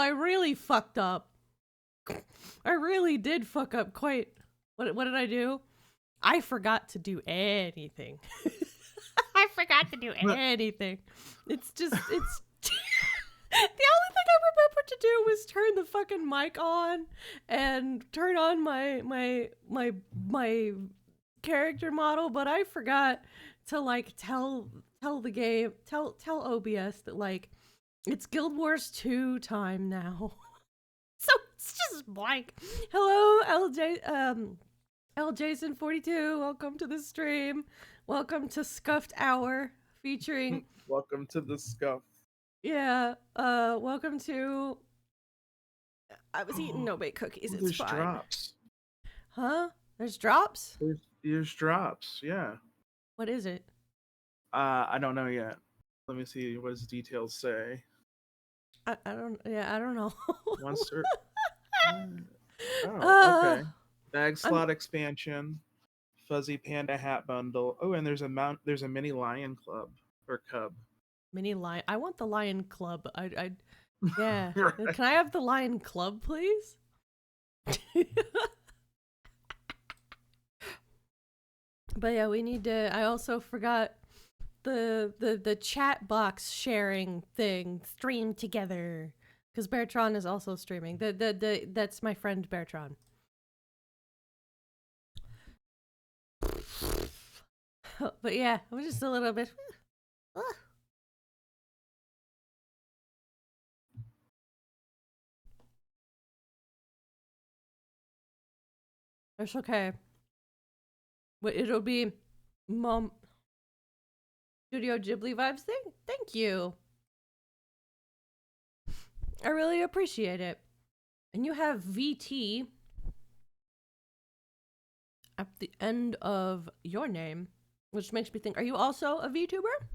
I really fucked up. I really did fuck up quite. What did I do? I forgot to do anything. I forgot to do anything. It's just, it's... The only thing I remembered to do was turn the fucking mic on and turn on my character model, but I forgot to like tell the game, tell OBS that like it's Guild Wars 2 time now. So it's just blank. Hello, LJason42. Welcome to the stream. Welcome to Scuffed Hour featuring Welcome to the Scuff. Yeah, welcome to... I was eating no-bake cookies, it's There's fine. drops. Huh? There's drops? There's drops, yeah. What is it? I don't know yet. Let me see what his details say. I don't know. Monster... okay. Bag slot expansion. Fuzzy Panda hat bundle. Oh, and there's a mini lion club. Or cub. Mini lion. I want the lion club. Yeah. Right. Can I have the lion club, please? But yeah, we need to... I also forgot the chat box sharing thing. Stream together. Because Beartron is also streaming. That's my friend Beartron. But yeah, I'm just a little bit... It's okay. But it'll be Mom Studio Ghibli vibes thing. Thank you. I really appreciate it. And you have VT at the end of your name, which makes me think, are you also a VTuber?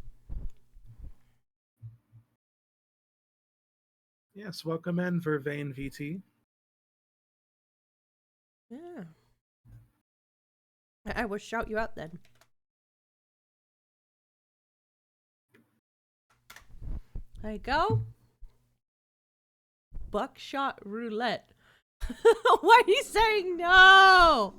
Yes, welcome in, Vervain VT. Yeah. I will shout you out then. There you go. Buckshot roulette. Why are you saying no?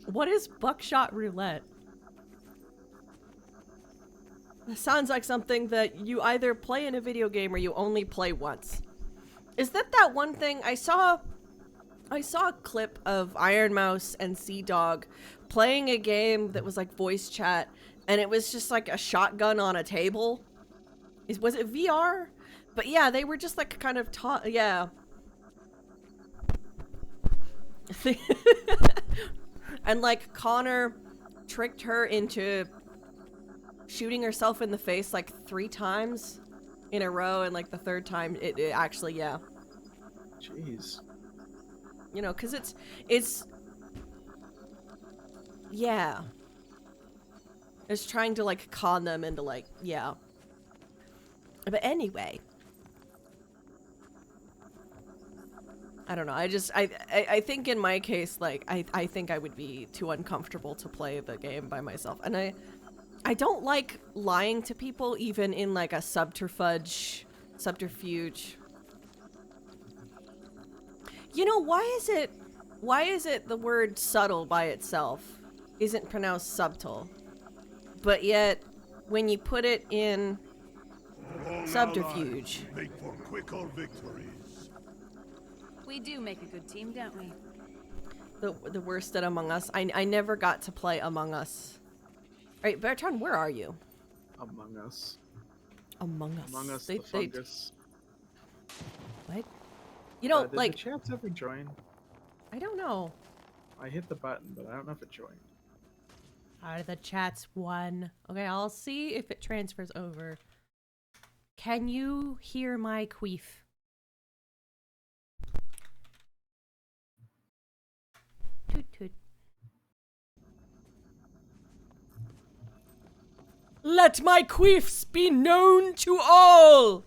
What is buckshot roulette? It sounds like something that you either play in a video game or you only play once. Is that one thing? I saw a clip of Iron Mouse and Sea Dog playing a game that was like voice chat, and it was just like a shotgun on a table. Was it VR? But yeah, they were just like kind of yeah. And like Connor tricked her into shooting herself in the face like 3 times in a row, and like the 3rd time it actually, yeah. Jeez. You know, because it's yeah. It's trying to like con them into like, yeah. But anyway. I don't know, I think in my case, like, I think I would be too uncomfortable to play the game by myself. And I don't like lying to people, even in like a subterfuge. You know, why is it the word subtle by itself isn't pronounced subtle? But yet, when you put it in subterfuge. Make for quicker victories. We do make a good team, don't we? The worst at Among Us. I never got to play Among Us. Alright, Beartron, where are you? Among Us. Among Us. Among Us, the fungus. What? You know, did like... the chats ever join? I don't know. I hit the button, but I don't know if it joined. Are the chats one? Okay, I'll see if it transfers over. Can you hear my queef? Toot toot. Let my queefs be known to all!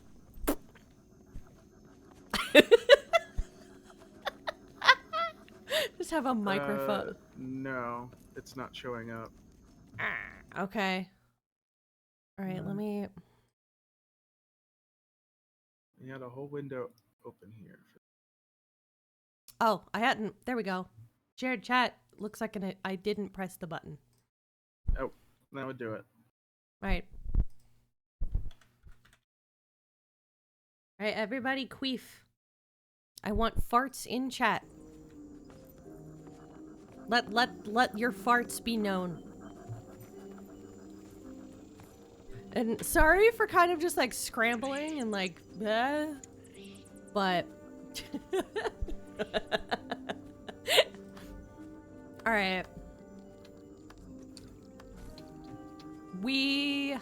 Just have a microphone. No, it's not showing up. Okay. All right, let me. You had a whole window open here. Oh, I hadn't. There we go. Shared chat. Looks like I didn't press the button. Oh, that would do it. All right. All right, everybody, queef. I want farts in chat. Let your farts be known. And sorry for kind of just like scrambling and like, but. All right. We're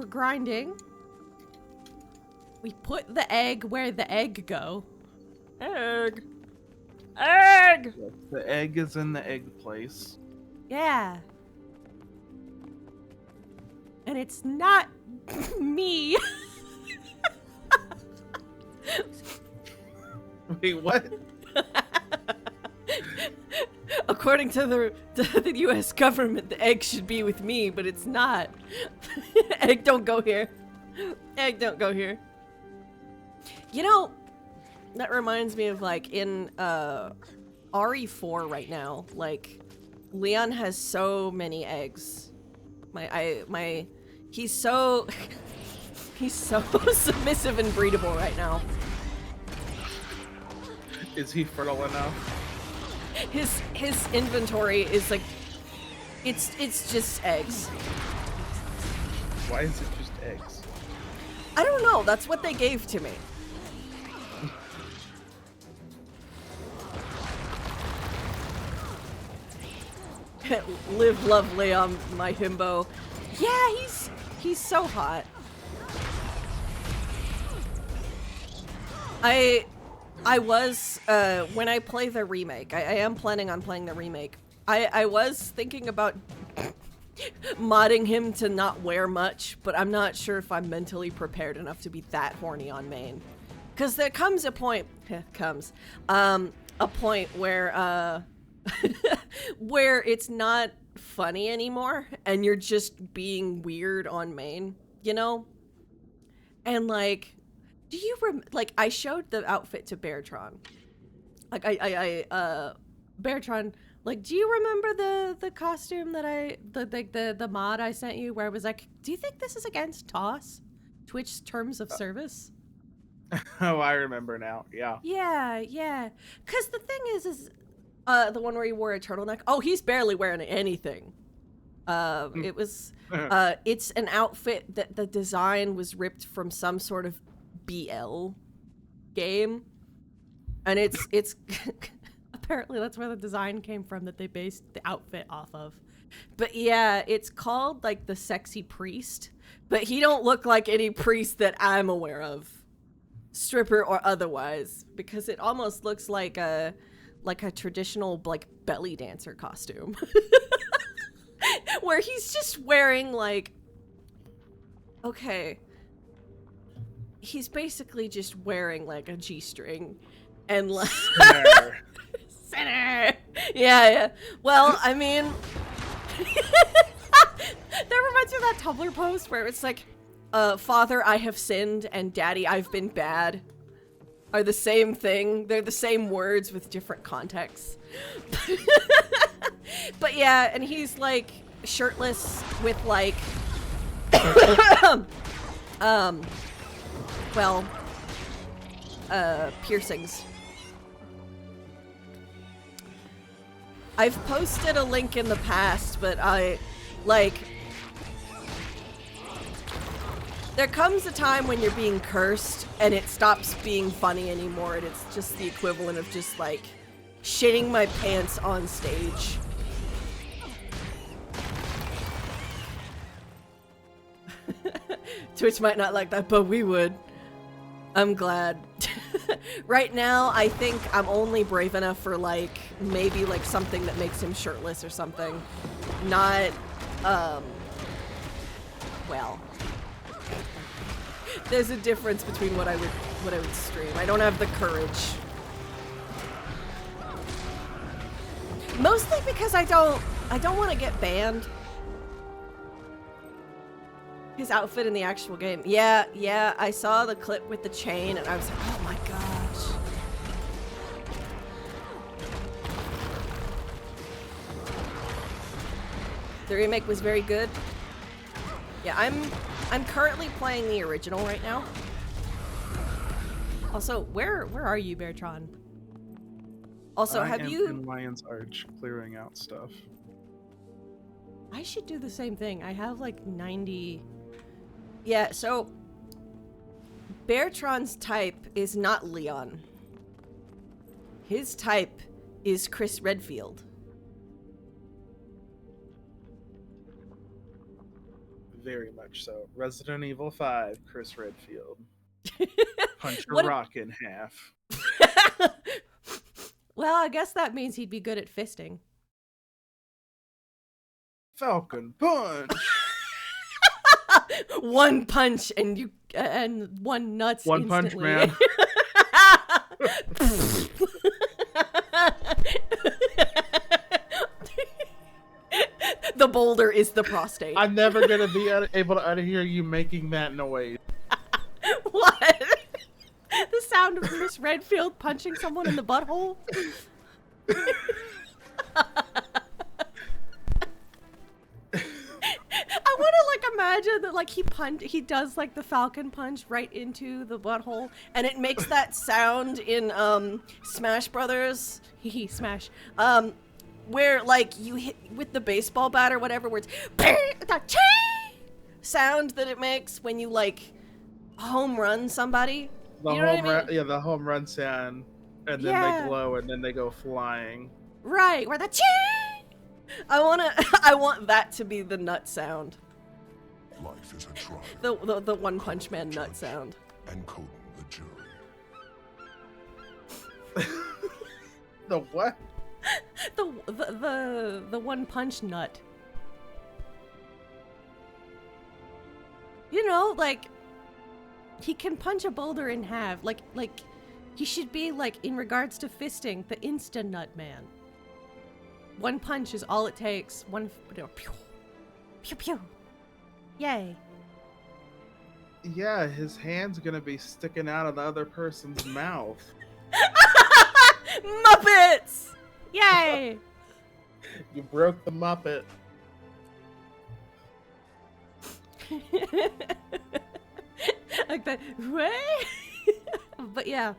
grinding. We put the egg where the egg go. Egg. Egg. The egg is in the egg place. Yeah. And it's not me. Wait, what? According to the U.S. government, the egg should be with me, but it's not. Egg don't go here. Egg don't go here. You know, that reminds me of like in RE4 right now, like Leon has so many eggs. He's so he's so submissive and breedable right now. Is he fertile enough? His inventory is like it's just eggs. Why is it just eggs? I don't know, that's what they gave to me. Live lovely on my himbo. Yeah, he's so hot. I was when I play the remake, I am planning on playing the remake. I was thinking about modding him to not wear much, but I'm not sure if I'm mentally prepared enough to be that horny on main. Cause there comes a point a point where where it's not funny anymore and you're just being weird on main, you know? And like, do you like I showed the outfit to Beartron. Like Beartron, like, do you remember the costume that the mod I sent you where it was like, do you think this is against TOS? Twitch's terms of service? Oh, I remember now. Yeah. Yeah. Cause the thing is the one where he wore a turtleneck. Oh, he's barely wearing anything. It was it's an outfit that the design was ripped from some sort of BL game, and it's apparently that's where the design came from that they based the outfit off of. But yeah, it's called like the sexy priest, but he don't look like any priest that I'm aware of, stripper or otherwise, because it almost looks like a traditional like belly dancer costume. Where he's just wearing like, okay, he's basically just wearing like a G-string and like Sinner. Yeah. Well, I mean, that reminds me of that Tumblr post where it's like, Father, I have sinned, and Daddy, I've been bad are the same thing. They're the same words with different contexts. But yeah, and he's like shirtless with like piercings. I've posted a link in the past, but there comes a time when you're being cursed and it stops being funny anymore, and it's just the equivalent of just like shitting my pants on stage. Twitch might not like that, but we would. I'm glad. Right now, I think I'm only brave enough for like maybe like something that makes him shirtless or something. Not, well. There's a difference between what I would stream. I don't have the courage. Mostly because I don't I don't want to get banned. His outfit in the actual game. Yeah, I saw the clip with the chain and I was like, oh my gosh. The remake was very good. Yeah, I'm currently playing the original right now. Also, where are you, Beartron? Also, I have am you... in Lion's Arch clearing out stuff. I should do the same thing. I have like 90... Yeah, so... Beartron's type is not Leon. His type is Chris Redfield. Very much so. Resident Evil 5, Chris Redfield. Punch a What rock in half. Well, I guess that means he'd be good at fisting. Falcon punch! One punch and you and one nuts One punch instantly. man. The boulder is the prostate. I'm never gonna be able to hear you making that noise. What? The sound of Chris Redfield punching someone in the butthole? I want to like imagine that like he does like the falcon punch right into the butthole and it makes that sound in Smash Brothers. Hee Smash. Where like you hit with the baseball bat or whatever where it's the sound that it makes when you like home run somebody. The You know what I home run, mean? yeah, the home run sound, and then Yeah. they glow, and then they go flying. Right, where the I want that to be the nut sound. Life is a trial. The One Punch Man nut sound. And Coden the jury. The what? The One Punch nut. You know, like he can punch a boulder in half. Like he should be like in regards to fisting, the Insta Nut Man. One punch is all it takes. One pew pew pew. Yay. Yeah, his hand's gonna be sticking out of the other person's mouth. Muppets! Yay! You broke the Muppet. Like that. Way? But yeah.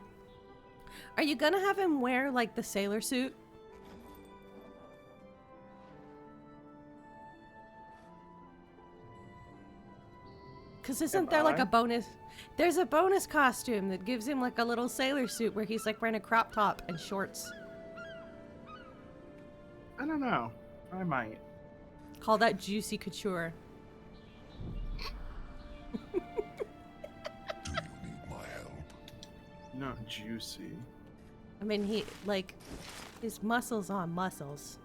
Are you gonna have him wear like the sailor suit? Because isn't there like a bonus? There's a bonus costume that gives him like a little sailor suit where he's like wearing a crop top and shorts. I don't know. I might. Call that Juicy Couture. Do you need my help? Not juicy. I mean, he like his muscles on muscles.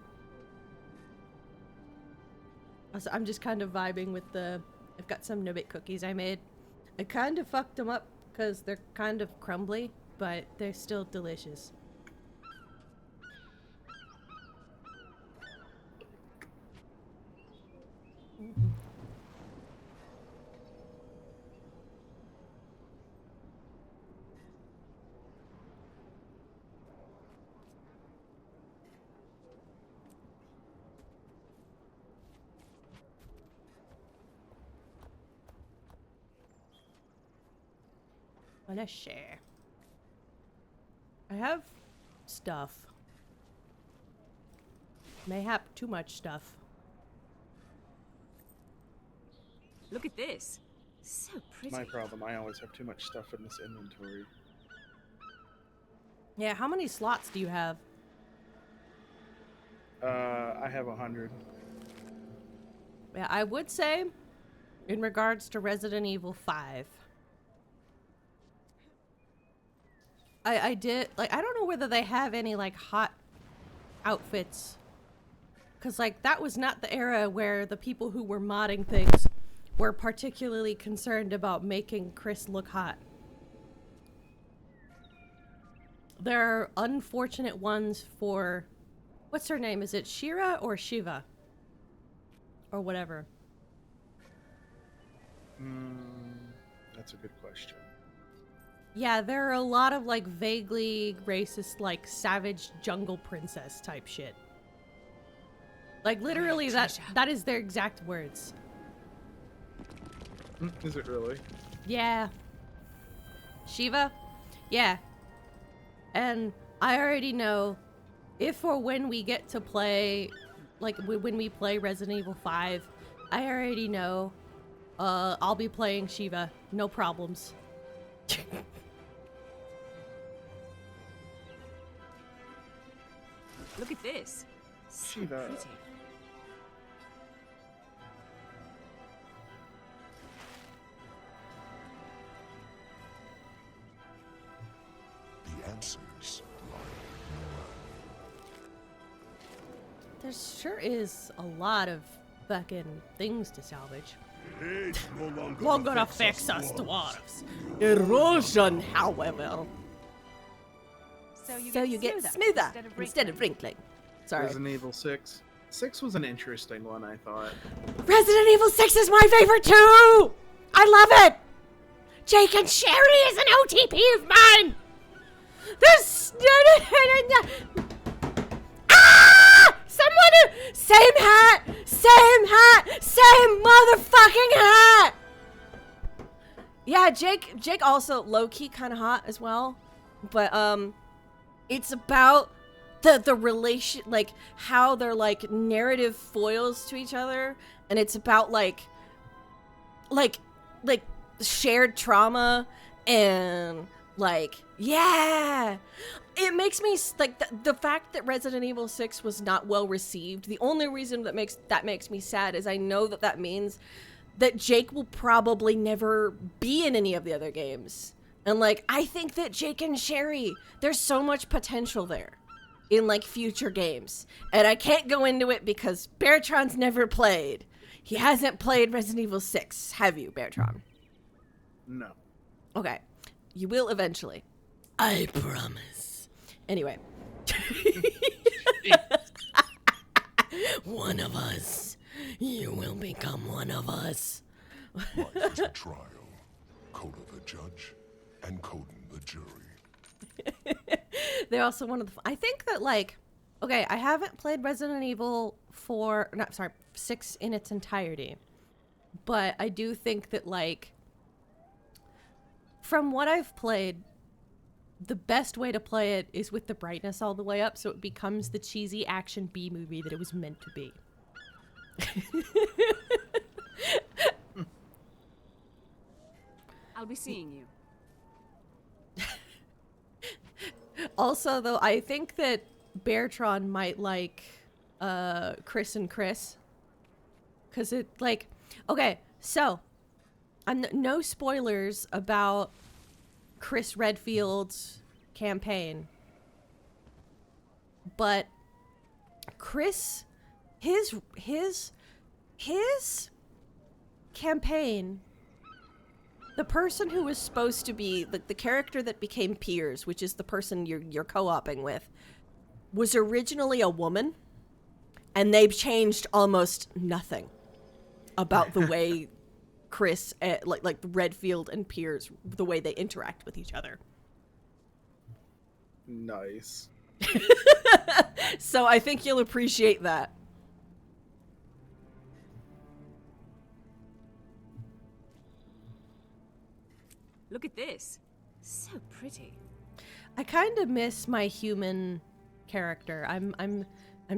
Also, I'm just kind of vibing with the. I've got some Nubit cookies I made. I kind of fucked them up because they're kind of crumbly, but they're still delicious. Let's share. I have stuff. Mayhap too much stuff. Look at this. So pretty. My problem. I always have too much stuff in this inventory. Yeah, how many slots do you have? I have 100. Yeah, I would say, in regards to Resident Evil 5, I did, like, I don't know whether they have any, like, hot outfits. Because, like, that was not the era where the people who were modding things were particularly concerned about making Chris look hot. There are unfortunate ones for, what's her name? Is it Shira or Shiva? or whatever? That's a good question. Yeah, there are a lot of like vaguely racist, like savage jungle princess type shit. Like literally, that is their exact words. Is it really? Yeah. Shiva? Yeah. And I already know if or when we get to play, like when we play Resident Evil 5, I already know I'll be playing Shiva. No problems. Look at this. So Shiva. pretty. The answers lie There sure is a lot of fucking things to salvage. in age no We're gonna fix us dwarves. Erosion, however. So you get smoother instead of wrinkling. Sorry. Resident Evil 6. 6 was an interesting one, I thought. Resident Evil 6 is my favorite too! I love it! Jake and Sherry is an OTP of mine! There's... Ah! Someone... Same hat! Same hat! Same motherfucking hat! Yeah, Jake also low-key kind of hot as well. But, it's about the relation, like, how they're, like, narrative foils to each other. And it's about, like, shared trauma and, like, yeah! It makes me, like, the fact that Resident Evil 6 was not well received, the only reason that makes me sad is I know that means that Jake will probably never be in any of the other games. And, like, I think that Jake and Sherry, there's so much potential there in, like, future games. And I can't go into it because Beartron's never played. He hasn't played Resident Evil 6, have you, Beartron? No. Okay. You will eventually. I promise. Anyway. One of us. You will become one of us. Life is a trial. Coda the judge and Coden the jury. They're also one of the... I think that, like... Okay, I haven't played Resident Evil 6 in its entirety. But I do think that, like... From what I've played, the best way to play it is with the brightness all the way up so it becomes the cheesy action B-movie that it was meant to be. I'll be seeing you. Also, though, I think that Beartron might like Chris and Chris. Because it, like... Okay, so... no spoilers about Chris Redfield's campaign. But Chris... His campaign... The person who was supposed to be the character that became Piers, which is the person you're co-oping with, was originally a woman, and they've changed almost nothing about the way Chris, like Redfield and Piers, the way they interact with each other. Nice. So I think you'll appreciate that. Look at this. So pretty. I kind of miss my human character. I'm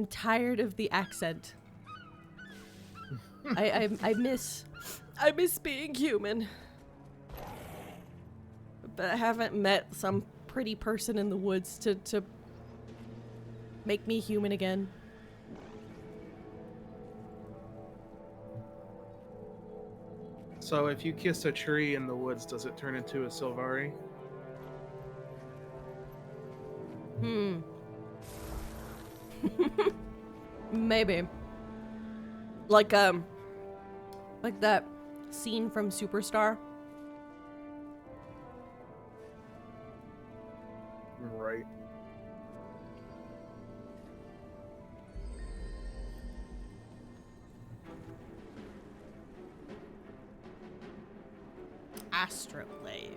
tired of the accent. I miss being human. But I haven't met some pretty person in the woods to make me human again. So if you kiss a tree in the woods, does it turn into a Sylvari? Maybe. Like that scene from Superstar. Right. Astrolabe.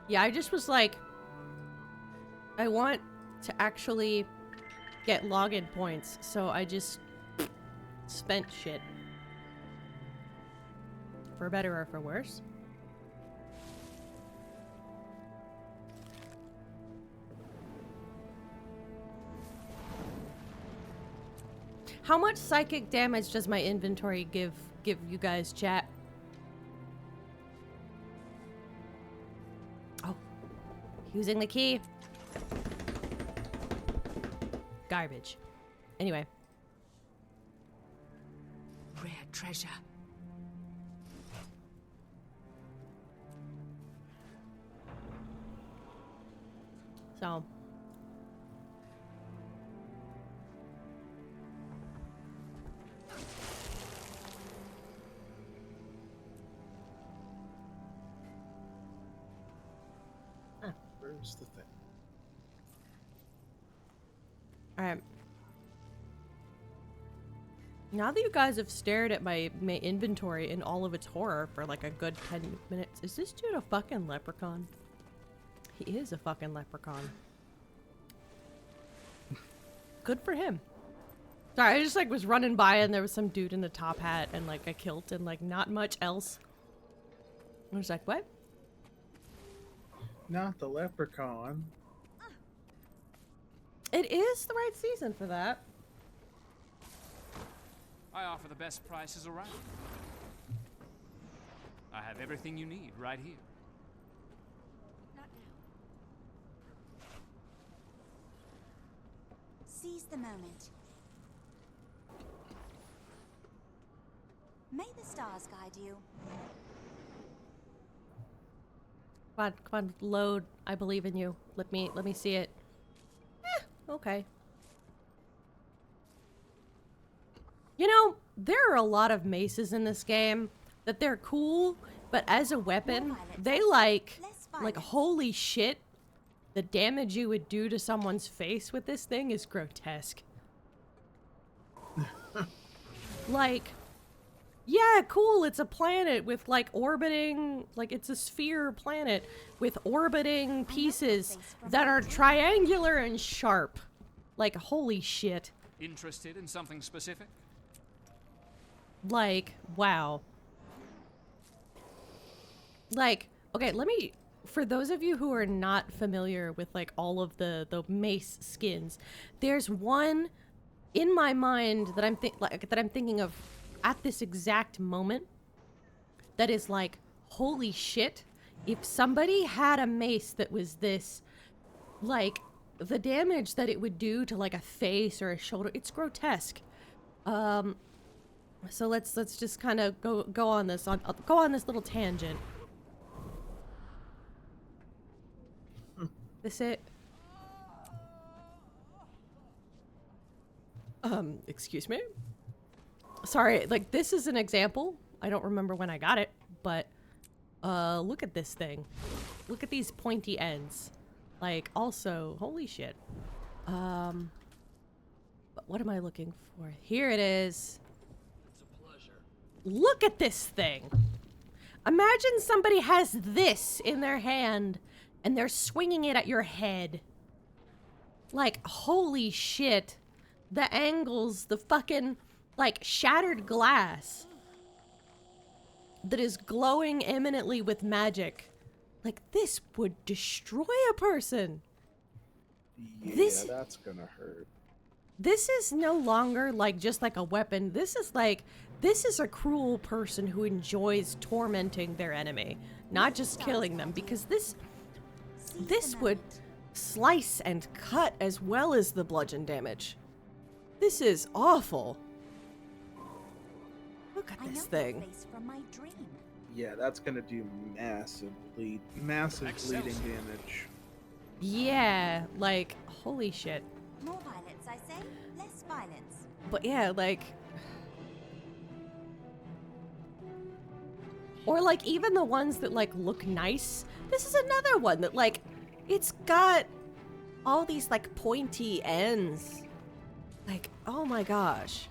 Yeah, I just was like, I want to actually get login points, so I just spent shit. For better or for worse. How much psychic damage does my inventory give you guys, chat? Oh, using the key. Garbage. Anyway. Rare treasure. So. Where's the thing? Alright. Now that you guys have stared at my inventory in all of its horror for like a good 10 minutes, is this dude a fucking leprechaun? He is a fucking leprechaun. Good for him. Sorry, I just like was running by and there was some dude in a top hat and like a kilt and like not much else. I was like, what? Not the leprechaun. It is the right season for that. I offer the best prices around. I have everything you need right here. Not now. Seize the moment. May the stars guide you. Come on, load. I believe in you. Let me see it. Okay. You know, there are a lot of maces in this game that they're cool, but as a weapon, they like holy shit, the damage you would do to someone's face with this thing is grotesque. Like, yeah, cool, it's a planet with like orbiting, like it's a sphere planet with orbiting pieces that are triangular and sharp. Like, holy shit. Interested in something specific? Like, wow. Like, okay, let me, for those of you who are not familiar with like all of the mace skins, there's one in my mind that I'm thinking of at this exact moment that is like, holy shit, if somebody had a mace that was this, like, the damage that it would do to like a face or a shoulder, it's grotesque. So let's just kind of go on this little tangent. This it? Excuse me? Sorry, like, this is an example. I don't remember when I got it, but, look at this thing. Look at these pointy ends. Like, also, holy shit. But what am I looking for? Here it is. It's a pleasure. Look at this thing. Imagine somebody has this in their hand and they're swinging it at your head. Like, holy shit. The angles, the fucking, like, shattered glass that is glowing imminently with magic. Like, this would destroy a person. Yeah, that's gonna hurt. This is no longer, like, just like a weapon. This is a cruel person who enjoys tormenting their enemy, not just killing them, because this would slice and cut as well as the bludgeon damage. This is awful. Look at this thing. From my dream. Yeah, that's gonna do massive bleeding damage. Yeah, like, holy shit. More violence, I say. Less violence. But yeah, like... Or, like, even the ones that, like, look nice. This is another one that, like, it's got all these like pointy ends. Like, oh my gosh.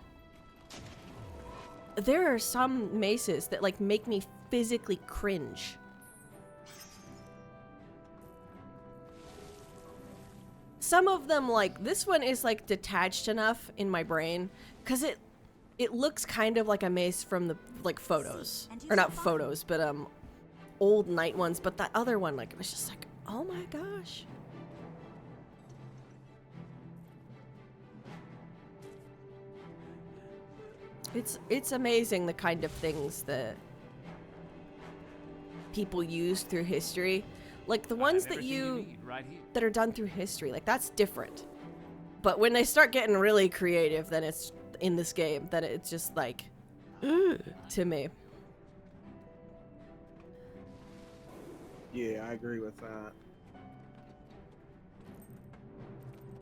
There are some maces that like make me physically cringe. Some of them, like this one, is like detached enough in my brain because it looks kind of like a mace from the like photos, or not photos, but old night ones. But that other one, like, it was just like, oh my gosh. It's amazing the kind of things that people use through history. Like the ones that need right here. that are done through history, like that's different. But when they start getting really creative, then it's in this game, then it's just like to me. Yeah, I agree with that.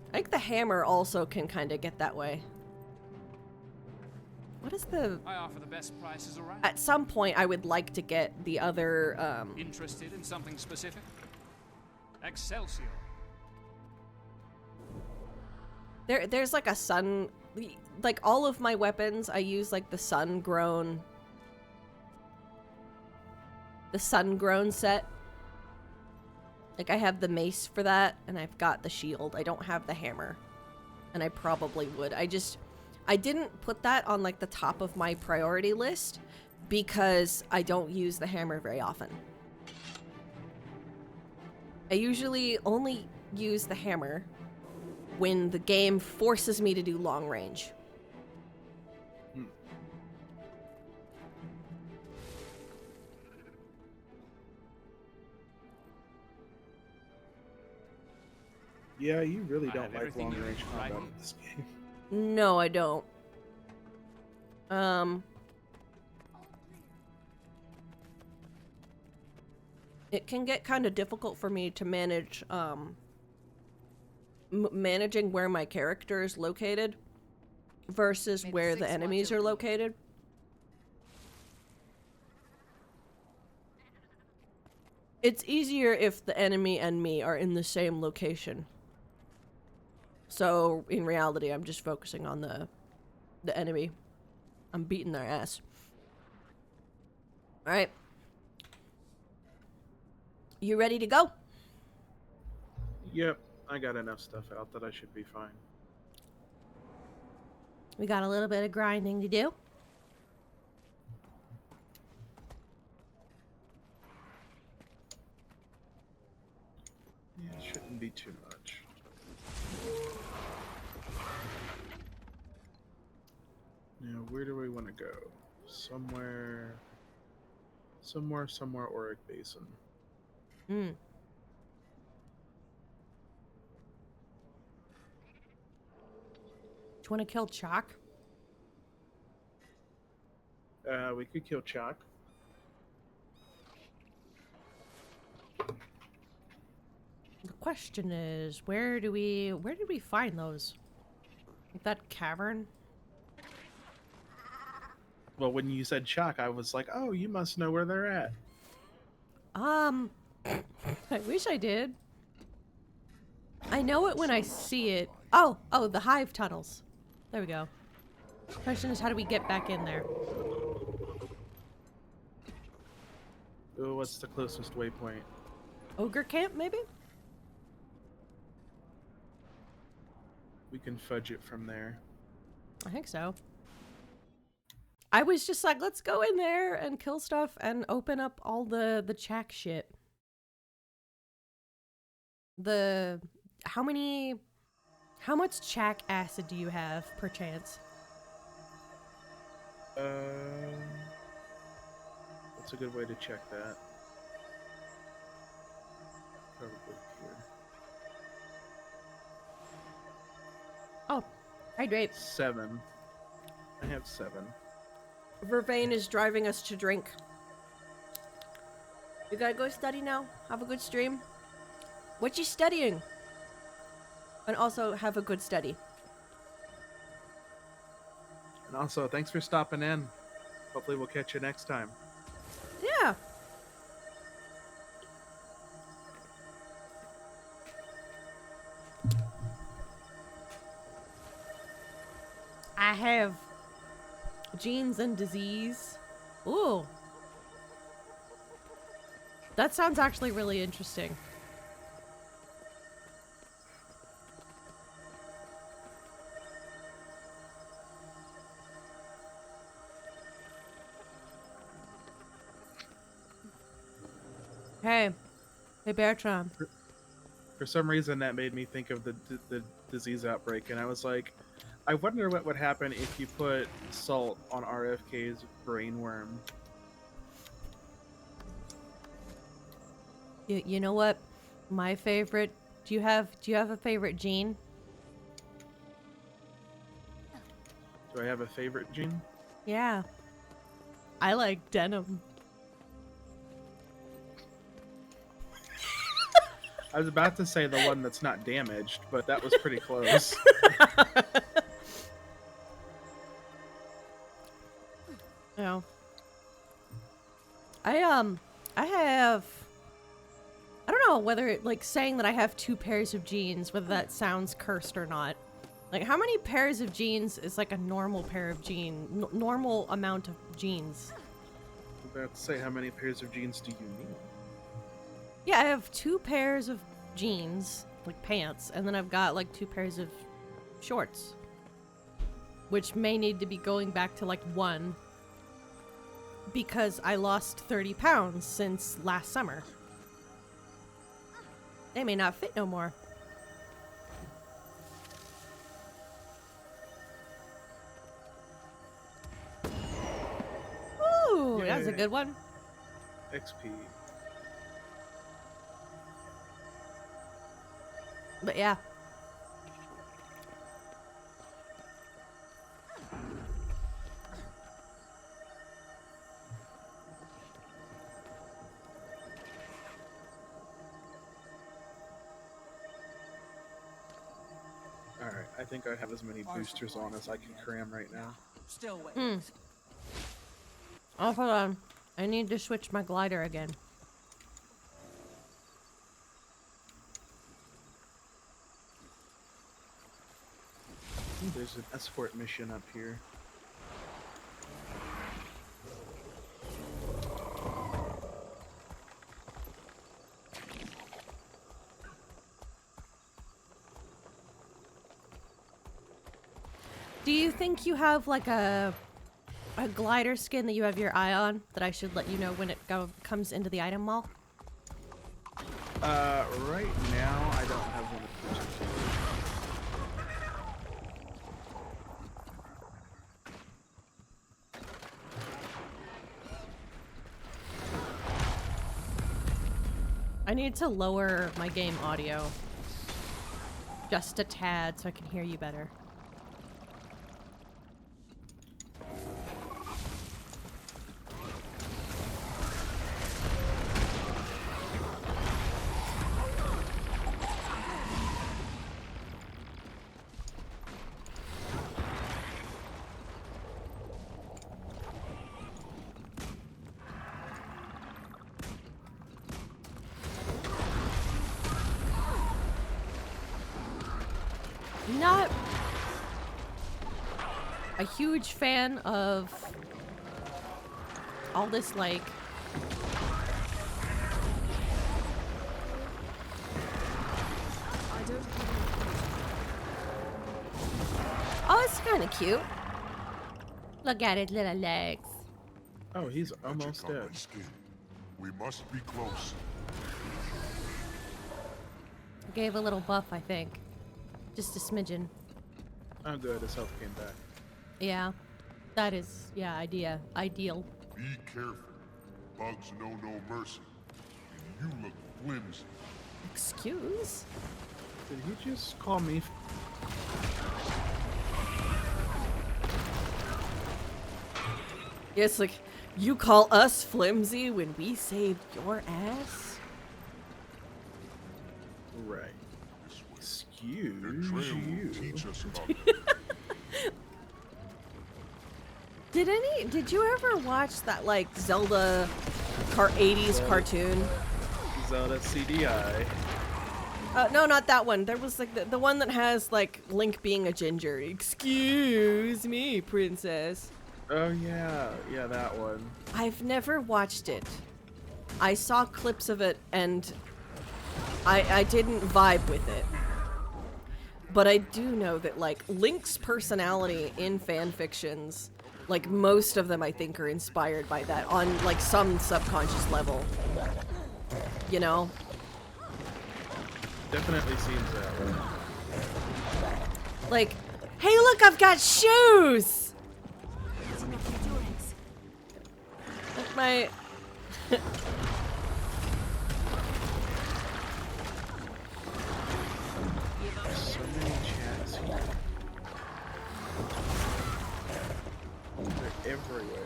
I think the hammer also can kind of get that way. What is the... I offer the best prices around. At some point, I would like to get the other, Interested in something specific? Excelsior. There's like a sun... Like, all of my weapons, I use, like, the sun-grown set. Like, I have the mace for that, and I've got the shield. I don't have the hammer. And I probably would. I didn't put that on, like, the top of my priority list because I don't use the hammer very often. I usually only use the hammer when the game forces me to do long range. Yeah, you really I don't have like everything long you range need combat right in this game. No, I don't. It can get kind of difficult for me to manage, managing where my character is located versus Maybe where 6 the enemies watch are over. located. It's easier if the enemy and me are in the same location. So, in reality, I'm just focusing on the enemy. I'm beating their ass. Alright. You ready to go? Yep, I got enough stuff out that I should be fine. We got a little bit of grinding to do. Yeah, it shouldn't be too much. Now, where do we want to go? Somewhere Auric Basin. Hmm. Do you want to kill Chalk? We could kill Chalk. The question is, where did we find those? Like that cavern? Well, when you said Chalk, I was like, oh, you must know where they're at. I wish I did. I know it when I see it. Oh, the hive tunnels. There we go. Question is, how do we get back in there? Oh, what's the closest waypoint? Ogre camp, maybe? We can fudge it from there. I think so. I was just like, let's go in there and kill stuff and open up all the Chak shit. How much Chak acid do you have per chance? What's a good way to check that? Probably here. Oh, hydrate. 7. I have 7. Vervain is driving us to drink. You gotta go study now. Have a good stream. What you studying? And also have a good study. And also, thanks for stopping in. Hopefully we'll catch you next time. Yeah. I have genes and disease. Ooh. That sounds actually really interesting. Hey. Hey, Beartron. For some reason, that made me think of the disease outbreak, and I was like, I wonder what would happen if you put salt on RFK's brainworm. You know what? My favorite. Do you have a favorite gene? Do I have a favorite gene? Yeah. I like denim. I was about to say the one that's not damaged, but that was pretty close. No. I have. I don't know whether like saying that I have 2 pairs of jeans, whether that sounds cursed or not. Like, how many pairs of jeans is like a normal pair of normal amount of jeans? I was about to say, how many pairs of jeans do you need? Yeah, I have 2 pairs of jeans, like pants, and then I've got like 2 pairs of shorts, which may need to be going back to like 1 because I lost 30 pounds since last summer. They may not fit no more. Ooh, that's a good one. XP. But yeah. Alright, I think I have as many boosters on as I can cram right now. Still waiting. Oh, hold on. I need to switch my glider again. There's an escort mission up here. Do you think you have like a glider skin that you have your eye on that I should let you know when it comes into the item mall? Right now I don't have one of those. I need to lower my game audio just a tad so I can hear you better. Not a huge fan of all this, like, oh, it's kind of cute. Look at its little legs. Oh, he's almost Magic on dead. my skin. We must be close. Gave a little buff, I think. Just a smidgen. Oh good, his health came back. Yeah. That is, yeah, ideal. Be careful. Bugs know no mercy. And you look flimsy. Excuse? Did he just call me? It's like, you call us flimsy when we saved your ass? Right. This way. Excuse The trail will you. teach us about Did you ever watch that, like, Zelda 80s cartoon? Zelda CDI. No, not that one. There was like the one that has like Link being a ginger. Excuse me, princess. Oh yeah, yeah, that one. I've never watched it. I saw clips of it and I didn't vibe with it. But I do know that like Link's personality in fan fictions, like most of them I think are inspired by that on like some subconscious level. You know? Definitely seems that way. Like, hey look, I've got shoes! That's enough endurance. Like my... So many chats here. They're everywhere.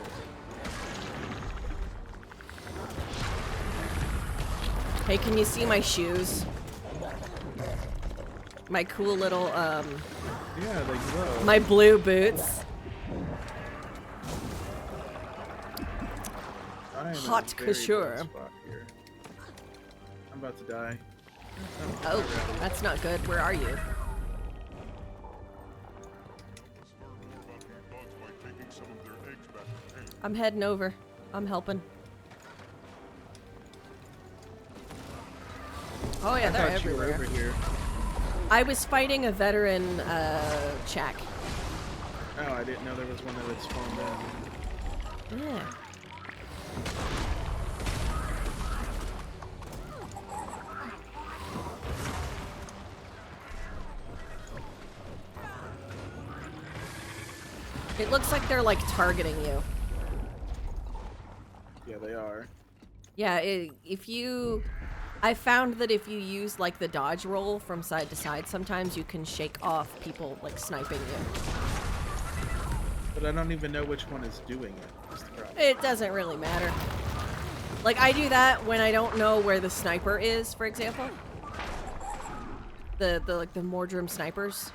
Hey, can you see my shoes? My cool little, Yeah, they glow. my blue boots. I am in a Hot very bad couture. spot here. I'm about to die. Oh, that's not good. Where are you? I'm heading over. I'm helping. Oh yeah, I they're thought you were everywhere. over here. I was fighting a veteran, Chak. Oh, I didn't know there was one that had spawned in. Yeah. It looks like they're like targeting you. Yeah, they are. Yeah, if you... I found that if you use like the dodge roll from side to side, sometimes you can shake off people like sniping you. But I don't even know which one is doing it. That's the problem. It doesn't really matter. Like I do that when I don't know where the sniper is, for example. The like the Mordrum snipers.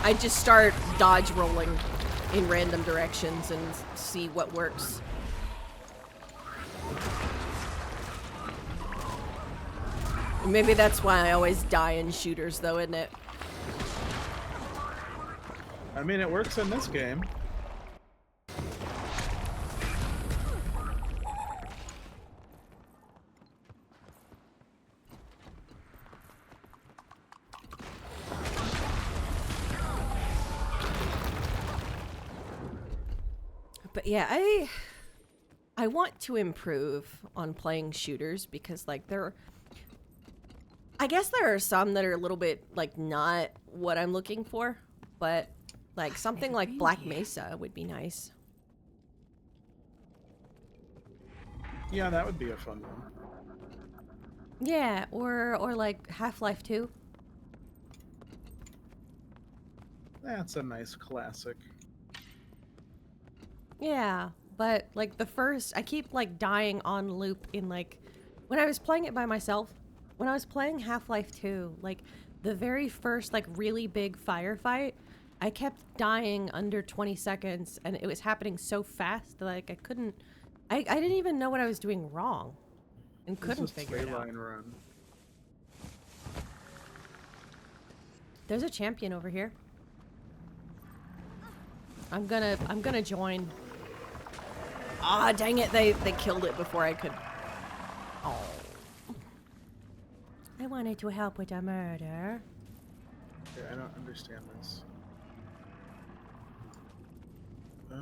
I just start dodge rolling in random directions and see what works. Maybe that's why I always die in shooters though, isn't it? I mean, it works in this game. But yeah, I want to improve on playing shooters because like I guess there are some that are a little bit like not what I'm looking for, but like something like Black Mesa would be nice. Yeah, that would be a fun one. Yeah, or like Half-Life 2. That's a nice classic. Yeah, but like I keep like dying on loop in like when I was playing it by myself. When I was playing Half-Life 2, like the very first like really big firefight, I kept dying under 20 seconds and it was happening so fast that like I didn't even know what I was doing wrong and couldn't figure it out. Line run. There's a champion over here. I'm gonna join. Ah, dang it, they killed it before I could. Oh. I wanted to help with a murder. Yeah, I don't understand this.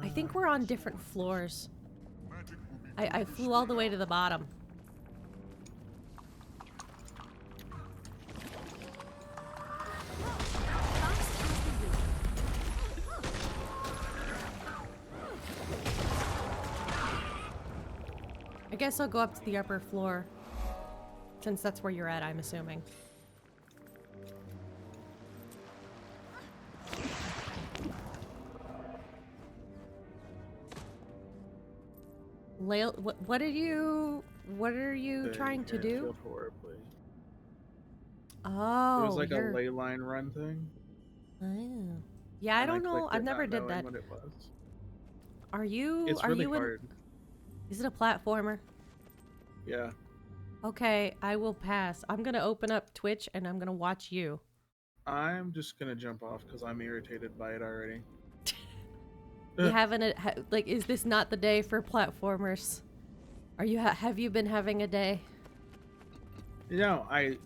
I think we're on different floors. I flew all the way to the bottom. I guess I'll go up to the upper floor. Since that's where you're at, I'm assuming. What are you trying to It do? failed horribly. Oh, It was like you're... a ley line run thing. Oh. Yeah, I and don't know. clicked I've it never not did knowing that. What it was. Are you? It's are really you hard. Is it a platformer? Yeah. Okay, I will pass. I'm gonna open up Twitch and I'm gonna watch you. I'm just gonna jump off because I'm irritated by it already. You having a like? Is this not the day for platformers? Are you have you been having a day? You know, I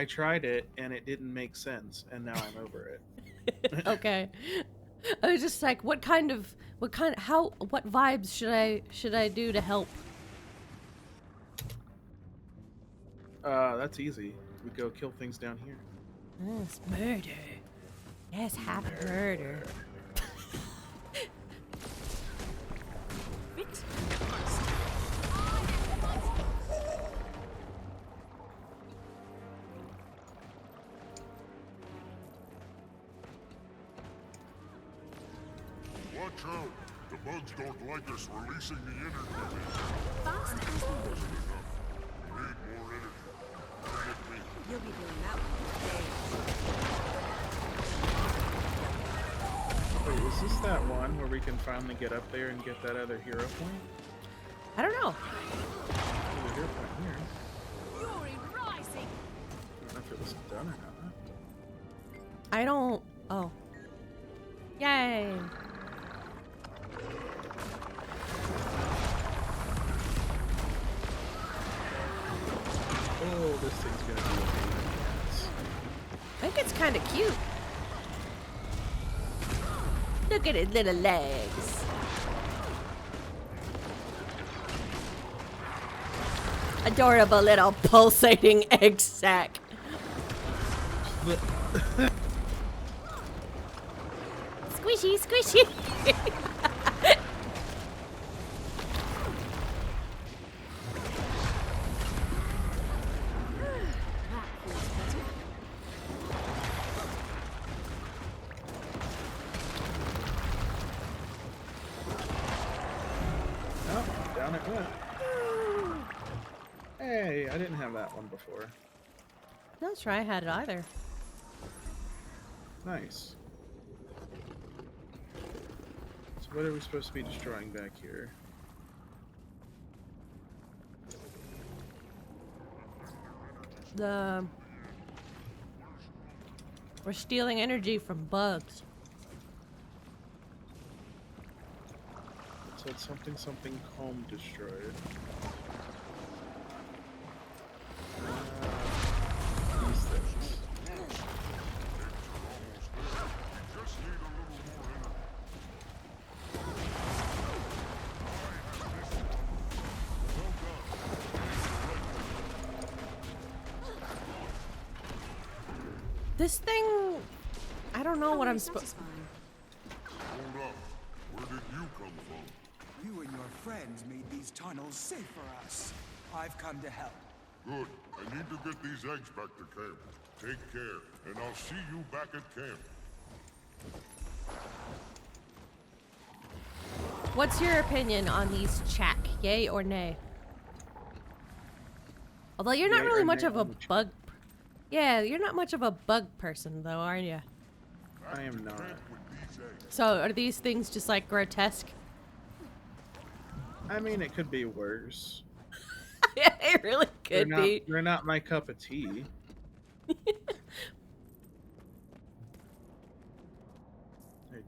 tried it and it didn't make sense, and now I'm over it. Okay. I was just like, what vibes should I do to help? That's easy. We go kill things down here. Yes, murder. Yes, have murder. Watch out! The bugs don't like us releasing the energy. Fast as the wind. We need more energy. Bring it me. You'll be doing that one Wait, is this that one where we can finally get up there and get that other hero point? I don't know. There's a hero point here. Fury rising. I don't know if it was done or not. I don't. Oh. Yay. Oh, this thing's gonna be a pain in the ass. I think it's kind of cute. Look at its little legs. Adorable little pulsating egg sack. Squishy, squishy. Oh, down it went. Hey, I didn't have that one before. Not sure I had it either. Nice. So what are we supposed to be destroying back here? We're stealing energy from bugs. So it's something home destroyed. These things. Just need a little more energy. This thing, I don't know what I'm supposed. Satisfying. Hold up. Where did you come from? You and your friends made these tunnels safe for us. I've come to help. Good. I need to get these eggs back to camp. Take care, and I'll see you back at camp. What's your opinion on these chack? Yay or nay? Although you're not Yay really or much nay of a on the chack? bug. Yeah, you're not much of a bug person, though, are you? I am not. Camp with these eggs. So are these things just like grotesque? I mean, it could be worse. Yeah, it really could be. They're not my cup of tea. They're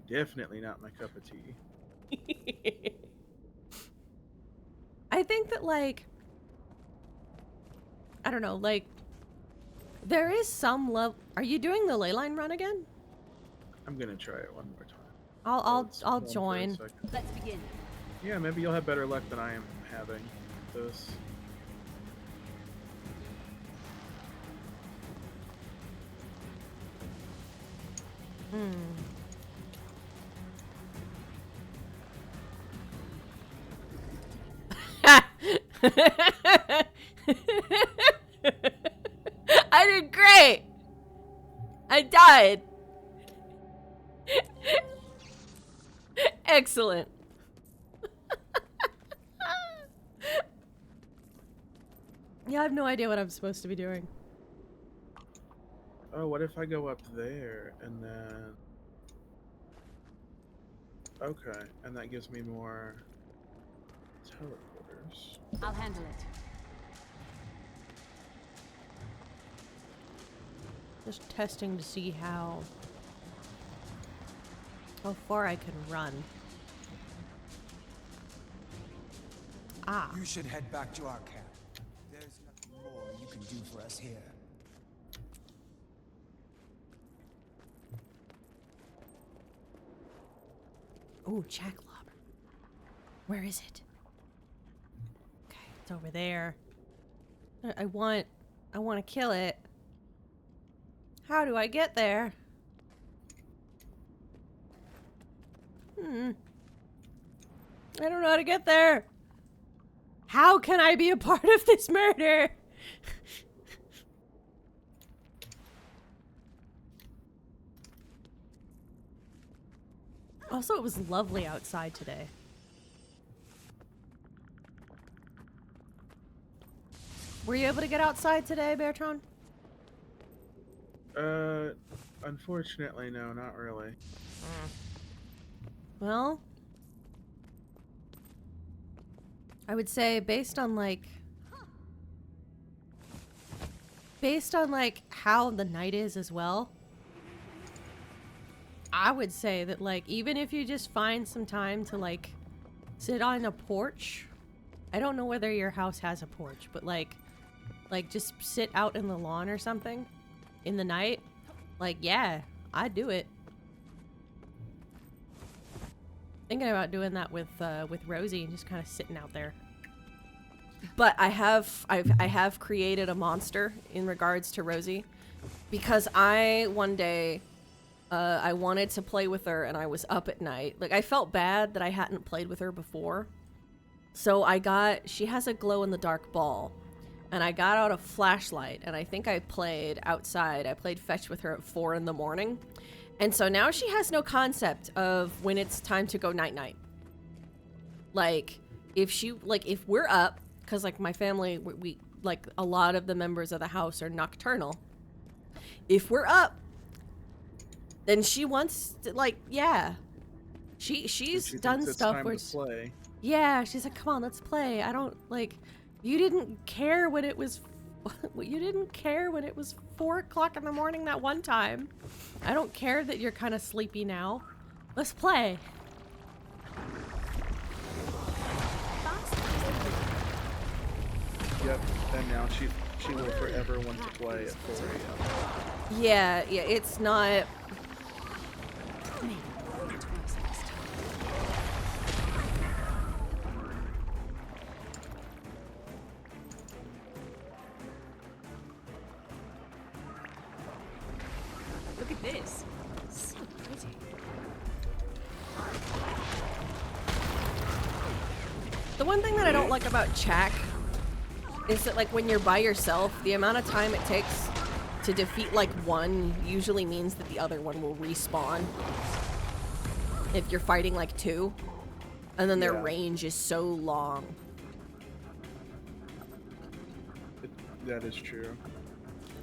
definitely not my cup of tea. I think that, like, I don't know, like, there is some love. Are you doing the leyline run again? I'm gonna try it one more time. I'll Hold on for a join. second. Let's begin. Yeah, maybe you'll have better luck than I am having this. I did great. I died. Excellent. Yeah, I have no idea what I'm supposed to be doing. Oh, what if I go up there and then... Okay, and that gives me more teleporters. I'll handle it. Just testing to see how far I can run. Ah. You should head back to our camp. There's nothing more you can do for us here. Ooh, Jackalope. Where is it? Okay, it's over there. I want to kill it. How do I get there? I don't know how to get there. How can I be a part of this murder? Also, it was lovely outside today. Were you able to get outside today, Beartron? Unfortunately, no, not really. Well, I would say based on like how the night is as well, I would say that like even if you just find some time to like sit on a porch, I don't know whether your house has a porch, but like just sit out in the lawn or something in the night, like yeah, I'd do it. Thinking about doing that with Rosie and just kind of sitting out there. But I have created a monster in regards to Rosie, because one day I wanted to play with her and I was up at night. Like I felt bad that I hadn't played with her before, so she has a glow in the dark ball, and I got out a flashlight and I think I played outside. I played fetch with her at 4 in the morning. And so now she has no concept of when it's time to go night-night. Like, if we're up, because, like, my family, we like, a lot of the members of the house are nocturnal. If we're up, then she wants to, like, yeah. She's done stuff where... Play. Yeah, she's like, come on, let's play. I don't, like, you didn't care when it was... You didn't care when it was 4 o'clock in the morning that one time. I don't care that you're kind of sleepy now. Let's play. Yep, and now she will forever want to play at 4 a.m. Yeah, it's not... Look at this. So pretty. The one thing that I don't like about Chak is that, like, when you're by yourself, the amount of time it takes to defeat, like, one usually means that the other one will respawn. If you're fighting, like, 2. And then their range is so long. That is true.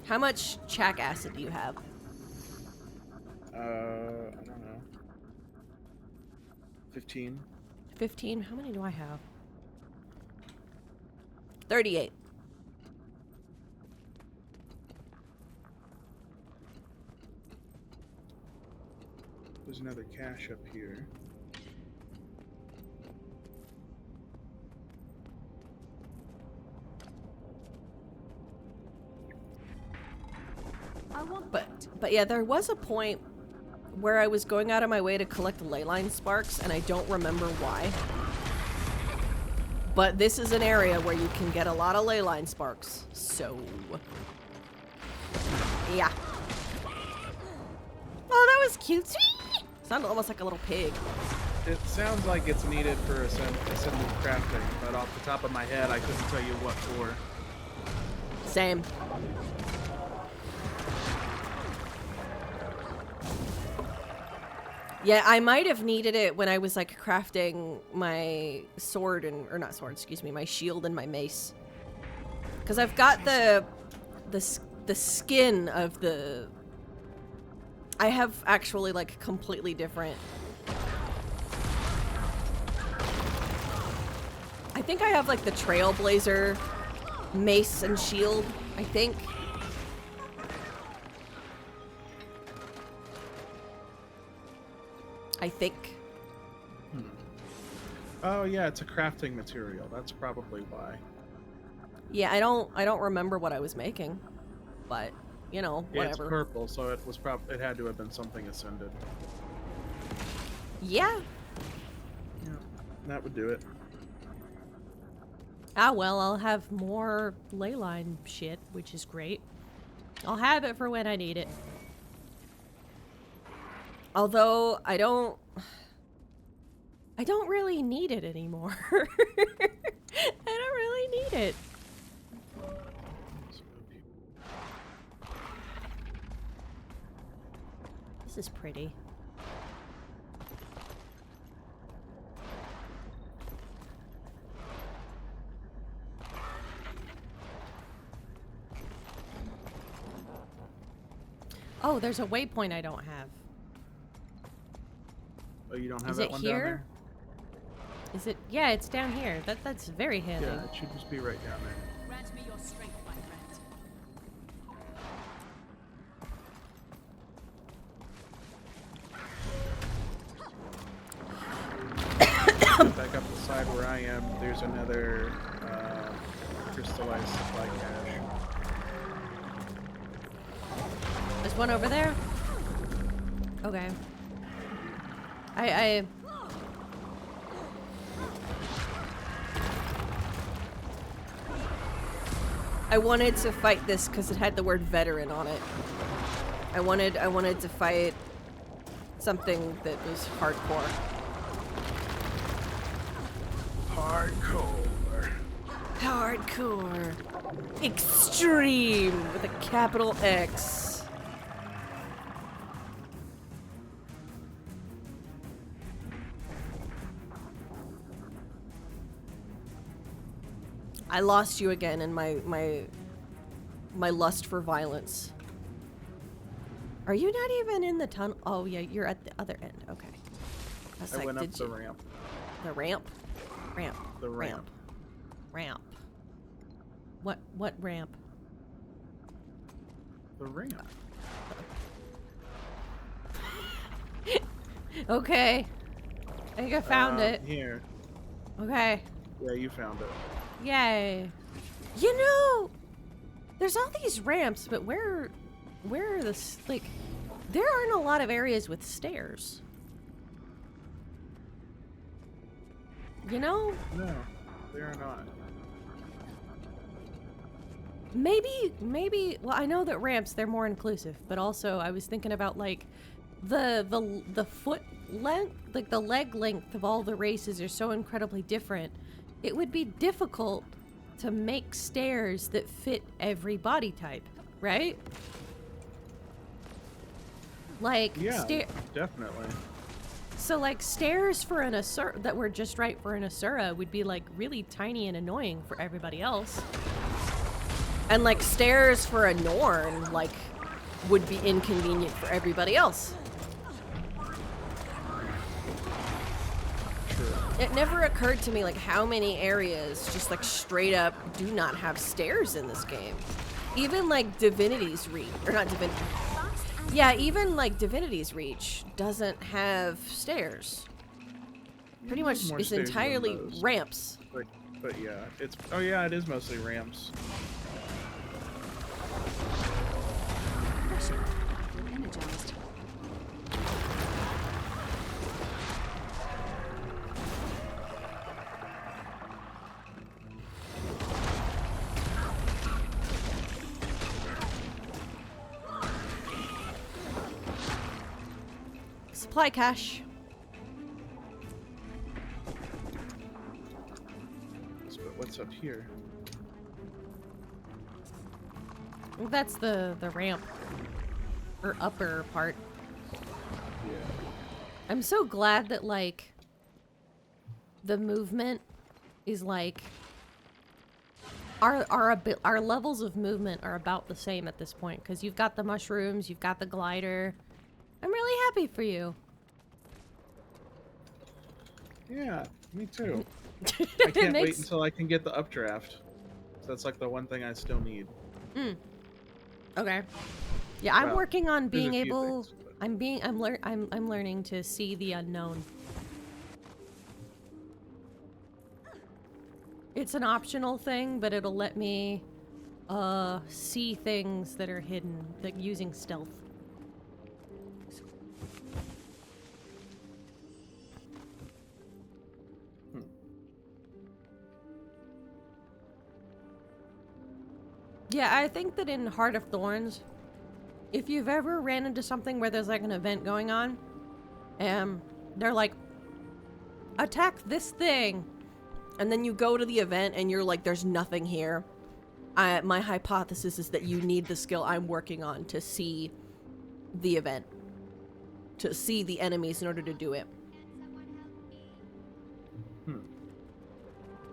How much Chak acid do you have? I don't know. 15. 15? How many do I have? 38. There's another cache up here. But yeah, there was a point where I was going out of my way to collect leyline sparks, and I don't remember why. But this is an area where you can get a lot of leyline sparks, so... yeah. Oh, that was cute. Sounded almost like a little pig. It sounds like it's needed for assembly crafting, but off the top of my head, I couldn't tell you what for. Same. Yeah, I might have needed it when I was, like, crafting my sword or not sword, excuse me, my shield and my mace. Because I've got the skin of the... I have actually, like, completely different... I think I have, like, the Trailblazer mace and shield, I think. I think. Oh yeah, it's a crafting material. That's probably why. Yeah, I don't remember what I was making, but you know, Yeah, it's whatever. purple, so it was it had to have been something ascended. Yeah. Yeah, that would do it. Ah, well, I'll have more leyline shit, which is great. I'll have it for when I need it. Although I don't really need it anymore. I don't really need it. This is pretty. Oh, there's a waypoint I don't have. Oh, you don't have Is that it one here? down there? Is it? Yeah, it's down here. That's very handy. Yeah, it should just be right down there. Grant me your strength, my friend. Back up the side where I am, there's another crystallized supply cache. There's one over there? Okay. I wanted to fight this because it had the word veteran on it. I wanted to fight something that was hardcore. Hardcore. Hardcore. Extreme with a capital X. I lost you again in my lust for violence. Are you not even in the tunnel? Oh yeah, you're at the other end. Okay. was I like, went up did the you- ramp. The ramp? Ramp. The ramp. Ramp. What ramp? The ramp. Okay. I think I found it. Here. Okay. Yeah, you found it. Yay. You know, there's all these ramps, but where are the, like, there aren't a lot of areas with stairs. You know? No, they are not. Maybe, well, I know that ramps, they're more inclusive, but also I was thinking about, like, the foot length, like the leg length of all the races are so incredibly different. It would be difficult to make stairs that fit every body type, right? Like, Yeah, definitely. so like stairs for an Asura that were just right for an Asura would be like really tiny and annoying for everybody else. And like stairs for a Norn like would be inconvenient for everybody else. True. It never occurred to me like how many areas just like straight up do not have stairs in this game. Even like Divinity's Reach, or not Divinity. Yeah, even like Divinity's Reach doesn't have stairs. Pretty much More it's stairs than entirely those. ramps. But yeah, it's it is mostly ramps. Pressure. Feel energized. Supply cache. But what's up here? Well, that's the ramp. Or upper part. Yeah. I'm so glad that like the movement is like our levels of movement are about the same at this point because you've got the mushrooms, you've got the glider. I'm really happy for you. Yeah, me too. I can't wait Makes- until I can get the updraft. So that's like the one thing I still need. Okay. Yeah, I'm Well, working on there's a being few able. things, but- I'm learning to see the unknown. It's an optional thing, but it'll let me see things that are hidden, like using stealth. Yeah, I think that in Heart of Thorns, if you've ever ran into something where there's like an event going on, they're like, attack this thing, and then you go to the event and you're like, there's nothing here. My hypothesis is that you need the skill I'm working on to see the event, to see the enemies in order to do it.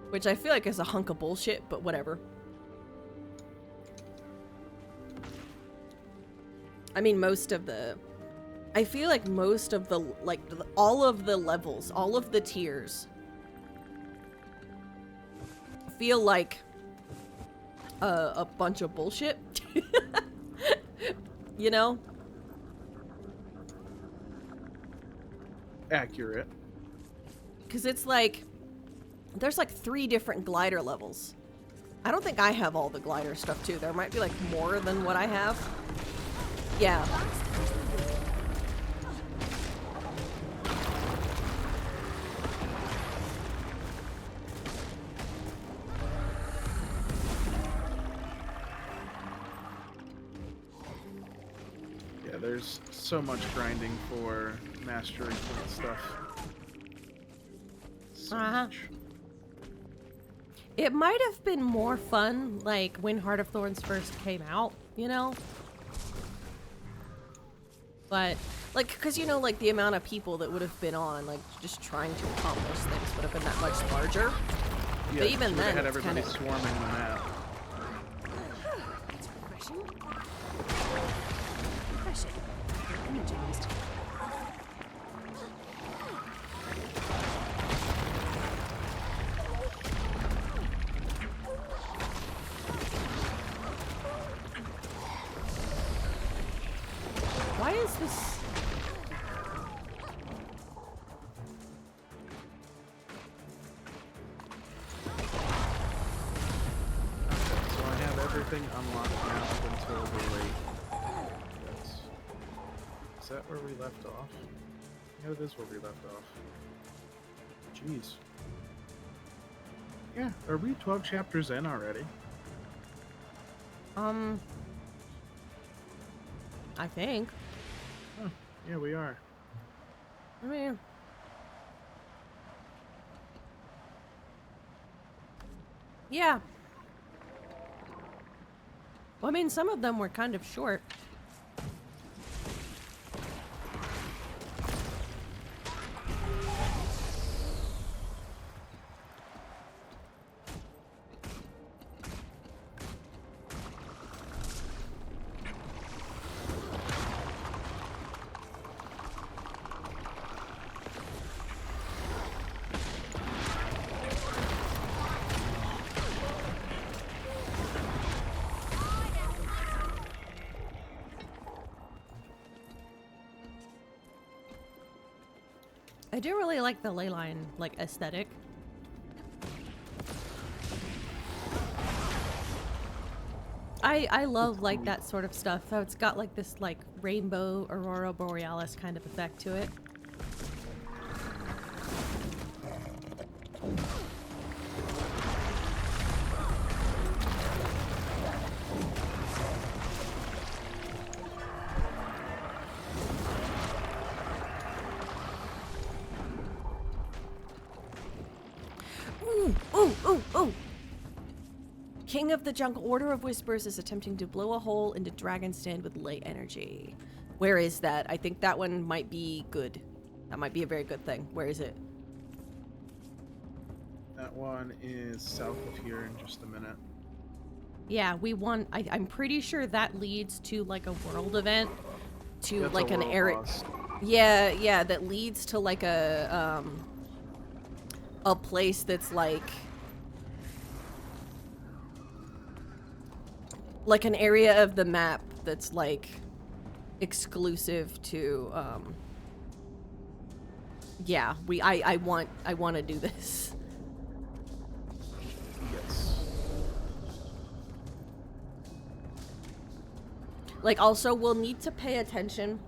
Which I feel like is a hunk of bullshit, but whatever. I mean, I feel like most of the, all of the levels, all of the tiers feel like a bunch of bullshit. You know? Accurate. Because it's like, there's like 3 different glider levels. I don't think I have all the glider stuff too. There might be like more than what I have. Yeah. Yeah, there's so much grinding for mastery point stuff. So much. It might have been more fun, like, when Heart of Thorns first came out, you know? But, like, because, you know, like, the amount of people that would have been on, like, just trying to accomplish things would have been that much larger. Yeah, But even you would've then, had it's everybody kinda... swarming the map. It's refreshing. Refreshing. Energized. Why is this... Okay, so I have everything unlocked now up until the late. Is that where we left off? Yeah, it is where we left off. Jeez. Yeah, are we 12 chapters in already? I think. Huh, yeah, we are. I mean... Yeah. Well, I mean, some of them were kind of short. I do really like the ley line, like, aesthetic. I love, like, that sort of stuff. How it's got, like, this, like, rainbow aurora borealis kind of effect to it. Ooh, ooh, ooh, ooh! King of the Jungle, Order of Whispers is attempting to blow a hole into Dragon's Stand with light energy. Where is that? I think that one might be good. That might be a very good thing. Where is it? That one is south of here in just a minute. Yeah, we want... I'm pretty sure that leads to, like, a world event. To, That's like, a an world area... boss. Yeah, yeah, that leads to, like, a place that's, like an area of the map that's, like, exclusive to yeah, I want to do this. Yes. Like, also, we'll need to pay attention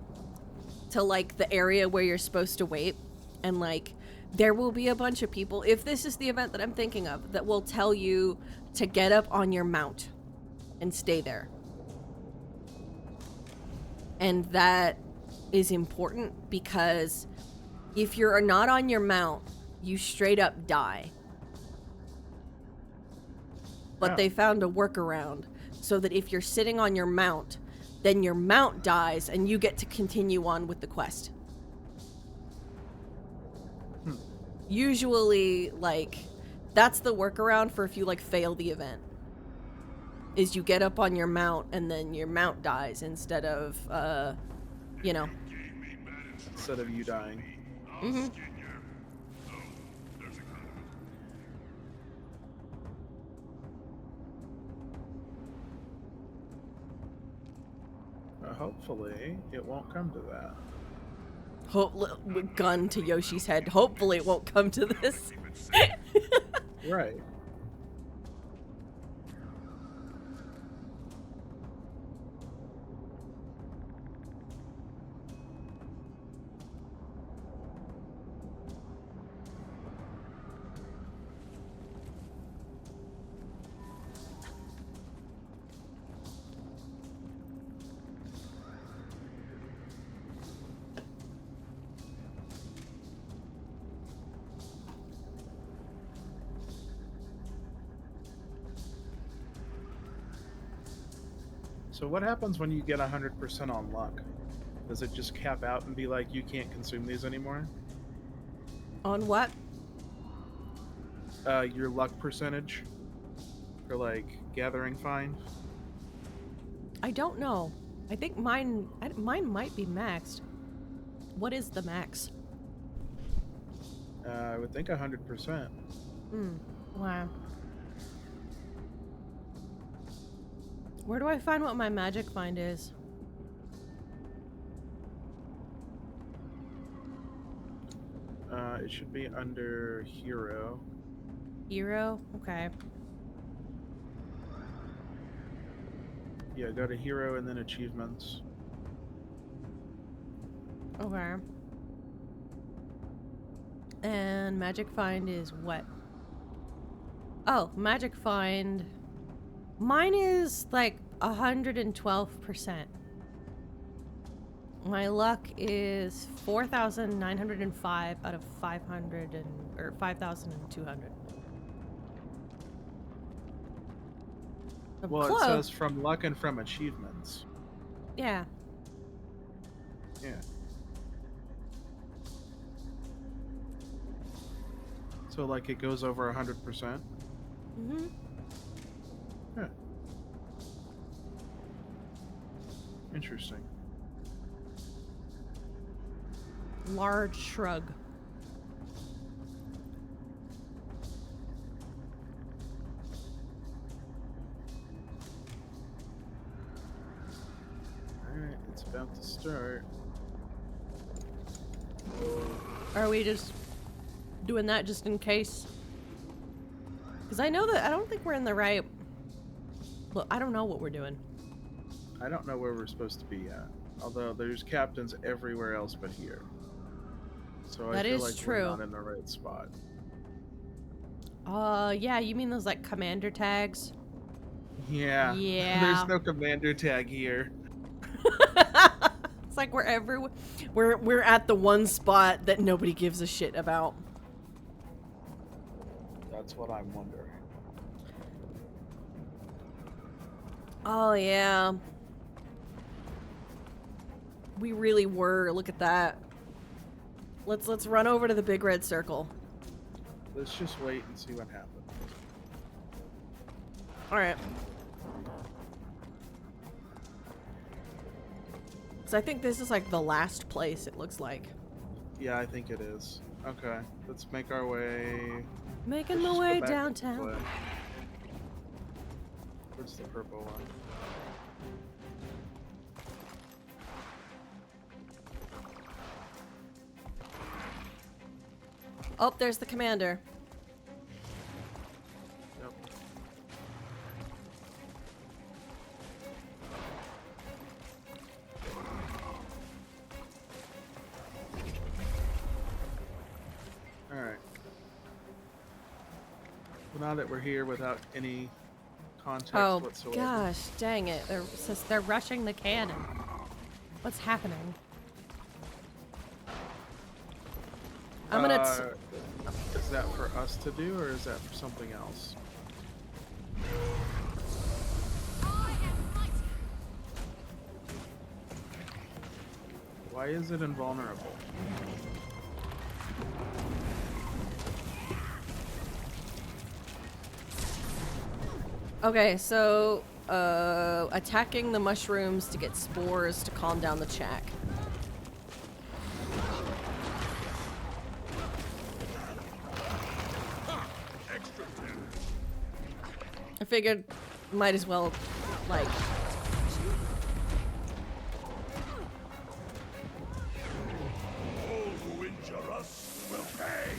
to, like, the area where you're supposed to wait. And, like, there will be a bunch of people, if this is the event that I'm thinking of, that will tell you to get up on your mount and stay there. And that is important because if you're not on your mount, you straight up die. But Oh. they found a workaround so that if you're sitting on your mount, then your mount dies and you get to continue on with the quest. Usually, like, that's the workaround for if you, like, fail the event. Is you get up on your mount and then your mount dies instead of, you know. Instead of you dying. Mm-hmm. Hopefully, it won't come to that. Gun to Yoshi's head. Hopefully it won't come to this. Right. So what happens when you get 100% on luck? Does it just cap out and be like, you can't consume these anymore? On what? Your luck percentage for, like, gathering find? I don't know. I think mine might be maxed. What is the max? I would think 100%. Wow. Where do I find what my magic find is? It should be under hero. Hero? Okay. Yeah, go to hero and then achievements. Okay. And magic find is what? Oh, magic find. Mine is like 112%. My luck is 4,905 out of 500 or 5,200. Well, Close. it says from luck and from achievements. Yeah. Yeah. So, like, it goes over 100%? Mm-hmm. Yeah. Interesting. Large shrug. Alright, it's about to start. Are we just doing that just in case? Because I know that I don't think we're in the right. Well, I don't know what we're doing. I don't know where we're supposed to be yet. Although there's captains everywhere else but here. So I That feel is like true. we're not in the right spot. Yeah, you mean those like commander tags? Yeah. Yeah. There's no commander tag here. It's like we're at the one spot that nobody gives a shit about. That's what I'm wondering. Oh yeah. We really were. Look at that. Let's run over to the big red circle. Let's just wait and see what happens. All right. So I think this is like the last place it looks like. Yeah, I think it is. Okay, let's make our way. Making Let's my just go way back to downtown. play. Where's the purple one? Oh, there's the commander. Yep. Alright. Well, now that we're here without any context Oh whatsoever. gosh, dang it! They're rushing the cannon. What's happening? I'm gonna. Is that for us to do, or is that for something else? Why is it invulnerable? Okay, so attacking the mushrooms to get spores to calm down the chack. I figured might as well, like... All who injure us will pay.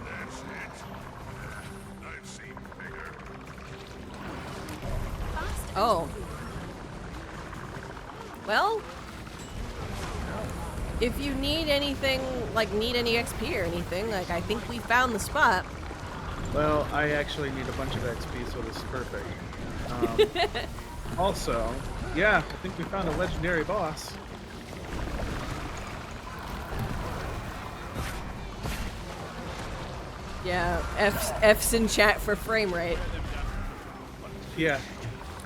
That's it. I've seen bigger. Oh. Well... If you need anything, like need any XP or anything, like I think we found the spot. Well, I actually need a bunch of XP, so this is perfect. Also, yeah, I think we found a legendary boss. Yeah, F's in chat for frame rate. Yeah.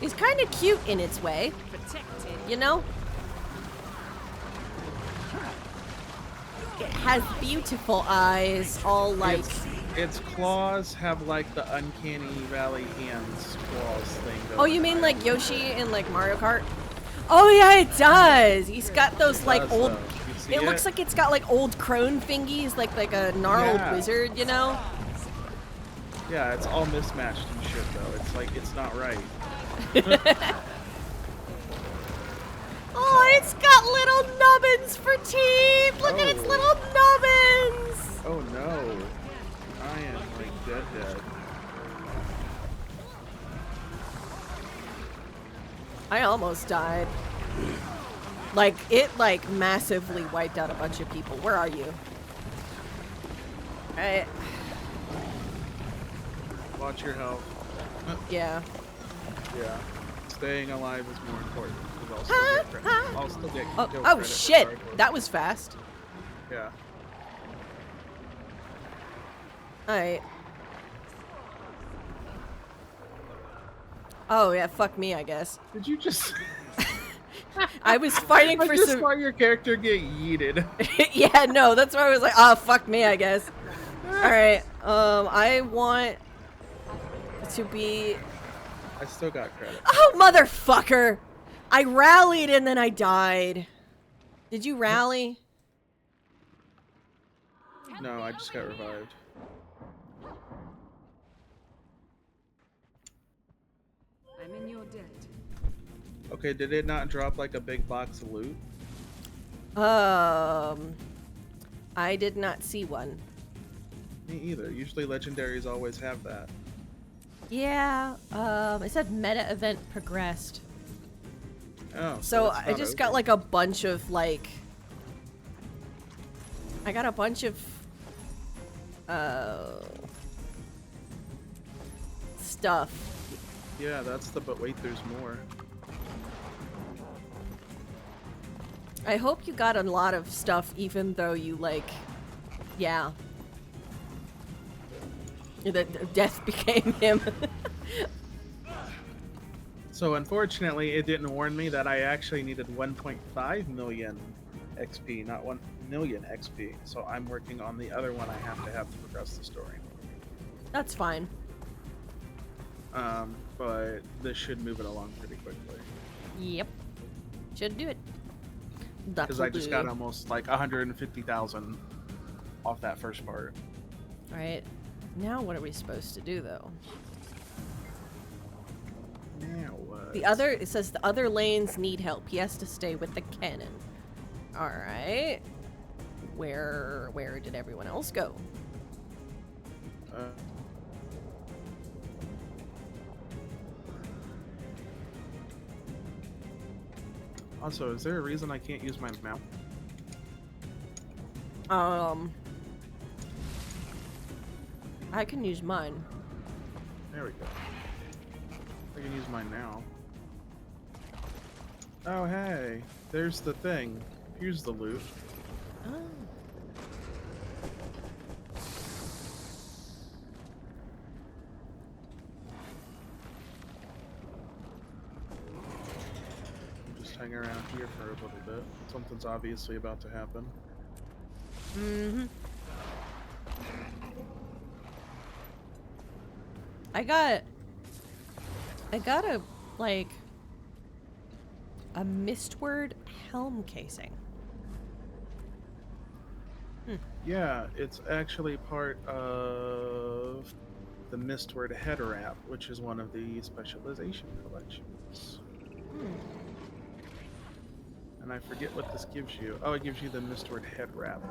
He's kind of cute in its way, Protected. you know? It has beautiful eyes, all like... Its claws have like the uncanny valley hands claws thing. Oh, you mean like Yoshi in like Mario Kart? Oh yeah, it does! He's got those like old... It looks like it's got like old crone fingies, like a gnarled Yeah. wizard, you know? Yeah, it's all mismatched and shit though. It's like, it's not right. Oh, it's got little nubbins for teeth! Look at its Oh. little nubbins! Oh no. I am like dead. I almost died. Like, it like massively wiped out a bunch of people. Where are you? Watch your health. Yeah. Yeah. Staying alive is more important. 'Cause I'll still get credit. I'll still get Oh, kill oh credit for shit! hardcore. That was fast. Yeah. Alright. Oh yeah, fuck me, I guess. Did you just... I was fighting I for just some... saw your character get yeeted. Yeah, no, that's why I was like, oh, fuck me, I guess. Alright, I want to be... I still got credit. Oh, motherfucker! I rallied and then I died. Did you rally? No, I just got revived. I'm in your debt. Okay, did it not drop like a big box of loot? I did not see one. Me either. Usually legendaries always have that. Yeah, it said meta event progressed. Oh, So it's I not just got open. like a bunch of like... I got a bunch of... stuff. Yeah, that's the... But wait, there's more. I hope you got a lot of stuff even though you like... Yeah. That death became him. So unfortunately, it didn't warn me that I actually needed 1.5 million XP, not 1 million XP. So I'm working on the other one I have to progress the story. That's fine. But this should move it along pretty quickly. Yep. Should do it. Because I just got almost like 150,000 off that first part. Alright. Now what are we supposed to do though? Now what? It says the other lanes need help. He has to stay with the cannon. Alright. Where did everyone else go? Also, is there a reason I can't use my mount? I can use mine. There we go. I can use mine now. Oh, hey. There's the thing. Here's the loot. Oh. Just hang around here for a little bit. Something's obviously about to happen. Mm-hmm. I got a, like, a Mistward helm casing. Yeah, it's actually part of the Mistward head wrap, which is one of the specialization collections. And I forget what this gives you. Oh, it gives you the Mistward head wrap.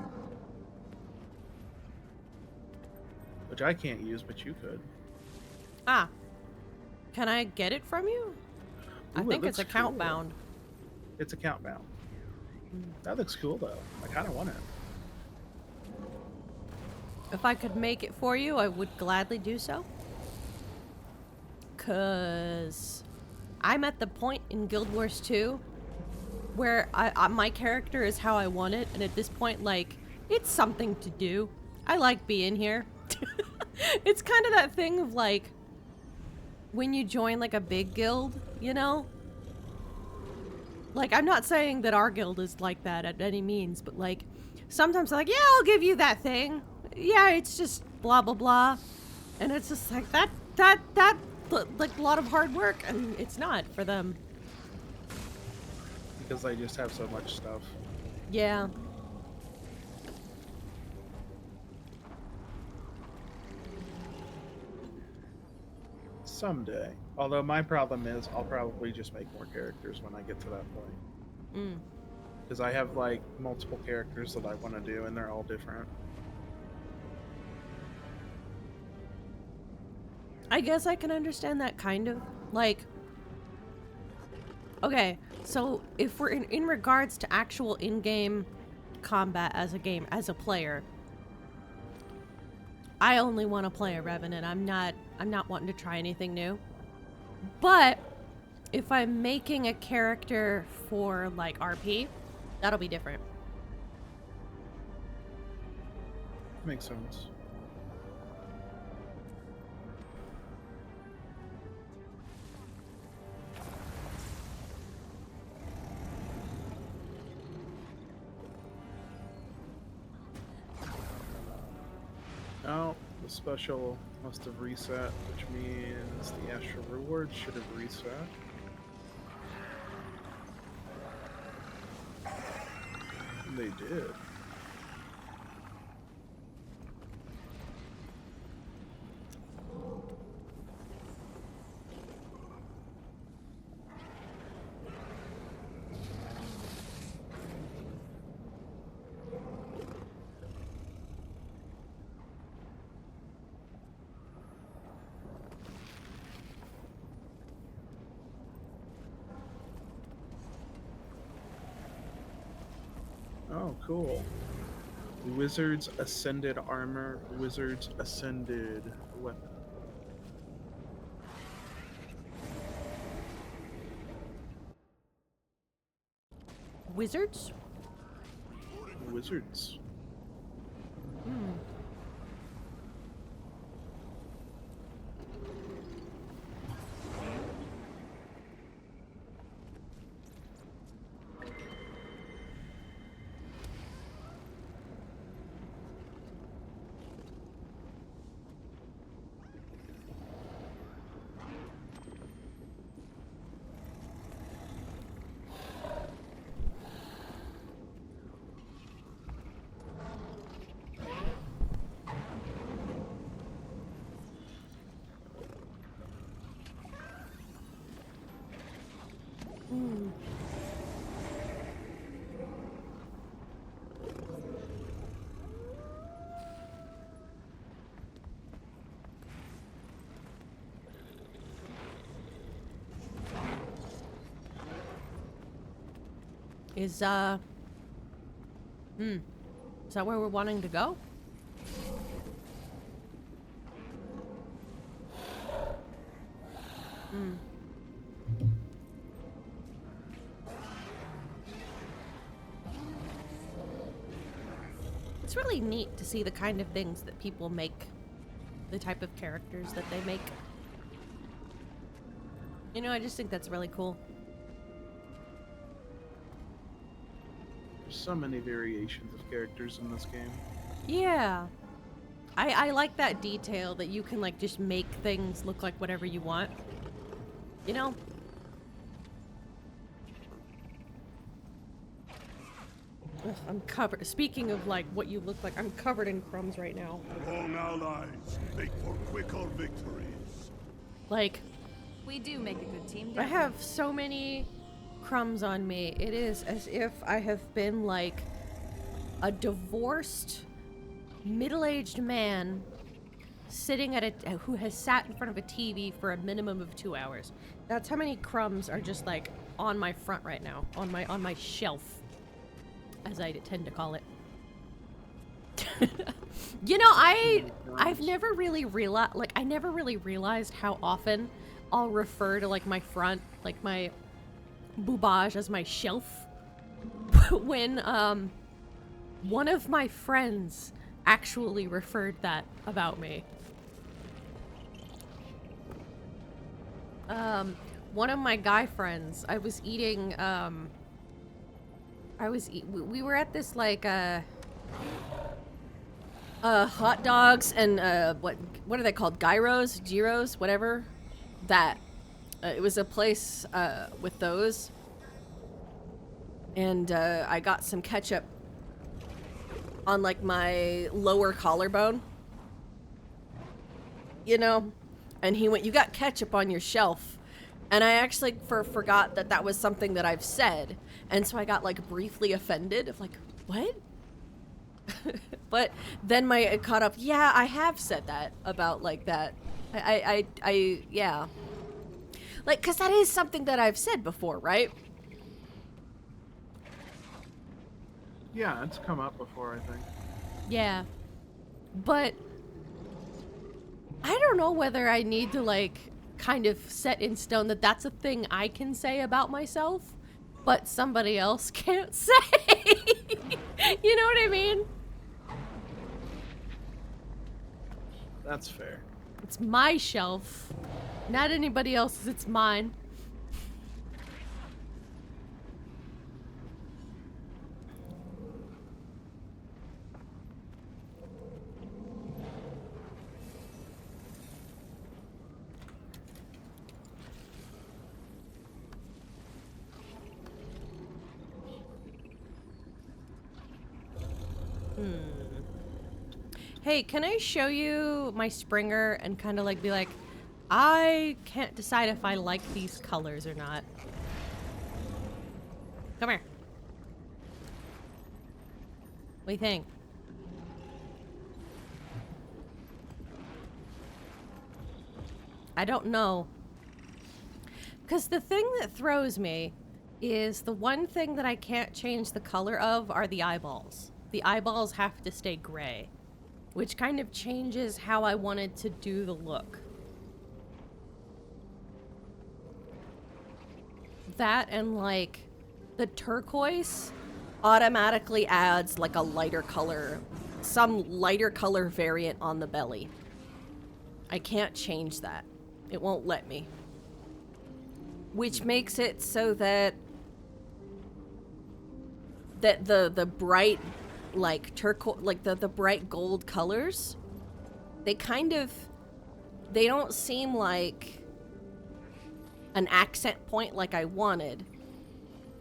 Which I can't use, but you could. Ah. Can I get it from you? I Ooh, think it it's looks account cool. bound. It's account bound. That looks cool, though. I kind of want it. If I could make it for you, I would gladly do so. 'Cause I'm at the point in Guild Wars 2 where my character is how I want it, and at this point, like, it's something to do. I like being here. It's kind of that thing of, like, when you join, like, a big guild, you know? Like, I'm not saying that our guild is like that at any means, but, like, sometimes I'm like, yeah, I'll give you that thing. Yeah, it's just blah, blah, blah. And it's just like, that, like, a lot of hard work, and it's not for them. Because I just have so much stuff. Yeah. Someday. Although my problem is I'll probably just make more characters when I get to that point. Because I have, like, multiple characters that I want to do, and they're all different. I guess I can understand that, kind of. Like, okay, so if we're in regards to actual in-game combat as a player, I only want to play a Revenant. I'm not wanting to try anything new. But if I'm making a character for, like, RP, that'll be different. Makes sense. Oh, the special must have reset, which means the Astral Reward should have reset. And they did. Oh, cool. Wizard's Ascended Armor, Wizard's Ascended Weapon. Wizards? Wizards. Is that where we're wanting to go? It's really neat to see the kind of things that people make, the type of characters that they make. You know, I just think that's really cool. There's so many variations of characters in this game. Yeah. I like that detail that you can like just make things look like whatever you want. You know? Ugh, I'm covered. Speaking of like what you look like, I'm covered in crumbs right now. Wrong allies make for quicker victories. Like, We do make a good team, I don't have so many crumbs on me. It is as if I have been like a divorced, middle-aged man sitting at who has sat in front of a TV for a minimum of 2 hours. That's how many crumbs are just like on my front right now, on my shelf, as I tend to call it. You know, I've never really realized, like, I never really realized how often I'll refer to like my front, like my boobage, as my shelf when one of my friends actually referred that about me. One of my guy friends, I was eating we were at this like hot dogs and what are they called, gyros, whatever, that it was a place with those, and I got some ketchup on like my lower collarbone, you know, and he went, "You got ketchup on your shelf," and I actually forgot that that was something that I've said, and so I got like briefly offended of like, what? But then it caught up, yeah, I have said that about like that. I yeah. Like, cause that is something that I've said before, right? Yeah, it's come up before, I think. Yeah. But I don't know whether I need to like kind of set in stone that that's a thing I can say about myself, but somebody else can't say. You know what I mean? That's fair. It's my shelf, not anybody else's, it's mine. Hey, can I show you my Springer and kind of like be like, I can't decide if I like these colors or not. Come here. What do you think? I don't know. Because the thing that throws me is the one thing that I can't change the color of are the eyeballs. The eyeballs have to stay gray, which kind of changes how I wanted to do the look. That and like the turquoise automatically adds like a lighter color, some lighter color variant on the belly. I can't change that. It won't let me. Which makes it so that the bright like turquoise, like the bright gold colors, they don't seem like an accent point like I wanted.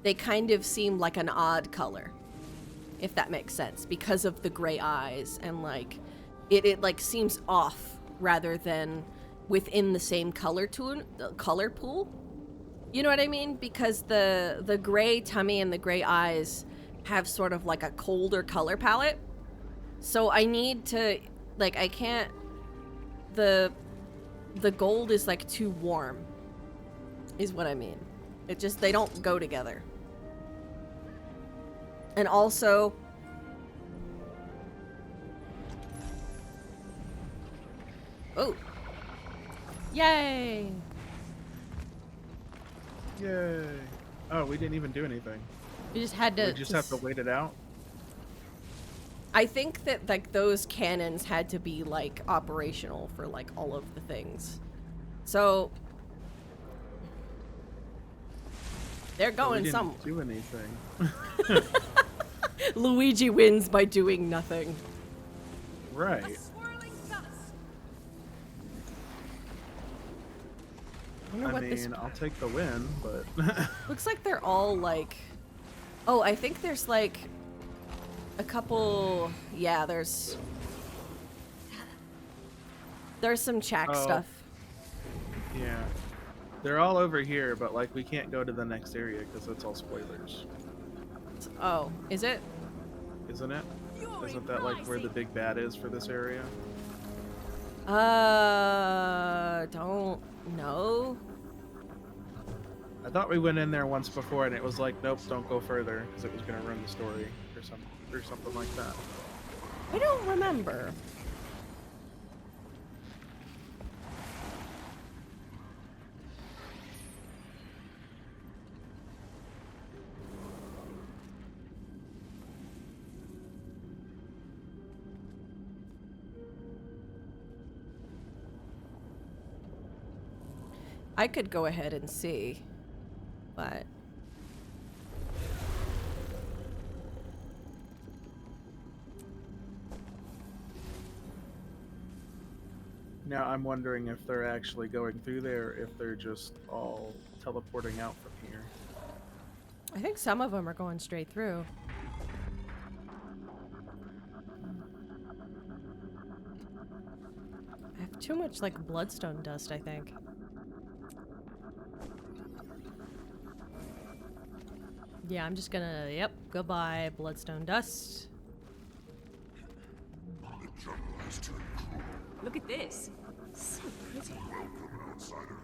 They kind of seem like an odd color, if that makes sense, because of the gray eyes, and like it like seems off rather than within the same color tone, color pool. You know what I mean? Because the gray tummy and the gray eyes have sort of like a colder color palette. So I need to, like, I can't, the gold is like too warm, is what I mean. It just, they don't go together. And also, oh, yay! Yay! Oh, we didn't even do anything. We just had to. We just have to wait it out. I think that like those cannons had to be like operational for like all of the things. So they're going we some. didn't do anything. Luigi wins by doing nothing. Right. Swirling dust. I wonder I what this mean, I'll take the win, but looks like. They're all like. Oh, I think there's like a couple. Yeah, there's some Chak Oh. stuff. yeah, they're all over here. But like, we can't go to the next area because it's all spoilers, Oh, is it? isn't it? Isn't that like where the big bad is for this area? Don't know. I thought we went in there once before and it was like, nope, don't go further because it was gonna ruin the story or something like that. I don't remember. I could go ahead and see, but Now I'm wondering if they're actually going through there, or if they're just all teleporting out from here. I think some of them are going straight through. I have too much like bloodstone dust, I think. Yeah, I'm just gonna, yep, goodbye, bloodstone dust. The jungle has turned cruel. Look at this. So pretty. Welcome, outsider.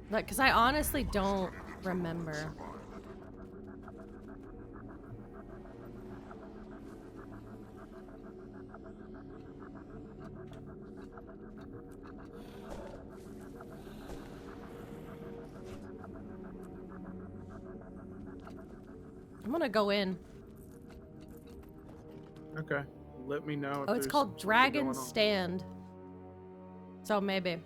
Like, because I honestly don't remember. I'm gonna go in. Okay, let me know. If Oh, it's there's called something Dragon going on. Stand. So maybe.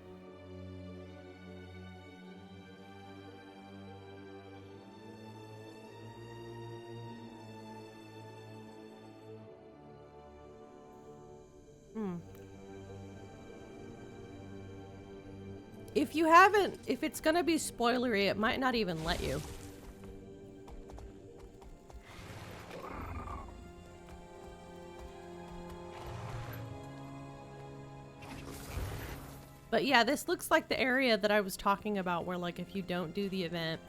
If you haven't, if it's gonna be spoilery, it might not even let you. But yeah, this looks like the area that I was talking about where, like, if you don't do the event,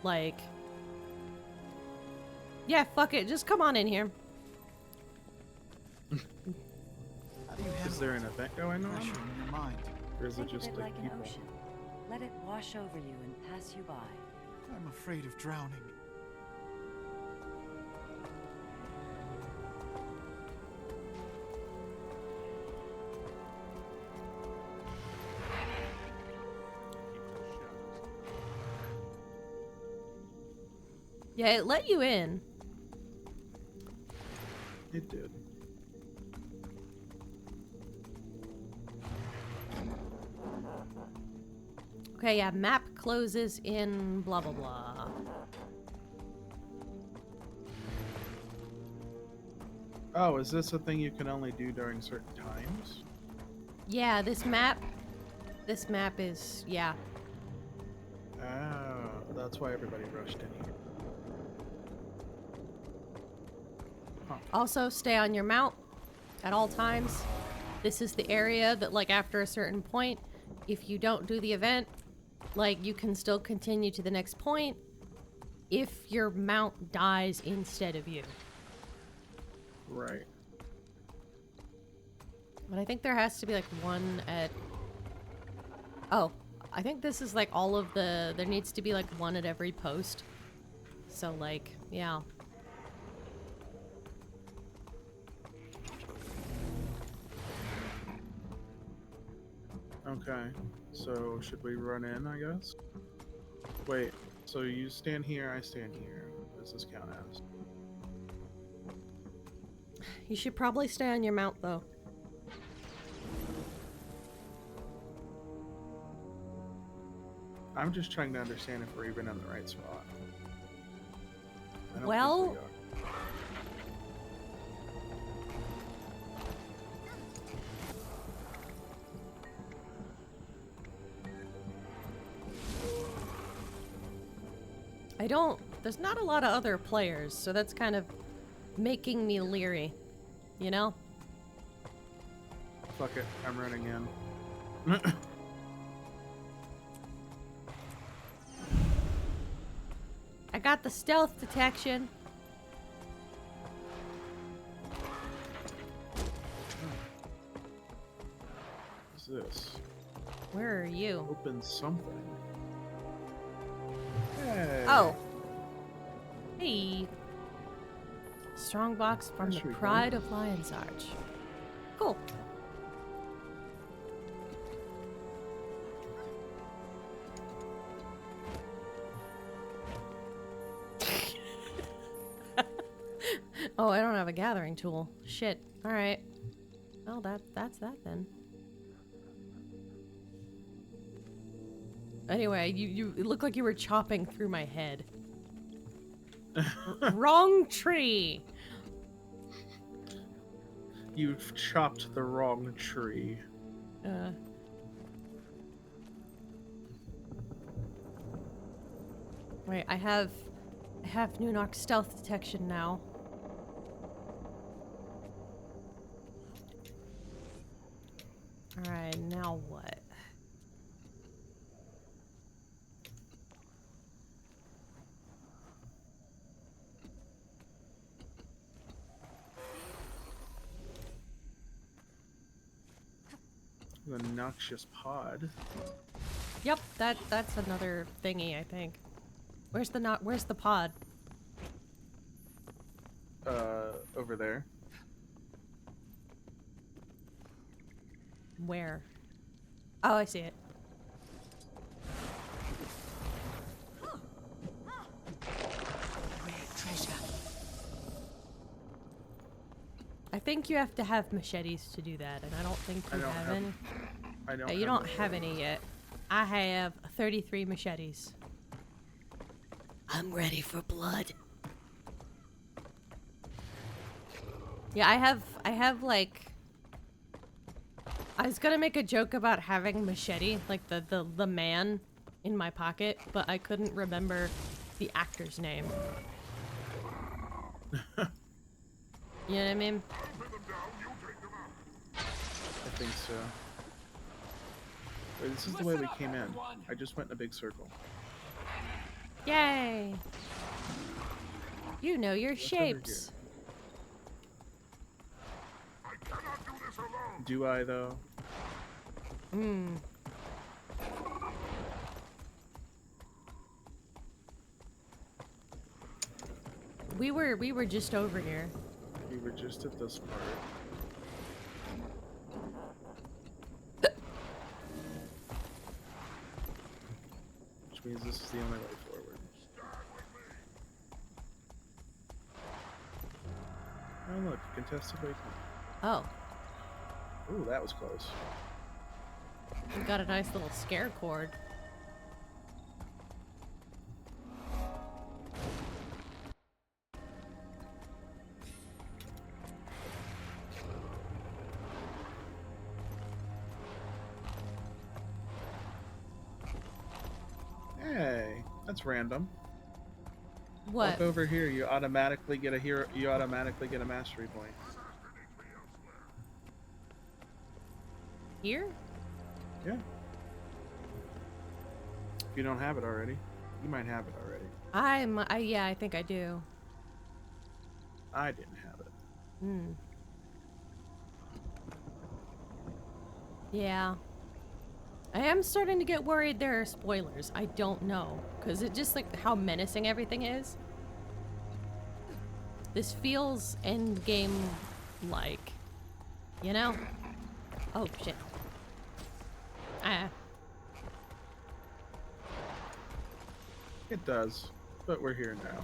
like... Yeah, fuck it, just come on in here. How do you Is handle there an event going on? pressure in your mind? Or is it Think of just it like like an people? ocean. Let it wash over you and pass you by. I'm afraid of drowning. Yeah, it let you in. It did. Okay, yeah, map closes in blah blah blah. Oh, is this a thing you can only do during certain times? Yeah, this map is, yeah. Oh, that's why everybody rushed in here. Also, stay on your mount at all times. This is the area that, like, after a certain point, if you don't do the event, like, you can still continue to the next point if your mount dies instead of you. Right. But I think there has to be, like, one at Oh, I think this is like all of the... There needs to be like one at every post. So like, yeah. Okay, so should we run in, I guess? Wait, so you stand here, I stand here. What does this count as? You should probably stay on your mount though. I'm just trying to understand if we're even in the right spot. I don't Well, think we are. I don't... There's not a lot of other players, so that's kind of making me leery. You know? Fuck it, I'm running in. I got the stealth detection. What's this? Where are you? Open something. Hey. Oh. Hey. Strongbox from That's the pretty Pride of Lion's Arch. Cool. Oh, I don't have a gathering tool. Shit. All right. Well, that's that then. Anyway, it looked like you were chopping through my head. Wrong tree. You've chopped the wrong tree. Wait, I have Nunok stealth detection now. Alright, now what? The noxious pod. Yep, that's another thingy, I think. Where's the pod? Over there. Where? Oh, I see it. Rare treasure. I think you have to have machetes to do that, and I don't think you don't have have- any. I don't. You don't have any yet. I have 33 machetes. I'm ready for blood. Yeah, I have like... I was gonna make a joke about having machete, like the man in my pocket, but I couldn't remember the actor's name. You know what I mean? I think so. Wait, this is the way we came in. I just went in a big circle. Yay! You know your What's over shapes. Do I though? Hmm. We were just over here. We were just at this part. Which means this is the only way forward. Oh look, contested waypoint. Oh, Ooh, that was close. we got a nice little scare cord. Hey, that's random. What? Walk over here, you automatically get a hero. You automatically get a mastery point. Here? Yeah. If you don't have it already, you might have it already. Yeah, I think I do. I didn't have it. Hmm. Yeah. I am starting to get worried there are spoilers. I don't know. Because it just like how menacing everything is. This feels endgame like. You know? Oh shit. Ah. It does, but we're here now.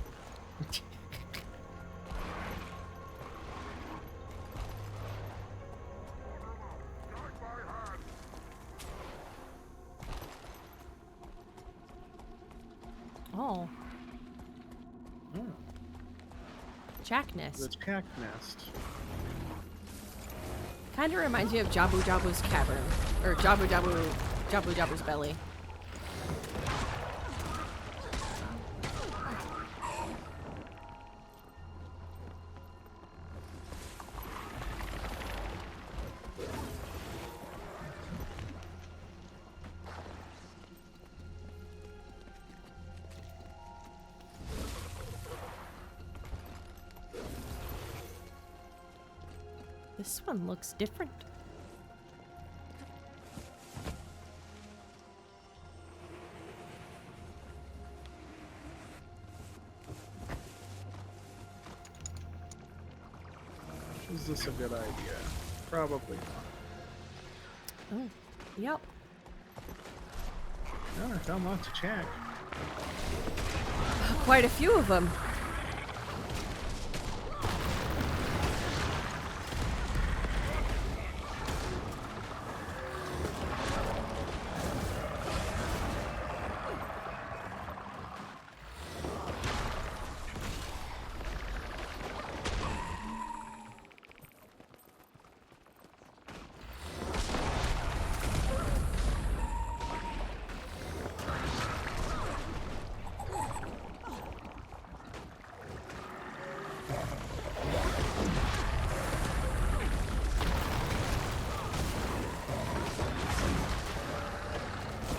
Oh. Oh, Jack the nest. jack nest. Kind of reminds me of Jabu Jabu's cavern. Or Jabu Jabu's belly. This one looks different. Is this a good idea? Probably not. Oh, yep. No, I found lots of jack. Quite a few of them.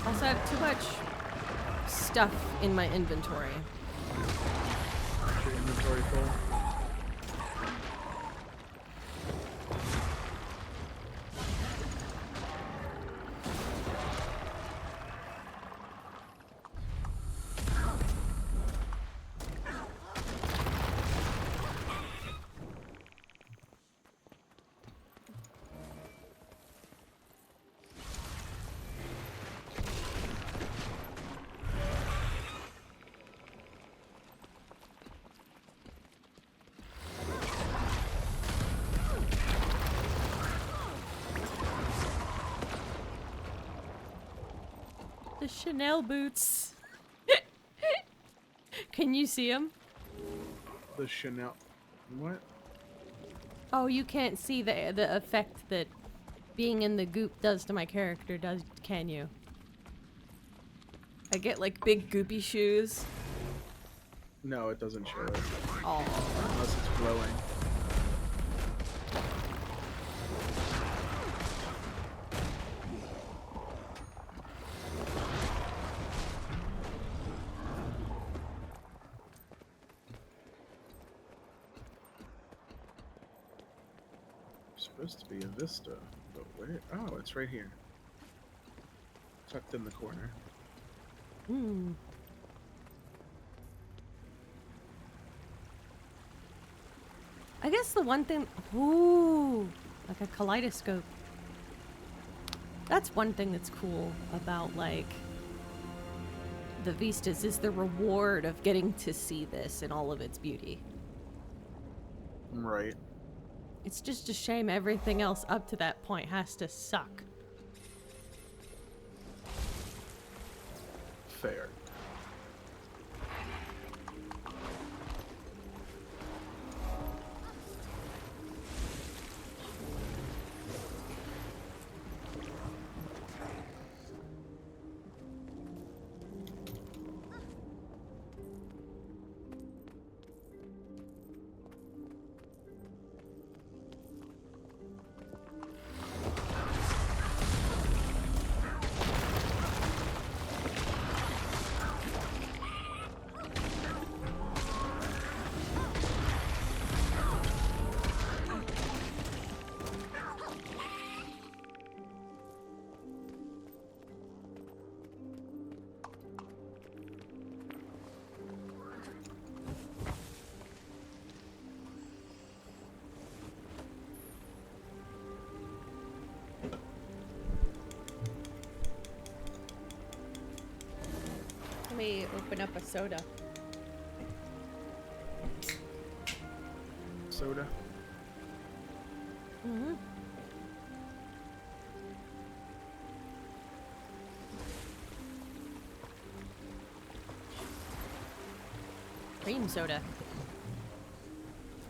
Also, I have too much stuff in my inventory. Your inventory full. The Chanel boots. Can you see them? The Chanel. What? Oh, you can't see the effect that being in the goop does to my character, can you? I get like big goopy shoes. No, it doesn't show it. Oh. Unless it's glowing. Supposed to be a vista, but where? Oh, it's right here. Tucked in the corner. Hmm. I guess the one thing. Ooh, like a kaleidoscope. That's one thing that's cool about like the vistas is the reward of getting to see this in all of its beauty. Right. It's just a shame everything else up to that point has to suck. Fair. Let me open up a soda. Soda. Mm-hmm. Cream soda.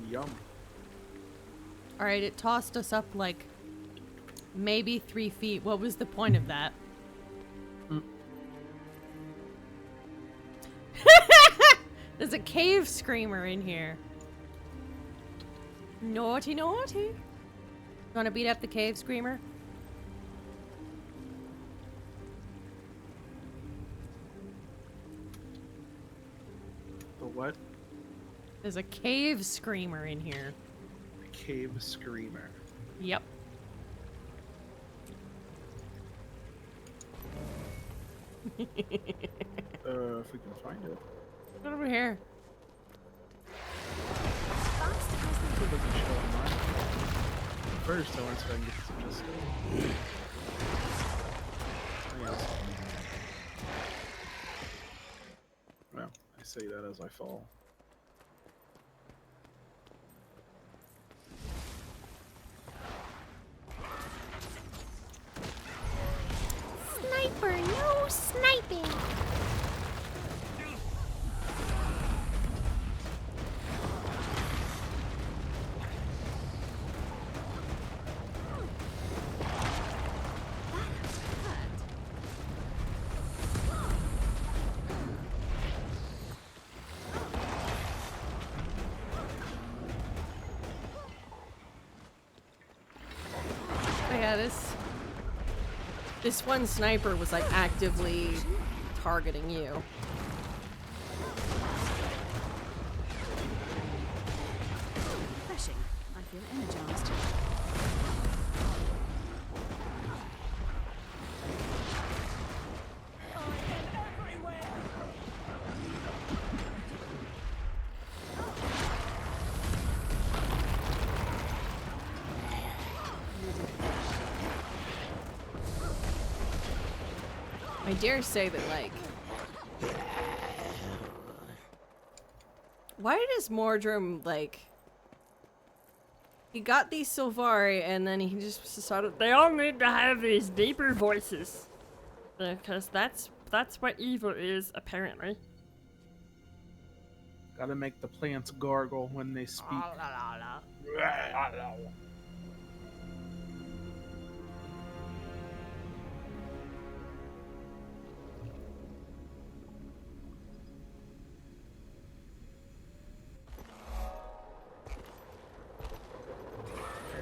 Yum. Alright, it tossed us up like maybe 3 feet. What was the point of that? There's a cave screamer in here. Naughty, naughty. You wanna beat up the cave screamer? The what? There's a cave screamer in here. Cave screamer. Yep. If we can find it. Get over here. It doesn't show on mine. First, I want to see if I can get some just. Yes. Well, I say that as I fall. Sniper, no sniping! Yeah, this one sniper was like actively targeting you. Refreshing. I feel energized. I dare say that, like... Why does Mordrum, like... He got these so far, and then he just decided they all need to have these deeper voices. Because that's what evil is, apparently. Gotta make the plants gargle when they speak.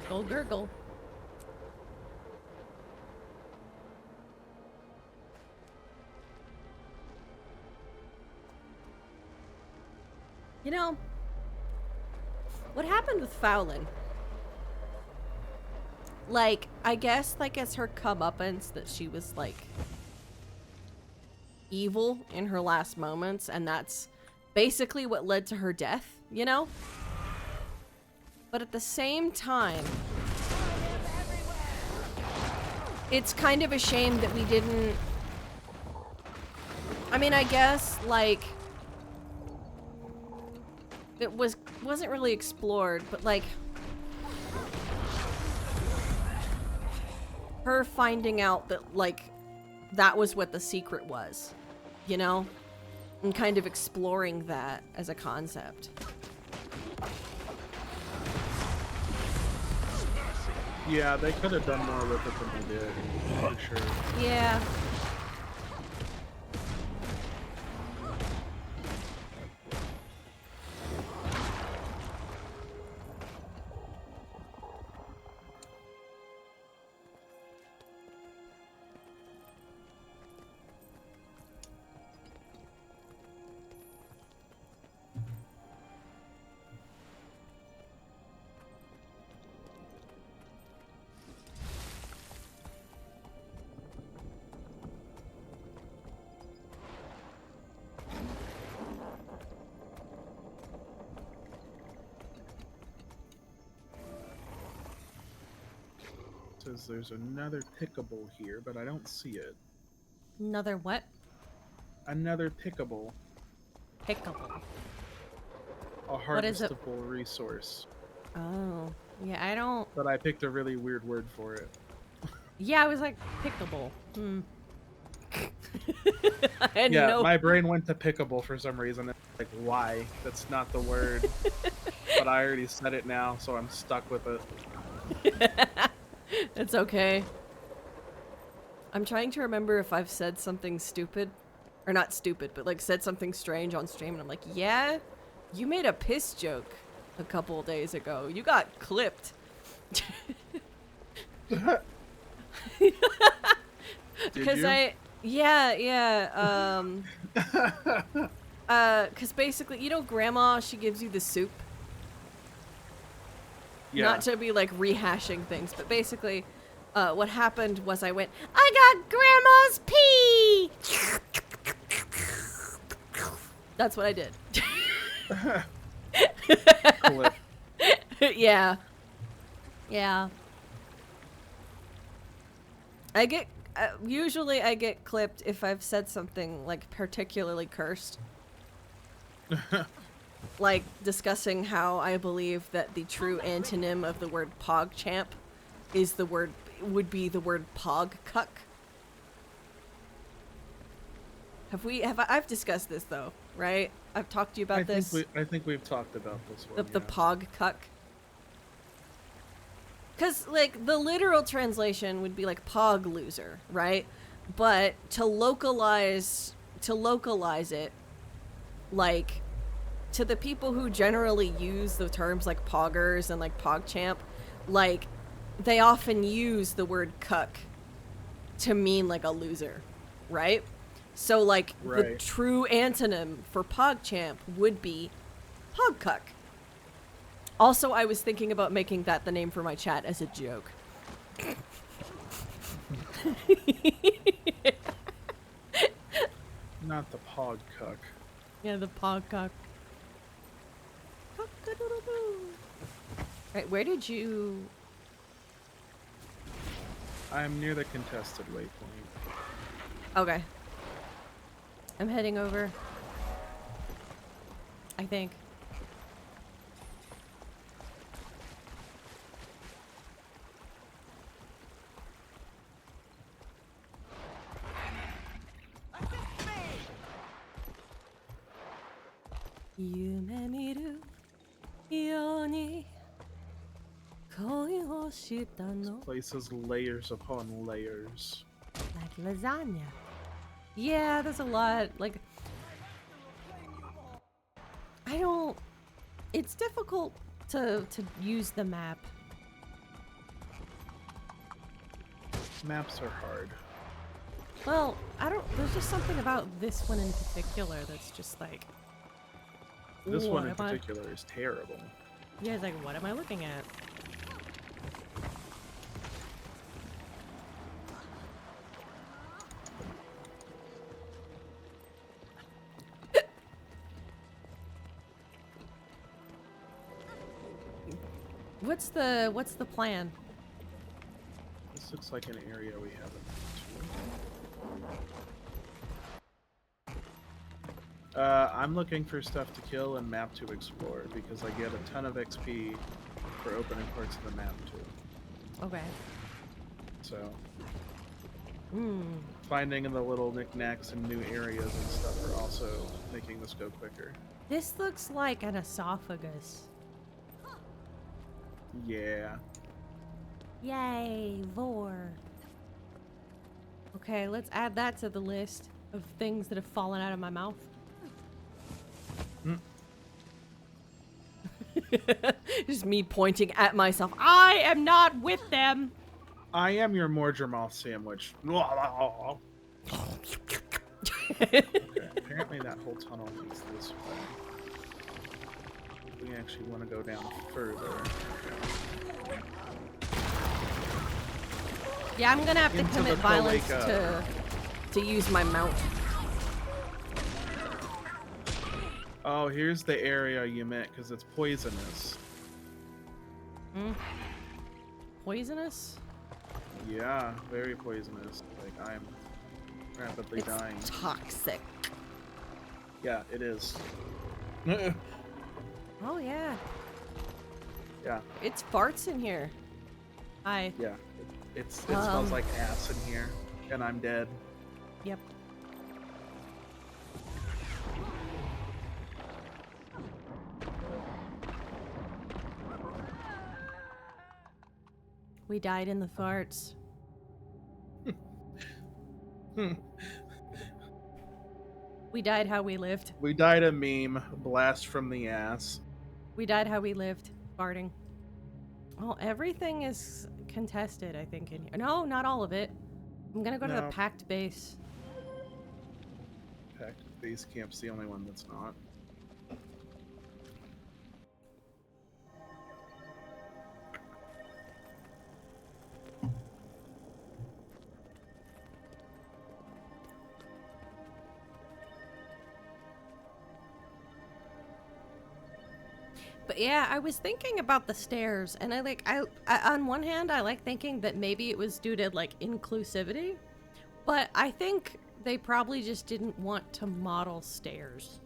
Gurgle, gurgle. You know, what happened with Fowlin? Like, I guess, like, as her comeuppance that she was, like, evil in her last moments, and that's basically what led to her death, you know? But at the same time, it's kind of a shame that we didn't... I mean, I guess, like... It wasn't really explored, but, like... Her finding out that, like, that was what the secret was, you know? And kind of exploring that as a concept. Yeah, they could have done more with it than they did, for sure. Yeah. Says there's another pickable here, but I don't see it. Another what? Another pickable. Pickable. A What is it? harvestable resource. Oh. Yeah, I don't... But I picked a really weird word for it. Yeah, I was like, pickable. I Yeah, know. my brain went to pickable for some reason. Like, why? That's not the word. But I already said it now, so I'm stuck with it. It's okay. I'm trying to remember if I've said something stupid. Or not stupid, but like said something strange on stream, and I'm like, yeah, you made a piss joke a couple days ago. You got clipped. Because because basically, you know, Grandma, she gives you the soup. Yeah. Not to be like rehashing things, but basically, what happened was I went, I got Grandma's pee! That's what I did. Clip. Yeah. Yeah. I get, usually I get clipped if I've said something, like, particularly cursed. Like, discussing how I believe that the true antonym of the word PogChamp is the word, would be the word PogCuck. I've discussed this, though, right? I've talked to you about this. I think we've talked about this one. The PogCuck. Because, like, the literal translation would be, like, Pog loser, right? But to localize it, like, to the people who generally use the terms, like, Poggers and, like, PogChamp, like, they often use the word cuck to mean, like, a loser, right? So, like, the true antonym for PogChamp would be Pogcuck. Also, I was thinking about making that the name for my chat as a joke. Not the Pogcuck. Yeah, the Pogcuck. Right, where did you... I'm near the contested waypoint. Okay. I'm heading over. I think. This place is layers upon layers. Like lasagna. Yeah, there's a lot. Like, I don't... It's difficult to use the map. Maps are hard. Well, I don't... There's just something about this one in particular that's just like... This one in particular is terrible. Yeah, it's like, what am I looking at? What's the plan? This looks like an area we haven't been to. I'm looking for stuff to kill and map to explore because I get a ton of XP for opening parts of the map too. Okay. So finding the little knickknacks and new areas and stuff are also making this go quicker. This looks like an esophagus. Yeah. Yay, vor. Okay, let's add that to the list of things that have fallen out of my mouth. Just me pointing at myself. I am not with them. I am your Mordremoth sandwich. Okay, apparently that whole tunnel leads this way. We actually want to go down further. Yeah, I'm gonna have to Into commit the violence cloaca. to use my mount. Oh, here's the area you meant, because it's poisonous. Poisonous? Yeah, very poisonous. Like, I'm rapidly dying. Toxic. Yeah, it is. Oh, yeah. Yeah, It's farts in here. Hi. yeah. It smells like ass in here, and I'm dead. Yep. We died in the farts. We died how we lived. We died a meme. Blast from the ass. We died how we lived. Farting. Well, everything is contested, I think, in here. No, not all of it. I'm gonna go to the No. packed base. Heck, base camp's the only one that's not. But yeah, I was thinking about the stairs, and I on one hand, I like thinking that maybe it was due to like inclusivity, but I think they probably just didn't want to model stairs.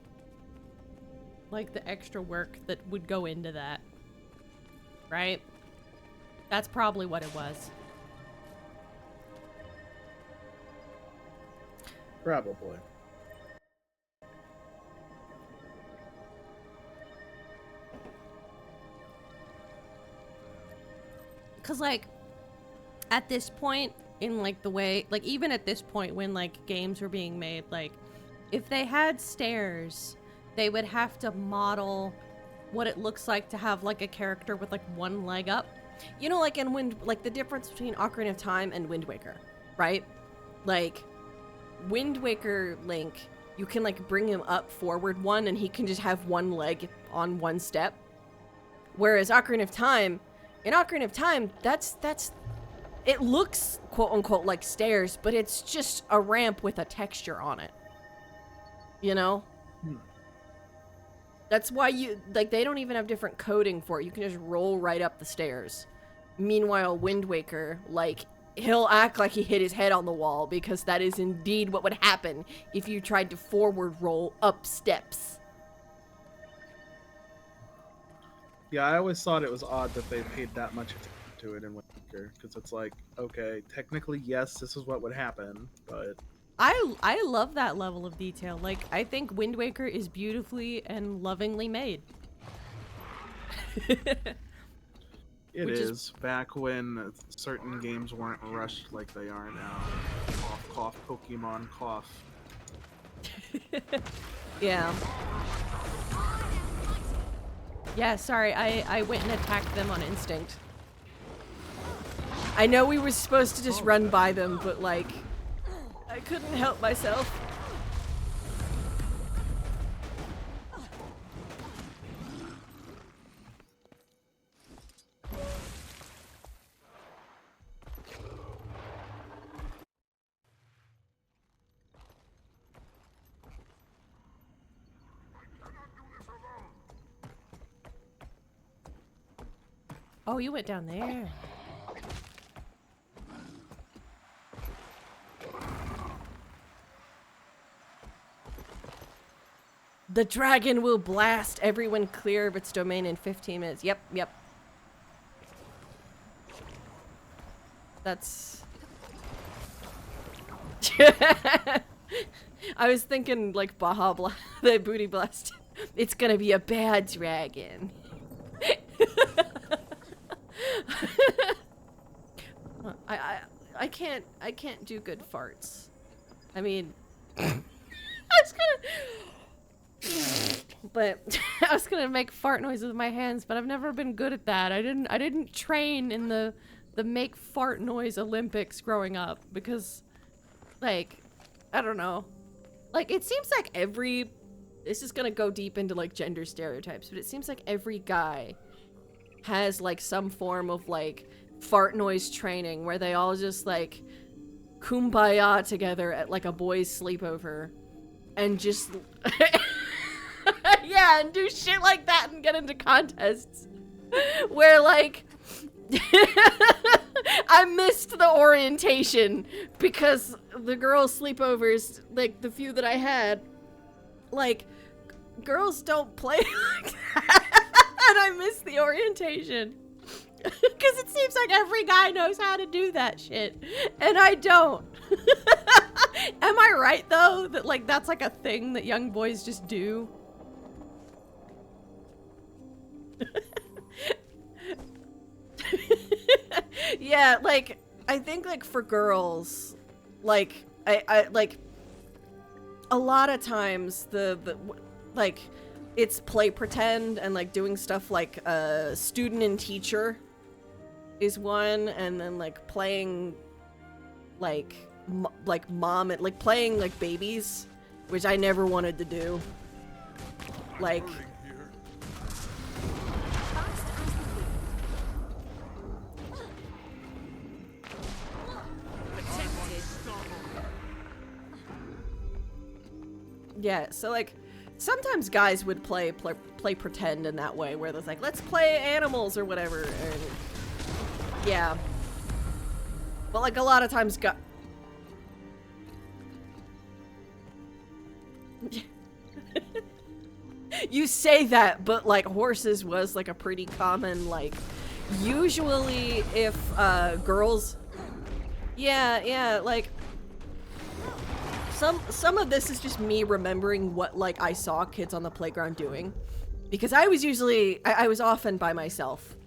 Like the extra work that would go into that. Right? That's probably what it was. Probably. Cause like, at this point in like the way, like even at this point when like games were being made, like if they had stairs, they would have to model what it looks like to have like a character with like one leg up. You know, like in like the difference between Ocarina of Time and Wind Waker, right? Like Wind Waker Link, you can like bring him up forward one and he can just have one leg on one step. Whereas Ocarina of Time, in Ocarina of Time, that's it looks quote unquote like stairs, but it's just a ramp with a texture on it. You know? That's why you like they don't even have different coding for it. You can just roll right up the stairs. Meanwhile, Wind Waker, like he'll act like he hit his head on the wall because that is indeed what would happen if you tried to forward roll up steps. Yeah, I always thought it was odd that they paid that much attention to it in Wind Waker, because it's like, okay, technically, yes, this is what would happen, but... I love that level of detail. Like, I think Wind Waker is beautifully and lovingly made. It Which is, back when certain games weren't rushed like they are now. Cough, cough, Pokemon, cough. Yeah. Yeah, sorry, I went and attacked them on instinct. I know we were supposed to just run by them, but like, I couldn't help myself. Oh, you went down there. The dragon will blast everyone clear of its domain in 15 minutes. Yep, yep. That's... I was thinking like Baja Blast, the booty blast. It's gonna be a bad dragon. I can't do good farts. I mean, I was gonna make fart noises with my hands, but I've never been good at that. I didn't train in the make fart noise Olympics growing up because, like, I don't know. Like, it seems like this is gonna go deep into like gender stereotypes, but it seems like every guy has like some form of like fart noise training where they all just like kumbaya together at like a boys sleepover and just yeah, and do shit like that and get into contests where like I missed the orientation because the girls sleepovers, like the few that I had, like, girls don't play like that. And I miss the orientation. Because it seems like every guy knows how to do that shit. And I don't. Am I right, though? That, like, that's like a thing that young boys just do? Yeah, like, I think, like, for girls, like, I like, a lot of times, like, it's play pretend and, like, doing stuff like, student and teacher is one, and then, like, playing, like, mom, and, like, playing, like, babies, which I never wanted to do. Like... Yeah, so, like, sometimes guys would play pretend in that way, where there's like, let's play animals or whatever, and yeah. But, like, a lot of times you say that, but, like, horses was, like, a pretty common, like, usually if, girls... Yeah, like... Some of this is just me remembering what, like, I saw kids on the playground doing. Because I was usually... I was often by myself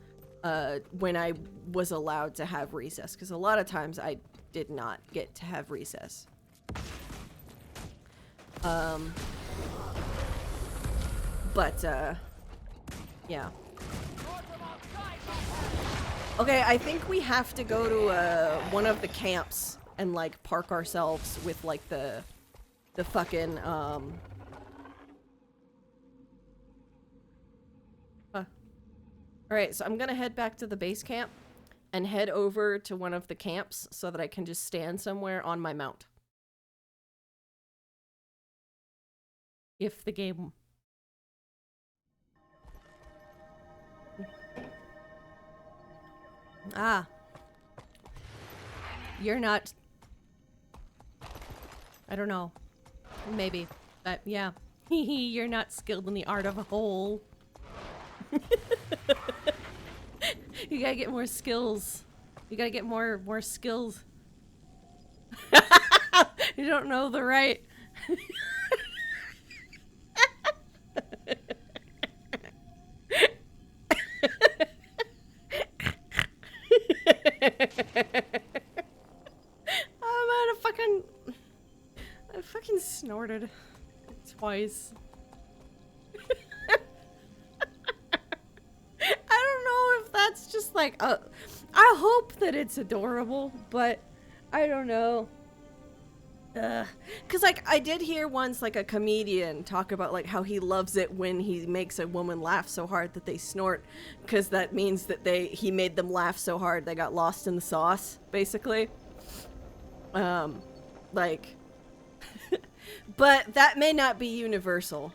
when I was allowed to have recess. Because a lot of times I did not get to have recess. Yeah. Okay, I think we have to go to, one of the camps and, like, park ourselves with, like, the fucking, Alright, so I'm gonna head back to the base camp and head over to one of the camps so that I can just stand somewhere on my mount. If the game... Ah. You're not... I don't know. Maybe. But, yeah. You're not skilled in the art of a hole. You gotta get more skills. You gotta get more skills. You don't know the right... Oh man, I fucking snorted twice. I don't know if that's just like I hope that it's adorable, but I don't know. Cause like I did hear once like a comedian talk about like how he loves it when he makes a woman laugh so hard that they snort, cause that means that he made them laugh so hard they got lost in the sauce, basically. Like, but that may not be universal.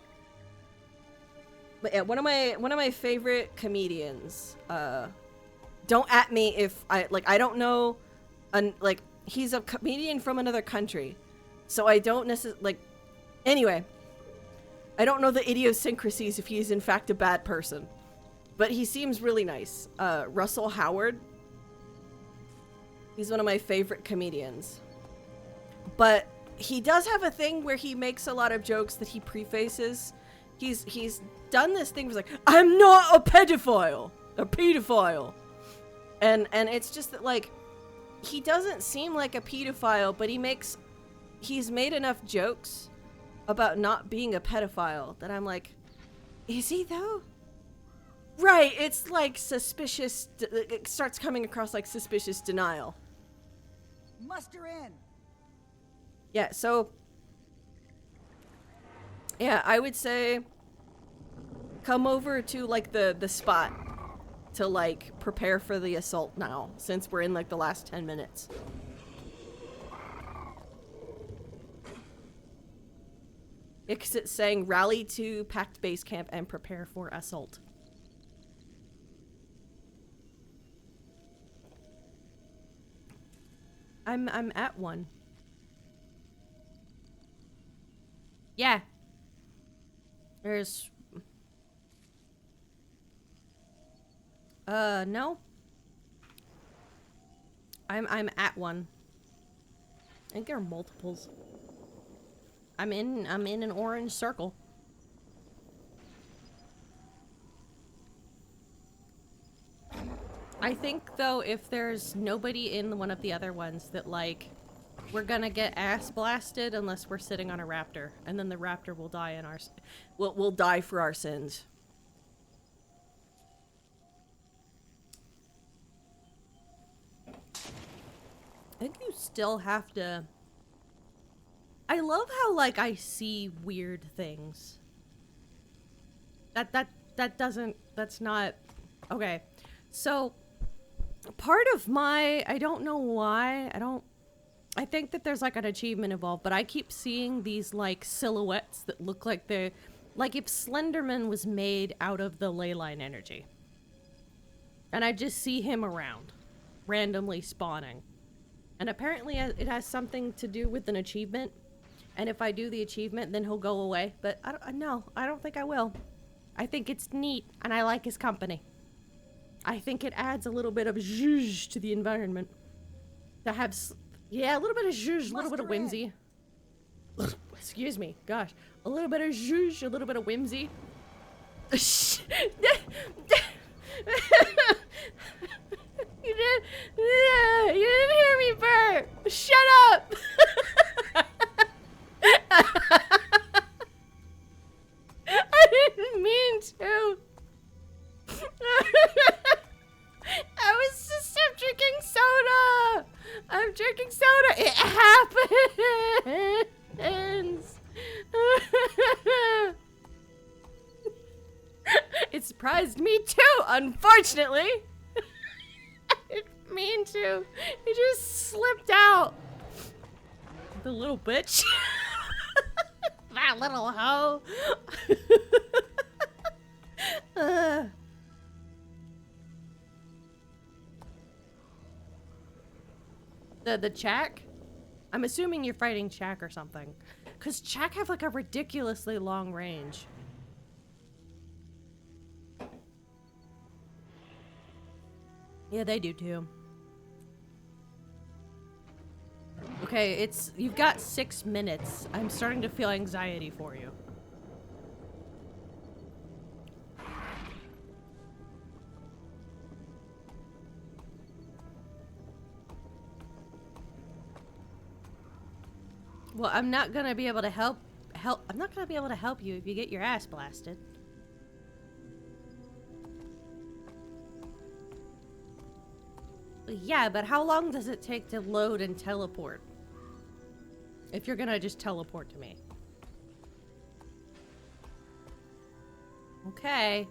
But yeah, one of my favorite comedians. Don't at me if I don't know, like he's a comedian from another country. So I don't necessarily, like, anyway, I don't know the idiosyncrasies if he's in fact a bad person, but he seems really nice. Russell Howard. He's one of my favorite comedians. But he does have a thing where he makes a lot of jokes that he prefaces. He's done this thing where he's like, I'm not a pedophile. And it's just that, like, he doesn't seem like a pedophile, but he's made enough jokes about not being a pedophile that I'm like, is he though? Right, it's like suspicious, it starts coming across like suspicious denial. Muster in. Yeah, so, yeah, I would say come over to like the spot to like prepare for the assault now, since we're in like the last 10 minutes. Because it's saying rally to packed base camp and prepare for assault. I'm at one. Yeah. There's... no. I'm at one. I think there are multiples. I'm in an orange circle. I think though if there's nobody in one of the other ones that like we're gonna get ass blasted unless we're sitting on a raptor, and then the raptor will die in our will die for our sins. I think you still have to... I love how, like, I see weird things. That doesn't... That's not... Okay. So, part of my... I don't know why. I think that there's, like, an achievement involved, but I keep seeing these, like, silhouettes that look like they're... Like, if Slenderman was made out of the ley line energy. And I just see him around. Randomly spawning. And apparently it has something to do with an achievement. And if I do the achievement, then he'll go away. But I don't think I will. I think it's neat, and I like his company. I think it adds a little bit of zhuzh to the environment. To have, yeah, a little bit of zhuzh, a little bit of whimsy. Excuse me, gosh. A little bit of zhuzh, a little bit of whimsy. You didn't hear me burp! Shut up! I didn't mean to. I was just drinking soda. I'm drinking soda. It happens. It surprised me too, unfortunately. I didn't mean to. It just slipped out. The little bitch. That little hoe. The Chak? I'm assuming you're fighting Chak or something. Because Chak have like a ridiculously long range. Yeah, they do too. Okay, you've got 6 minutes. I'm starting to feel anxiety for you. Well, I'm not gonna be able to help. I'm not gonna be able to help you if you get your ass blasted. Yeah, but how long does it take to load and teleport? If you're gonna just teleport to me. Okay.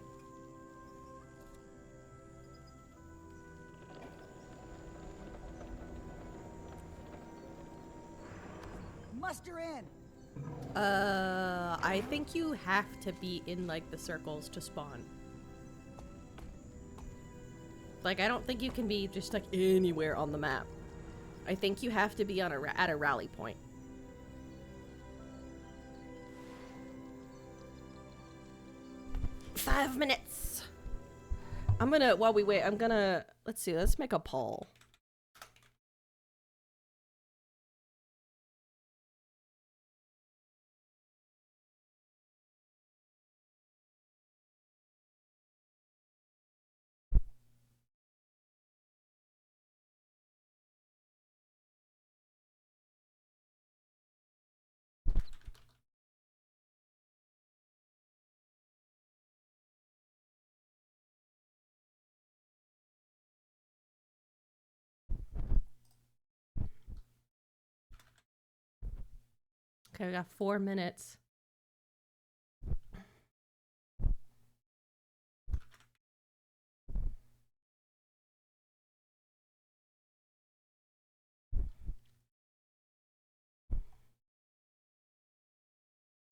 Muster in. I think you have to be in like the circles to spawn. Like, I don't think you can be just like anywhere on the map. I think you have to be on at a rally point. Five minutes. I'm gonna, while we wait, let's see, let's make a poll. Okay, we got 4 minutes.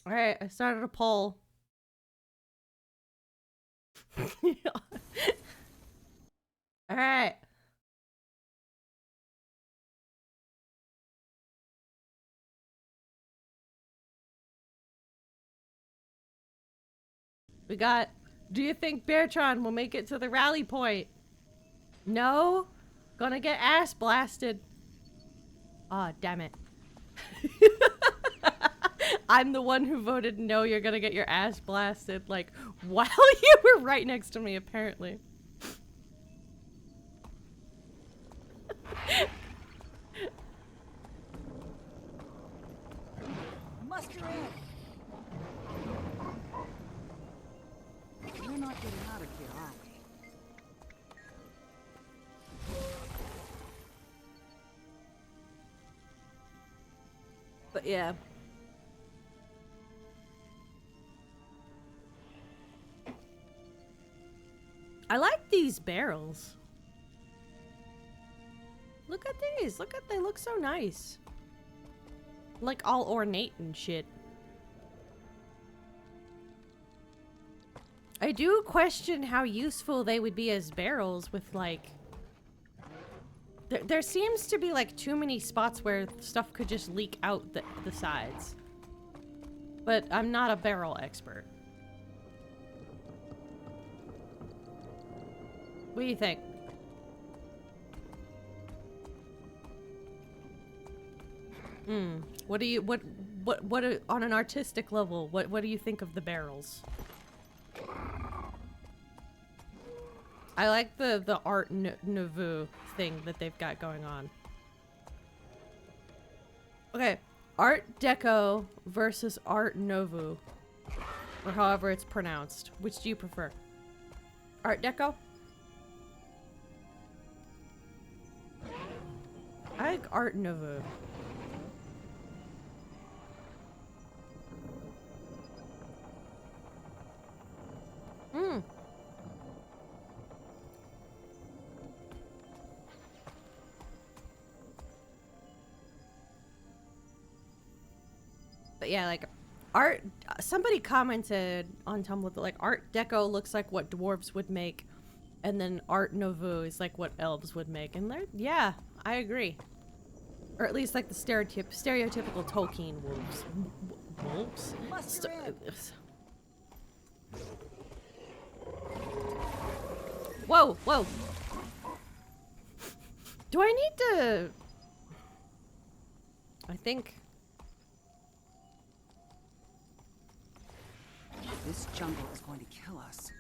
All right, I started a poll. All right. We got, do you think Beartron will make it to the rally point? No? Gonna get ass blasted. Aw, damn it. I'm the one who voted no, you're gonna get your ass blasted, like, while you were right next to me, apparently. Muster in. We're not getting out of here, are we? But yeah. I like these barrels. Look at these. Look at, they look so nice. Like all ornate and shit. I do question how useful they would be as barrels with like... There seems to be like too many spots where stuff could just leak out the sides. But I'm not a barrel expert. What do you think? What do you, what on an artistic level, what do you think of the barrels? I like the Art Nouveau thing that they've got going on. Okay, Art Deco versus Art Nouveau, or however it's pronounced. Which do you prefer? Art Deco? I like Art Nouveau. But yeah, like art, somebody commented on Tumblr that like Art Deco looks like what dwarves would make, and then Art Nouveau is like what elves would make, and they're, yeah, I agree. Or at least like the stereotypical Tolkien wolves. Wolves? Whoa, whoa. Do I need to... I think... This jungle is going to kill us.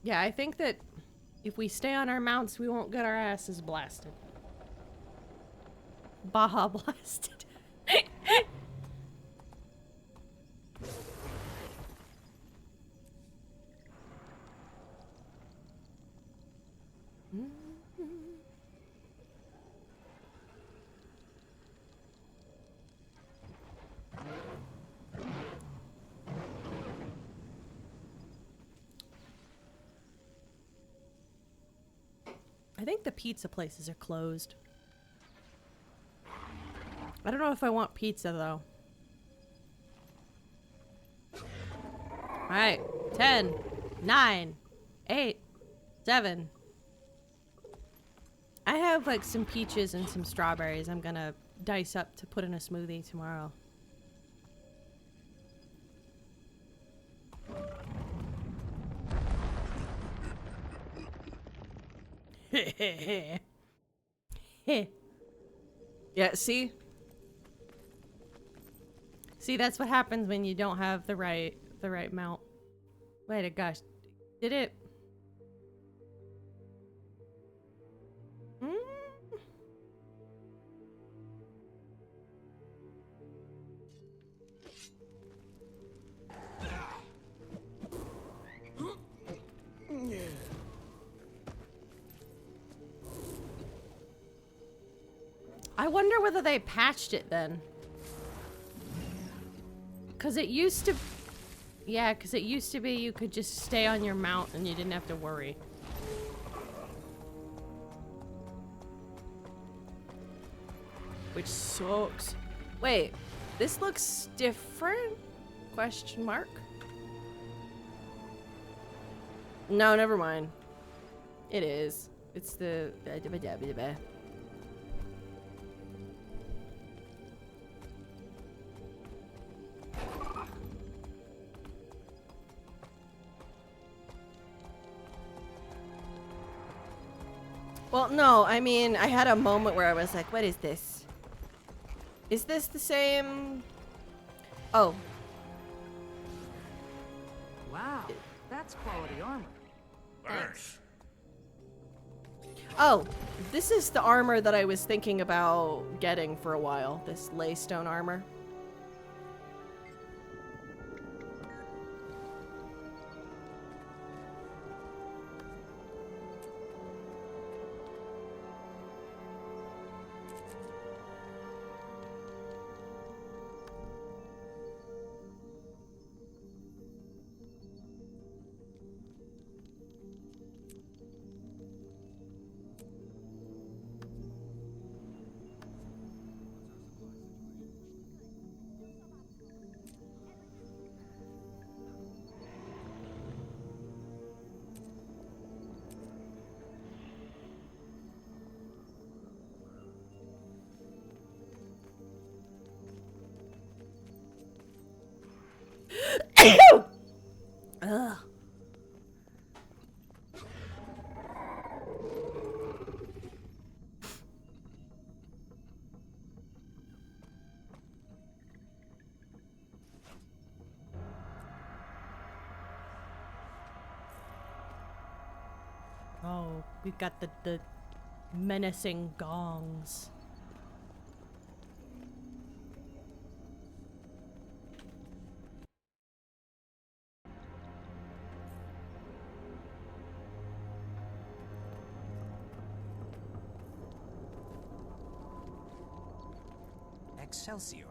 Yeah, I think that if we stay on our mounts, we won't get our asses blasted. Baja blasted. I think the pizza places are closed. I don't know if I want pizza though. Alright, 10, 9, 8, 7. I have like some peaches and some strawberries I'm gonna dice up to put in a smoothie tomorrow. Yeah, see? See, that's what happens when you don't have the right mount. Wait a gosh. Did it? I wonder whether they patched it then. Cause it used to... Yeah, cause it used to be you could just stay on your mount and you didn't have to worry. Which sucks. Wait, this looks different? Question mark? No, never mind. It is. It's the... Well, no, I mean, I had a moment where I was like, what is this? Is this the same? Oh. Wow, that's quality armor. Thanks. Oh, this is the armor that I was thinking about getting for a while. This laystone armor. Ugh. Oh, we've got the menacing gongs. Excelsior.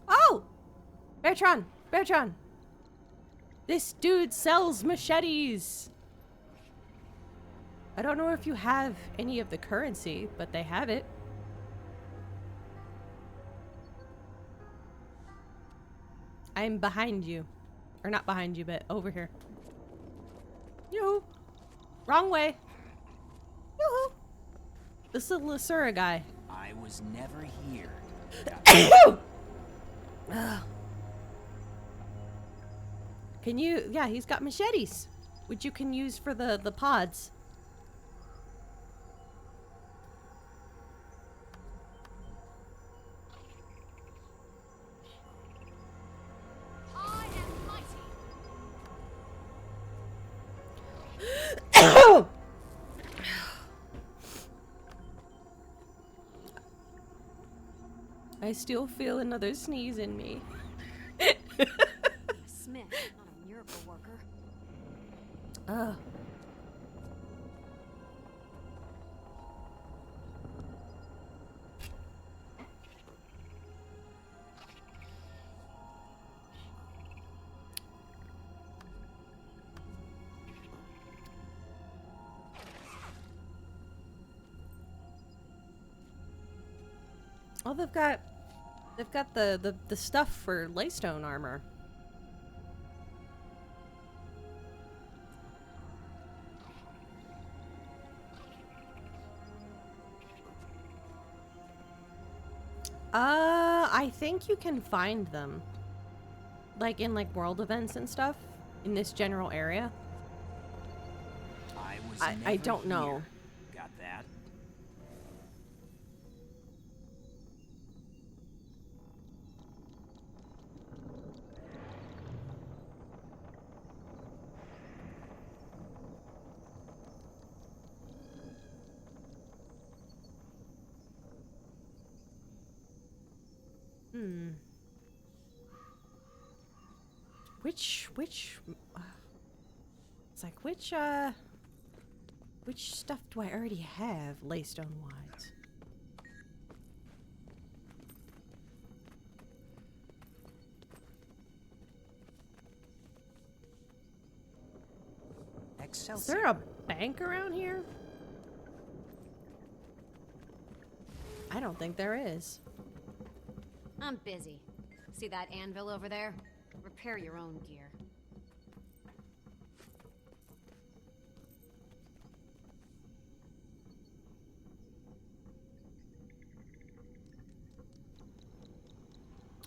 Oh! Beartron! Beartron! This dude sells machetes! I don't know if you have any of the currency, but they have it. I'm behind you. Or not behind you, but over here. Yoo-hoo! Wrong way! Yoo-hoo! This is the Lasura guy. I was never here. Can you... Yeah, he's got machetes. Which you can use for the pods. I am mighty. I still feel another sneeze in me. Smith, not a miracle worker. Ugh. Oh, they've got the stuff for laystone armor. I think you can find them. Like in like world events and stuff in this general area. I don't know. Got that? Which it's like which stuff do I already have laystone wise? Is Excelsior. there a bank around here? I don't think there is. I'm busy. See that anvil over there? Repair your own gear.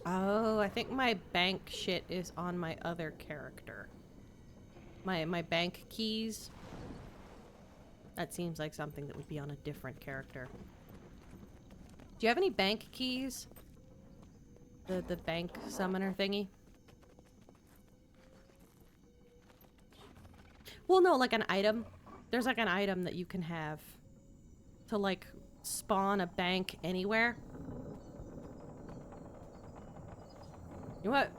Oh, I think my bank shit is on my other character. My bank keys. That seems like something that would be on a different character. Do you have any bank keys? The bank summoner thingy? Well, no, like an item. There's like an item that you can have to like spawn a bank anywhere. You know what?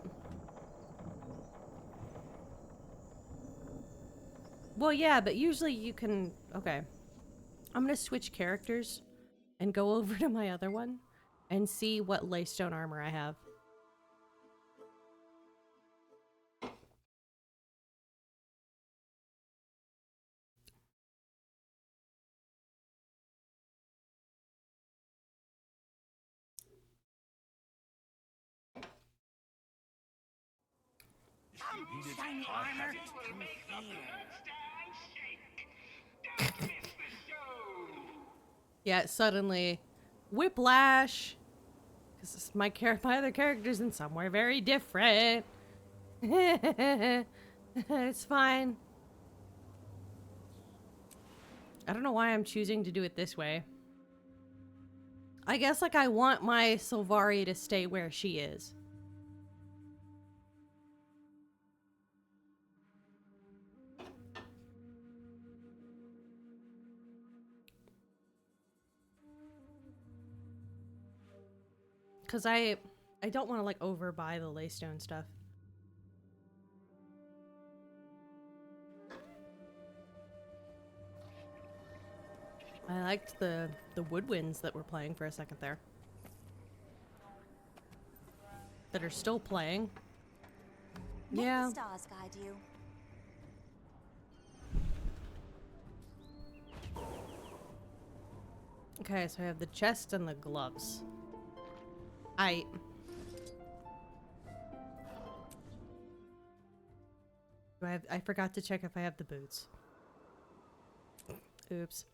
Well, yeah, but usually you can... Okay. I'm gonna switch characters and go over to my other one and see what laystone armor I have. Shiny armor. Yeah, suddenly whiplash. Because my other character's in somewhere very different. It's fine. I don't know why I'm choosing to do it this way. I guess like I want my Sylvari to stay where she is. Cause I don't want to like overbuy the laystone stuff. I liked the woodwinds that were playing for a second there. That are still playing. Let Yeah. the stars guide you. Okay, so I have the chest and the gloves. I forgot to check if I have the boots. Oops.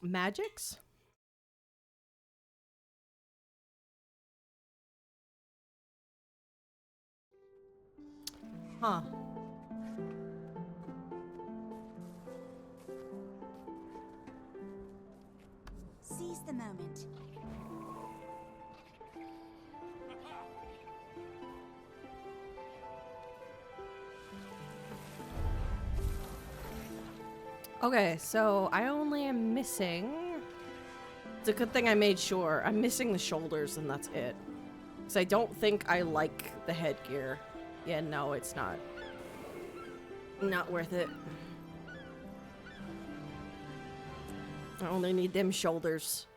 Magics? Huh. Seize the moment. Okay, so I only am missing... It's a good thing I made sure. I'm missing the shoulders and that's it. Because I don't think I like the headgear. Yeah, no, it's not. Not worth it. I only need them shoulders.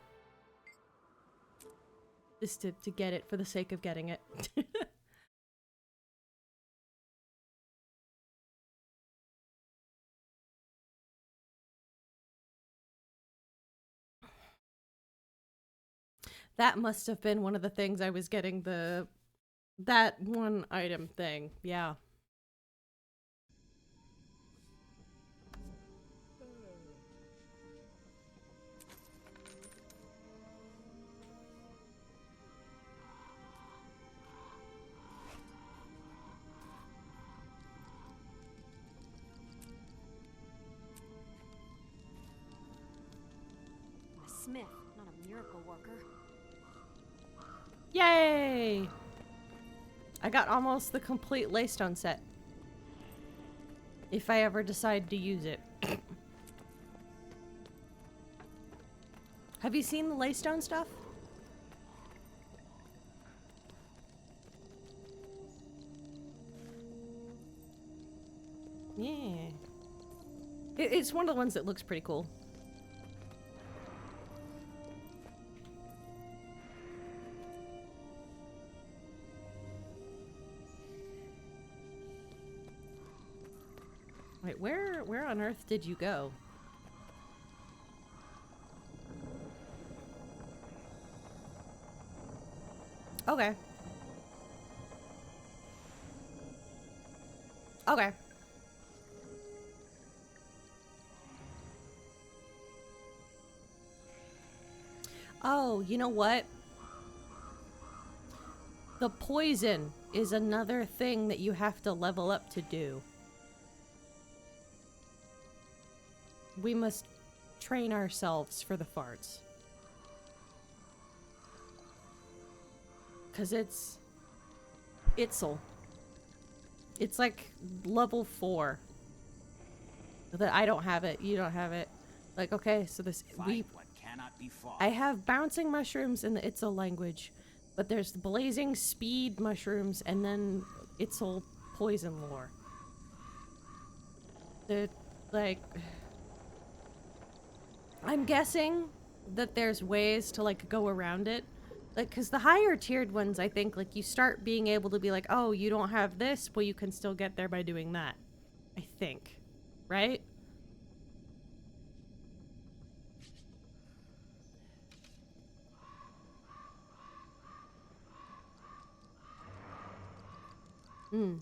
Just to get it for the sake of getting it. That must have been one of the things I was getting that one item thing. Yeah. I'm a smith, not a miracle worker. Yay! I got almost the complete laystone set. If I ever decide to use it. Have you seen the laystone stuff? Yeah. It's one of the ones that looks pretty cool. Wait, where on earth did you go? Okay. Okay. Oh, you know what? The poison is another thing that you have to level up to do. We must train ourselves for the farts. 'Cause it's like level 4. That I don't have it, you don't have it. Like, okay, so this Fight what cannot be fought. I have bouncing mushrooms in the Itzel language, but there's the blazing speed mushrooms and then Itzel poison lore. They're like, I'm guessing that there's ways to like go around it. Like, cause the higher tiered ones, I think like you start being able to be like, oh, you don't have this, well you can still get there by doing that. I think. Right? Hmm.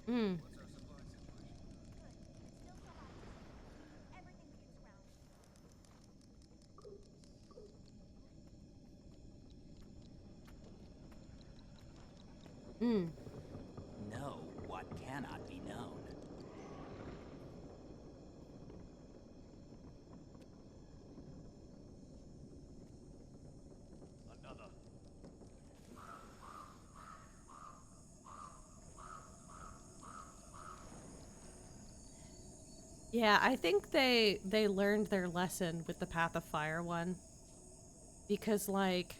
Hmm. Hmm. Know what cannot be known. Another. Yeah, I think they learned their lesson with the Path of Fire one. Because like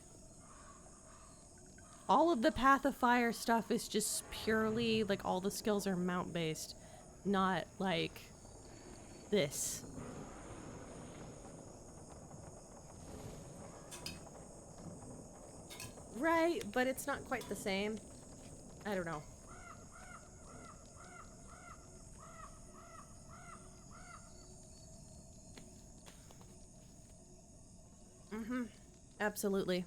all of the Path of Fire stuff is just purely like all the skills are mount based, not like this. Right, but it's not quite the same. I don't know. Mm-hmm. Absolutely.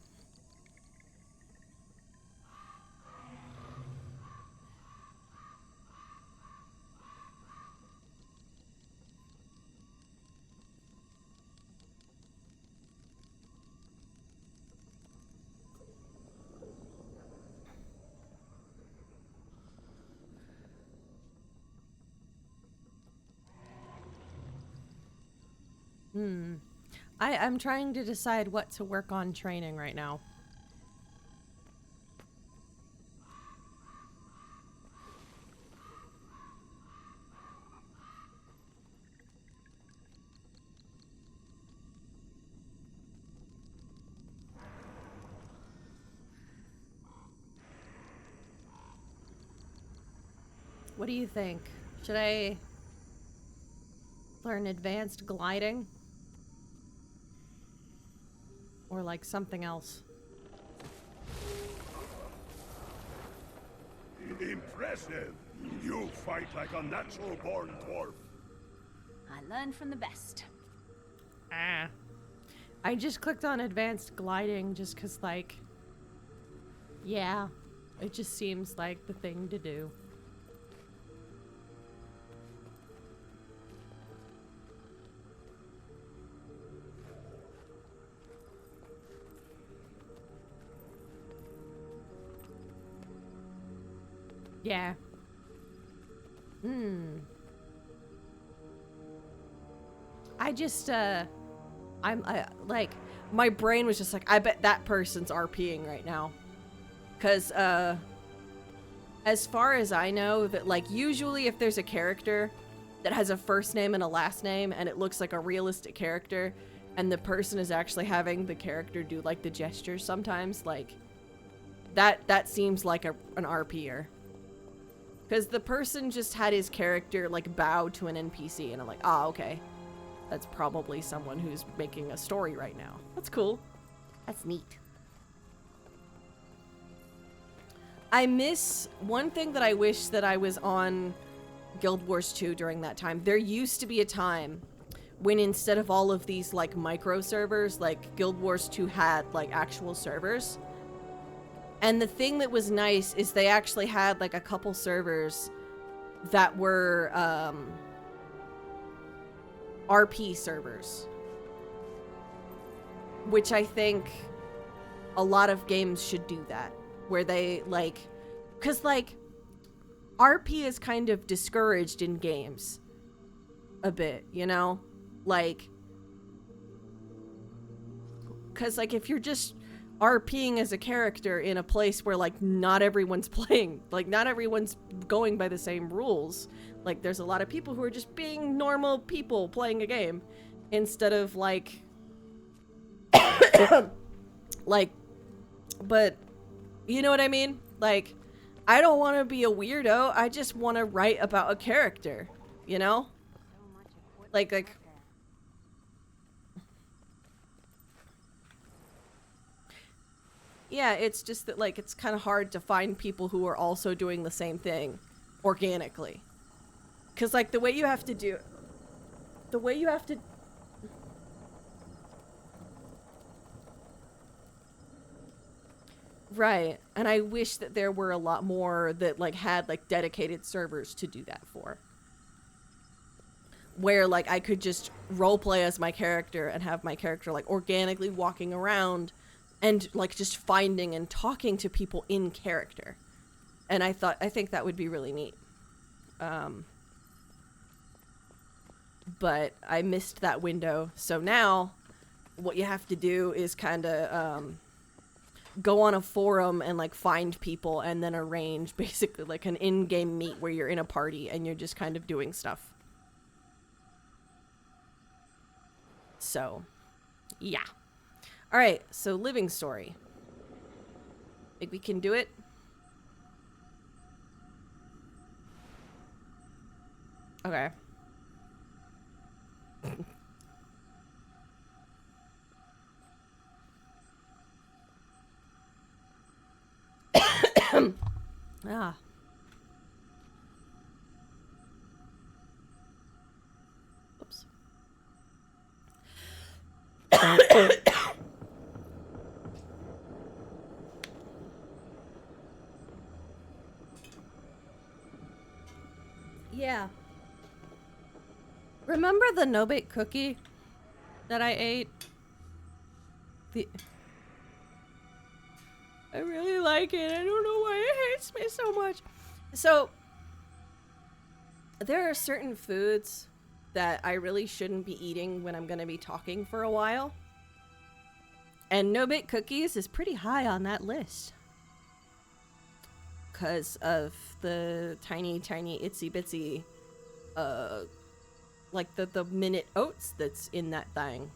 I'm trying to decide what to work on training right now. What do you think? Should I learn advanced gliding? Or like something else? Impressive! You fight like a natural-born dwarf. I learned from the best. Ah. I just clicked on advanced gliding just cause like, yeah, it just seems like the thing to do. Yeah. I just, like, my brain was just like, I bet that person's RPing right now. Cause, as far as I know, that, like, usually if there's a character that has a first name and a last name, and it looks like a realistic character, and the person is actually having the character do, like, the gestures sometimes, like, that seems like an RPer. Because the person just had his character, like, bow to an NPC, and I'm like, ah, okay. That's probably someone who's making a story right now. That's cool. That's neat. I miss... One thing that I wish that I was on Guild Wars 2 during that time. There used to be a time when instead of all of these like micro servers, like Guild Wars 2 had like actual servers. And the thing that was nice is they actually had like a couple servers that were RP servers, which I think a lot of games should do that, where they like, because like RP is kind of discouraged in games a bit, you know, like, because like if you're just RPing as a character in a place where like not everyone's playing, like not everyone's going by the same rules, like there's a lot of people who are just being normal people playing a game instead of like like, but you know what I mean? Like, I don't want to be a weirdo. I just want to write about a character, you know? Like yeah, it's just that like it's kind of hard to find people who are also doing the same thing organically. 'Cause like the way you have to right, and I wish that there were a lot more that like had like dedicated servers to do that for. Where like I could just roleplay as my character and have my character like organically walking around and like just finding and talking to people in character. And I think that would be really neat. But I missed that window. So now what you have to do is kind of go on a forum and like find people and then arrange basically like an in-game meet where you're in a party and you're just kind of doing stuff. So, yeah. All right, so living story. Think we can do it? Okay. Ah. Oops. Yeah. Remember the no-bake cookie that I ate? I really like it. I don't know why it hates me so much. So, there are certain foods that I really shouldn't be eating when I'm going to be talking for a while. And no-bake cookies is pretty high on that list. Because of the tiny, tiny, itsy-bitsy, like the minute oats that's in that thing.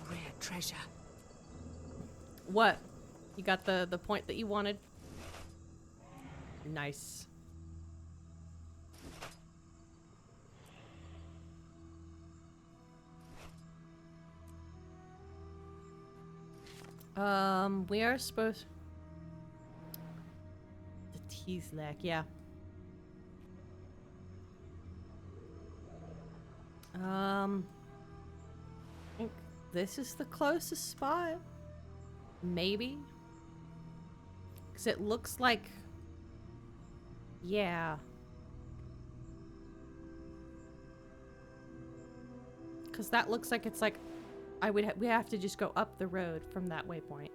Rare treasure. What? You got the point that you wanted? Nice. We are supposed... The Teaslack, yeah. I think this is the closest spot. Maybe. Because it looks like... Yeah. Because that looks like it's like... we have to just go up the road from that waypoint.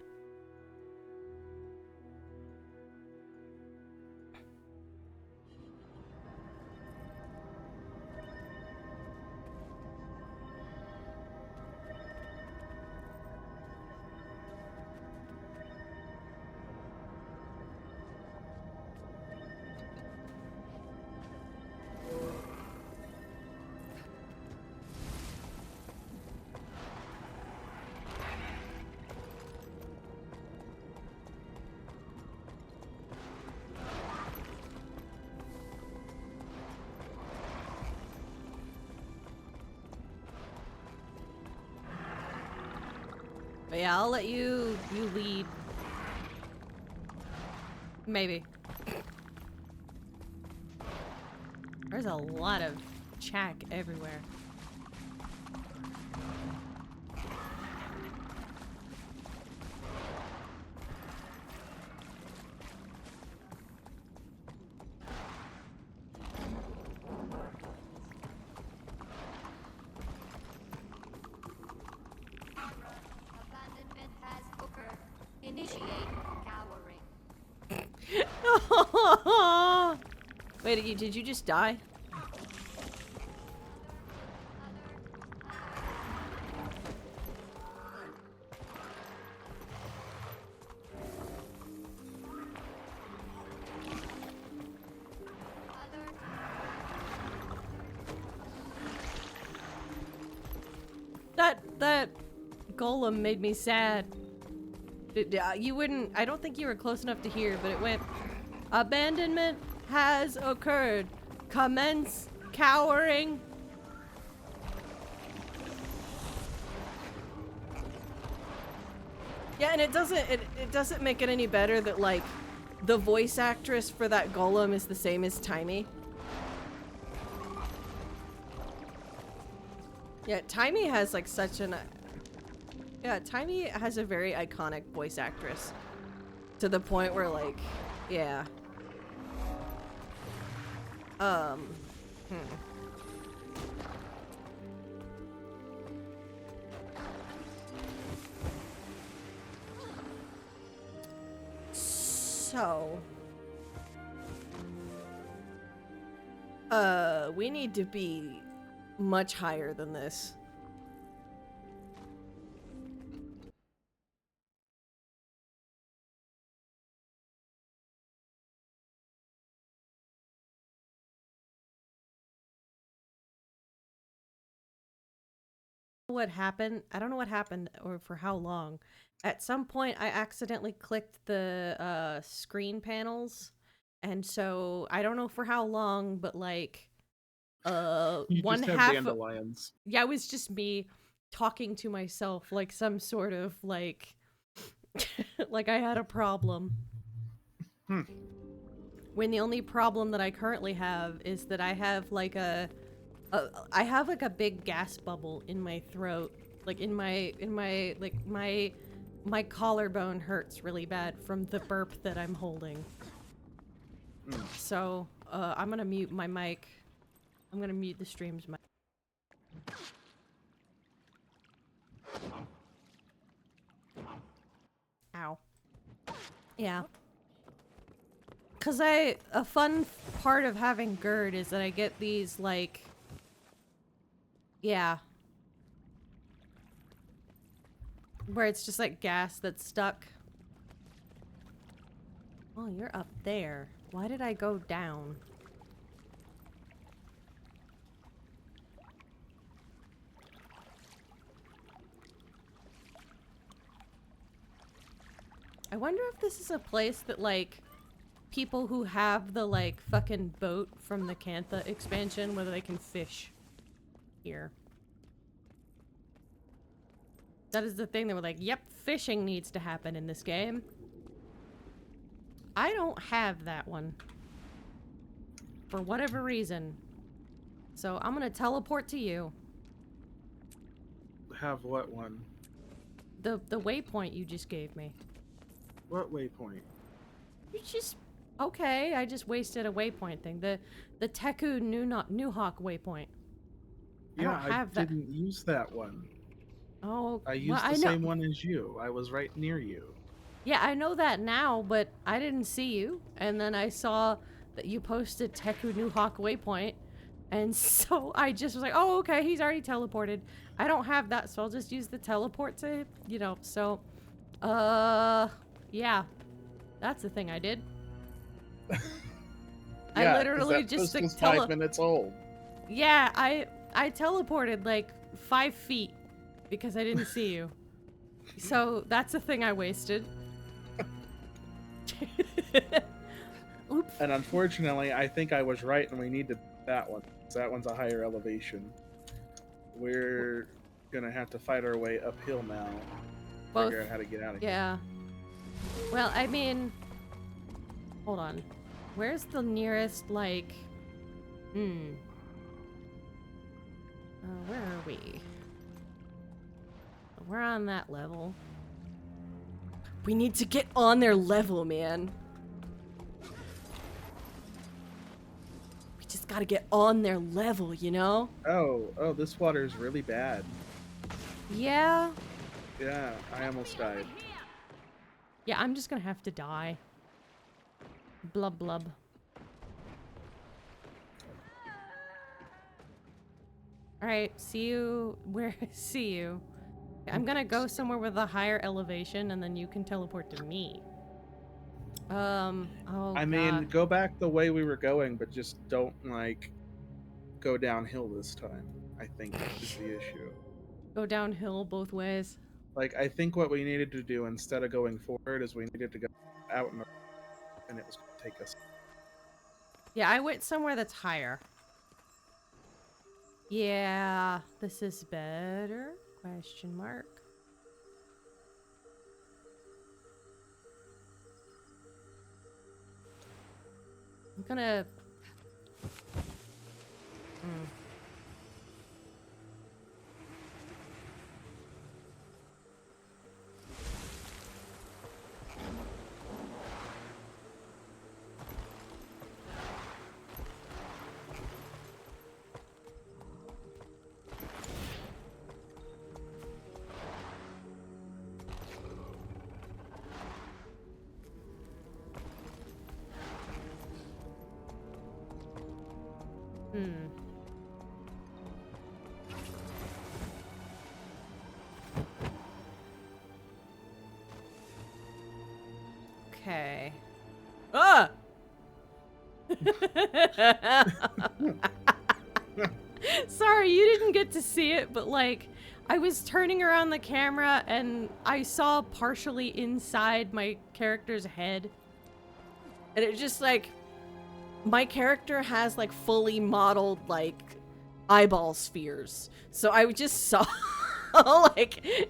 But yeah, I'll let you lead. Maybe. There's a lot of chack everywhere. Abandonment has occurred. Initiate cowering. Wait, did you just die? That golem made me sad. You wouldn't. I don't think you were close enough to hear, but it went. Abandonment has occurred. Commence cowering. Yeah, and it doesn't make it any better that like the voice actress for that golem is the same as Timey. Yeah, Timey has like such an Timey has a very iconic voice actress to the point where like yeah. So we need to be much higher than this. What happened? I don't know what happened or for how long. At some point I accidentally clicked the screen panels, and so I don't know for how long, but like You one just have half dandelions. yeah, it was just me talking to myself like some sort of like like I had a problem. When the only problem that I currently have is that I have like I have like a big gas bubble in my throat, like in my like my collarbone hurts really bad from the burp that I'm holding. So I'm gonna mute my mic. I'm gonna mute the stream's mic. Ow. Yeah. Cause a fun part of having GERD is that I get these like, yeah. Where it's just like gas that's stuck. Oh, you're up there. Why did I go down? I wonder if this is a place that like people who have the like fucking boat from the Cantha expansion, whether they can fish here. That is the thing. They were like, yep, fishing needs to happen in this game. I don't have that one. For whatever reason. So I'm gonna teleport to you. Have what one? The waypoint you just gave me. What waypoint? You just... Okay, I just wasted a waypoint thing. The Teku New Hawk waypoint. Yeah, I that. didn't use that one. Oh, I used the same one as you. I was right near you. Yeah, I know that now, but I didn't see you. And then I saw that you posted Teku New Hawk waypoint. And so I just was like, oh, okay, he's already teleported. I don't have that, so I'll just use the teleport to, you know, so... yeah. That's the thing I did. Yeah, I literally that just post was 5 minutes old. Yeah, I teleported like 5 feet because I didn't see you. So that's the thing I wasted. Oops. And unfortunately, I think I was right, and we needed that one. So that one's a higher elevation. We're gonna have to fight our way uphill now. both. figure out how to get out of here. Yeah. Well, I mean, hold on. Where's the nearest, like, where are we? We're on that level. We need to get on their level, man. We just gotta get on their level, you know? Oh, this water is really bad. Yeah. Yeah, I almost died. Yeah, I'm just gonna have to die. Blub blub. Alright, see you where see you. I'm gonna go somewhere with a higher elevation and then you can teleport to me. Oh I mean, God. go back the way we were going, but just don't, like, go downhill this time, I think is the issue. Go downhill both ways. Like, I think what we needed to do instead of going forward is we needed to go out and it was going to take us. Yeah, I went somewhere that's higher. Yeah, this is better? Question mark. I'm gonna... Okay. Ah! Sorry, you didn't get to see it, but like, I was turning around the camera and I saw partially inside my character's head. And it just like, my character has like fully modeled like eyeball spheres. So I just saw like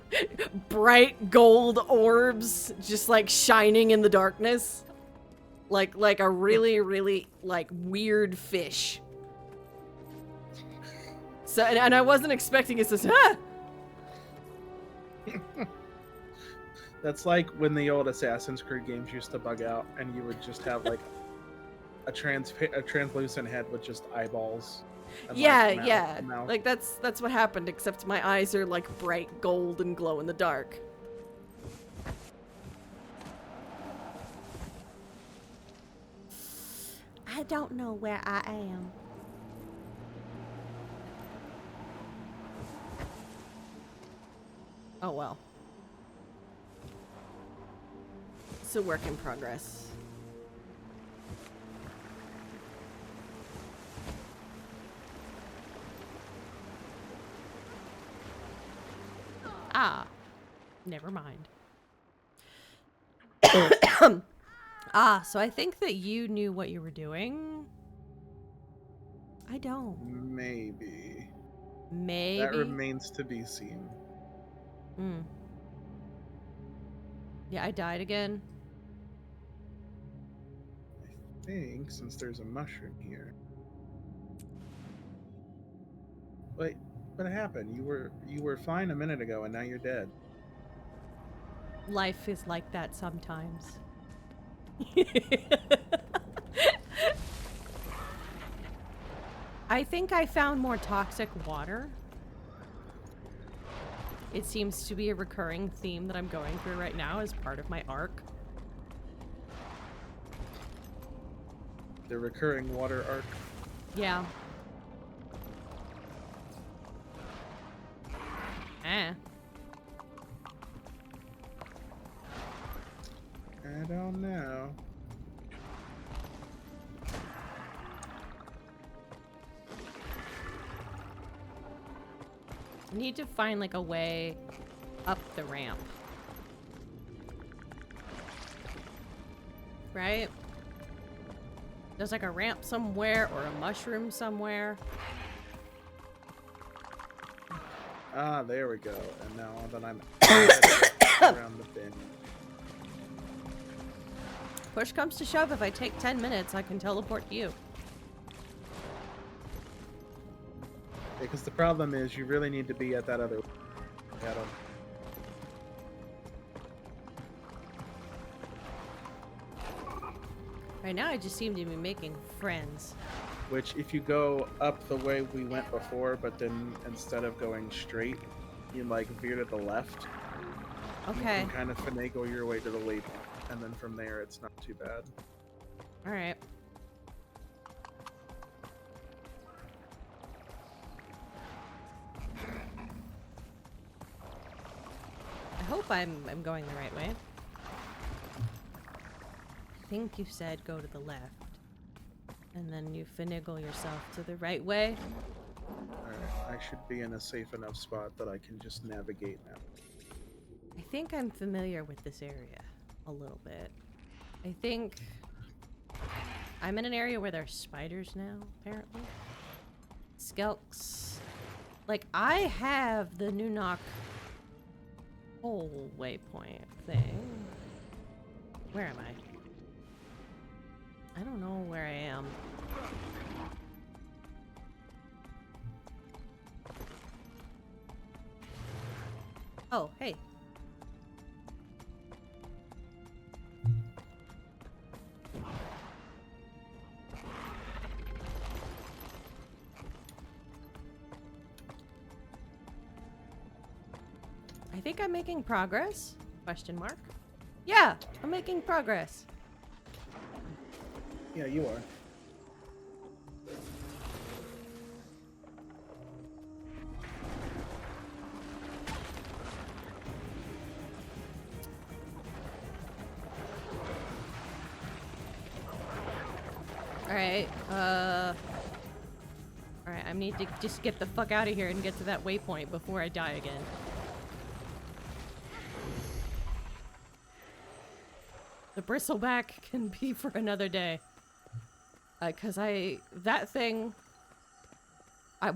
bright gold orbs just like shining in the darkness. Like a really, really like weird fish. So, and I wasn't expecting it to say, ah! That's like when the old Assassin's Creed games used to bug out and you would just have like a translucent head with just eyeballs. And, Yeah, like, yeah. mouth. Like that's what happened, except my eyes are like bright gold and glow in the dark. I don't know where I am. Oh well. It's a work in progress. Ah, never mind. Ah, so I think that you knew what you were doing. I don't. Maybe. Maybe. That remains to be seen. Hmm. Yeah, I died again. I think since there's a mushroom here. Wait, what happened? You were fine a minute ago and now you're dead. Life is like that sometimes. I think I found more toxic water. It seems to be a recurring theme that I'm going through right now as part of my arc. The recurring water arc. Yeah. Eh. I don't know. I need to find like a way up the ramp. Right? There's like a ramp somewhere or a mushroom somewhere. Ah, there we go. And now that I'm around the bend. Push comes to shove, if I take 10 minutes, I can teleport to you. Because the problem is, you really need to be at that other. Right now, I just seem to be making friends. Which, if you go up the way we went before, but then instead of going straight, you like veer to the left. Okay. You can kind of finagle your way to the waypoint, and then from there, it's not too bad. All right. I hope I'm going the right way. I think you said go to the left. And then you finagle yourself to the right way. Alright, I should be in a safe enough spot that I can just navigate now. I think I'm familiar with this area a little bit. I think I'm in an area where there's spiders now, apparently. Skelks. Like, I have the New Knock hole waypoint thing. Where am I? I don't know where I am. Oh, hey. I think I'm making progress? Question mark. Yeah, I'm making progress. Yeah, you are. Alright, alright, I need to just get the fuck out of here and get to that waypoint before I die again. The bristleback can be for another day. Cause that thing,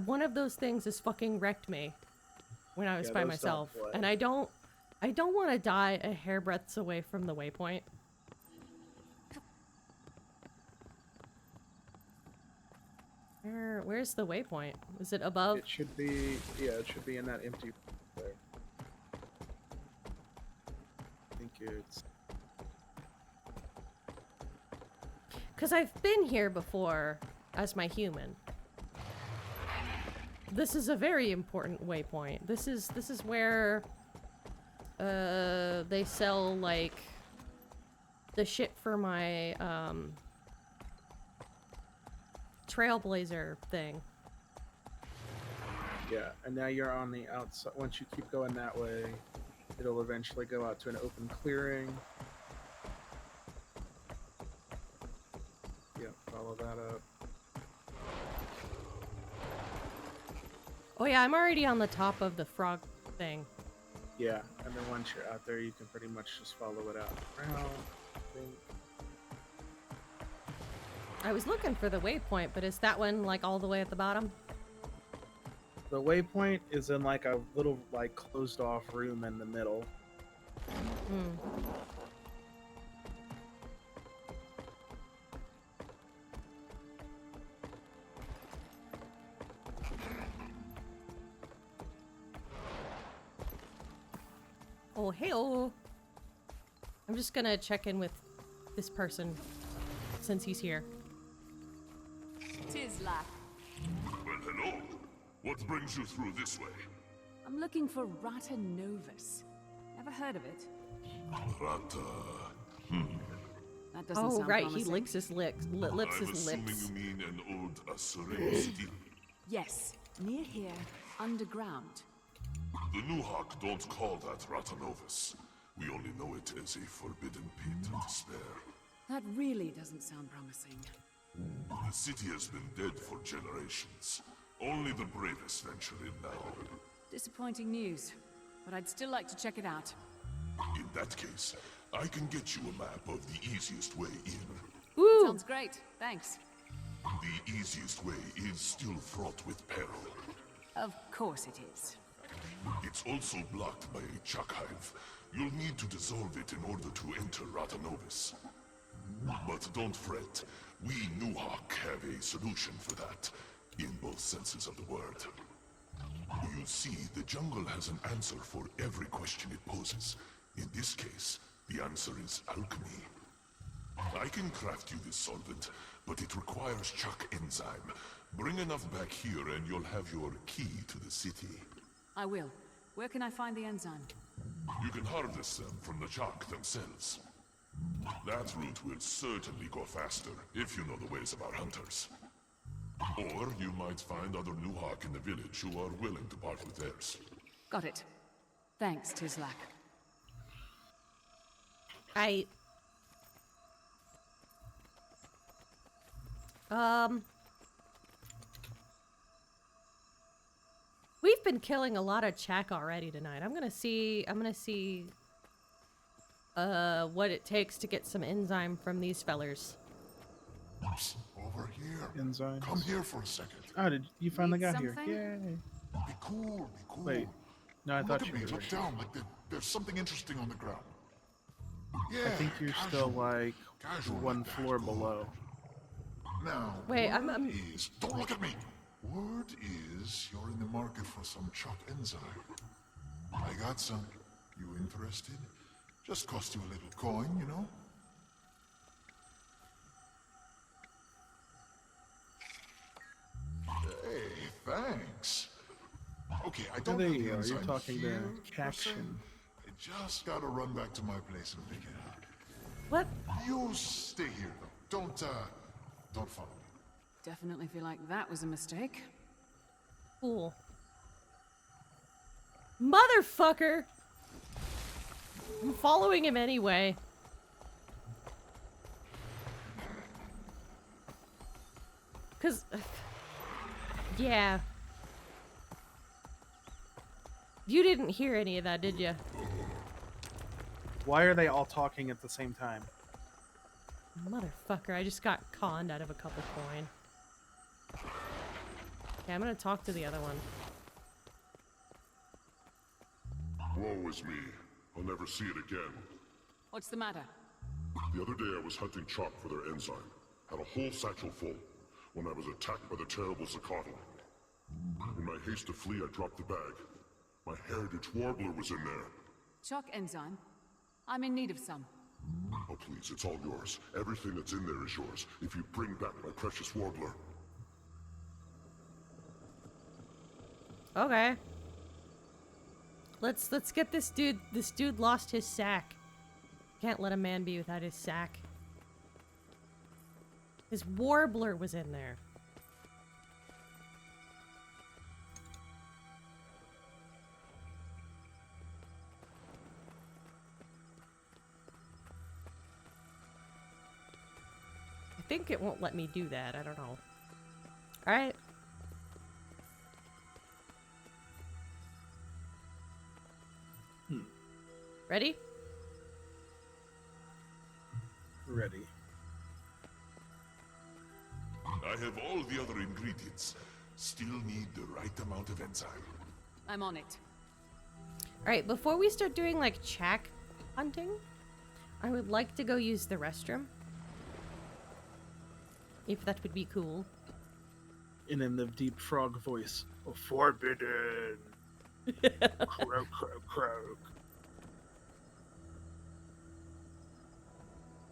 one of those things has fucking wrecked me when I was by myself. And I don't want to die a hairbreadth away from the waypoint. Where's the waypoint? Is it above? It should be, yeah, it should be in that empty there. I think it's... Because I've been here before as my human. This is a very important waypoint. This is where they sell like the shit for my Trailblazer thing. Yeah, and now you're on the outside. Once you keep going that way, it'll eventually go out to an open clearing. Yeah, follow that up. Oh yeah, I'm already on the top of the frog thing. Yeah, and then once you're out there, you can pretty much just follow it out around. I think. I was looking for the waypoint, but is that one like all the way at the bottom? The waypoint is in like a little like closed off room in the middle. Hmm. Oh, hey-oh. I'm just gonna check in with this person since he's here. Tis like. Well, hello. What brings you through this way? I'm looking for ArtNiru. Ever heard of it? That doesn't Oh, sound right, promising. he licks his lips. I'm His assuming lips. you mean an old Assyrian steel. Yes, near here, underground. The Nuhak don't call that Ratanovis. We only know it as a forbidden pit of despair. That really doesn't sound promising. The city has been dead for generations. Only the bravest venture in now. Disappointing news, but I'd still like to check it out. In that case, I can get you a map of the easiest way in. Ooh. Sounds great, thanks. The easiest way is still fraught with peril. Of course it is. It's also blocked by a chuck hive. You'll need to dissolve it in order to enter Ratanovis. But don't fret. We Nuhawk have a solution for that, in both senses of the word. You see, the jungle has an answer for every question it poses. In this case, the answer is alchemy. I can craft you this solvent, but it requires Chuck enzyme. Bring enough back here and you'll have your key to the city. I will. Where can I find the enzyme? You can harvest them from the Chuck themselves. That route will certainly go faster, if you know the ways of our hunters. Or you might find other Nuhawk in the village who are willing to part with theirs. Got it. Thanks, Tizlak. We've been killing a lot of Chak already tonight. I'm gonna see what it takes to get some enzyme from these fellers. Oops, over here. Enzymes. Come here for a second. Oh, did you finally Need got here? something? Yay. Be cool, be cool. Wait. No, I Look thought at you me, were. look down, like there's something interesting on the ground. Yeah, I think you're still like casual one like that. floor below. Now, Wait, word I'm- is, don't look at me. Word is you're in the market for some Chuck enzyme. I got some. You interested? Just cost you a little coin, you know? Hey, thanks. Okay, I don't there have you the go. You're enzyme talking to here, Caction. person. I just gotta run back to my place and pick it up. What? You stay here, though. Don't follow me. Definitely feel like that was a mistake. Cool. Motherfucker! I'm following him anyway. Cause... yeah. You didn't hear any of that, did you? Why are they all talking at the same time? Motherfucker, I just got conned out of a couple coin. Okay, I'm gonna talk to the other one. Woe is me. I'll never see it again. What's the matter? The other day I was hunting chalk for their enzyme. Had a whole satchel full. When I was attacked by the terrible Zacatl. In my haste to flee, I dropped the bag. My heritage warbler was in there. Chalk enzyme? I'm in need of some. Oh please, it's all yours. Everything that's in there is yours. If you bring back my precious warbler. Okay. Let's get this dude. This dude lost his sack. Can't let a man be without his sack. His warbler was in there. I think it won't let me do that. I don't know. All right. Ready? Ready. I have all the other ingredients. Still need the right amount of enzyme. I'm on it. Alright, before we start doing like Chak hunting, I would like to go use the restroom. If that would be cool. And in the deep frog voice, forbidden. Croak, croak, croak.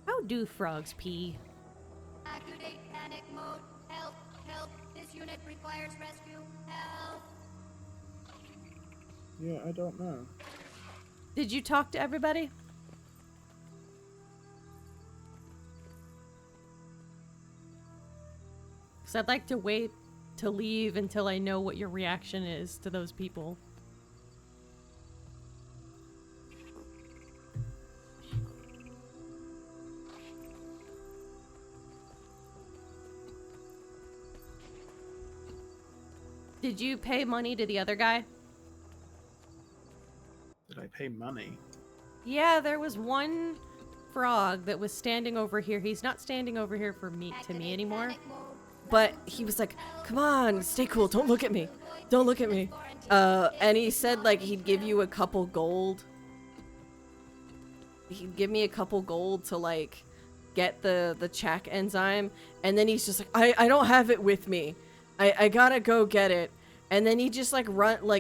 How do frogs pee? Activate panic mode. Help, help. This unit requires rescue. Help. Yeah, I don't know. Did you talk to everybody? Because I'd like to wait to leave until I know what your reaction is to those people. Did you pay money to the other guy? Did I pay money? Yeah, there was one frog that was standing over here. He's not standing over here for me anymore. But he was like, "Come on, stay cool. Don't look at me. Don't look at me." And he said like he'd give you a couple gold he'd give me a couple gold to like get the Chak enzyme, and then he's just like, I don't have it with me. I gotta go get it. And then he just like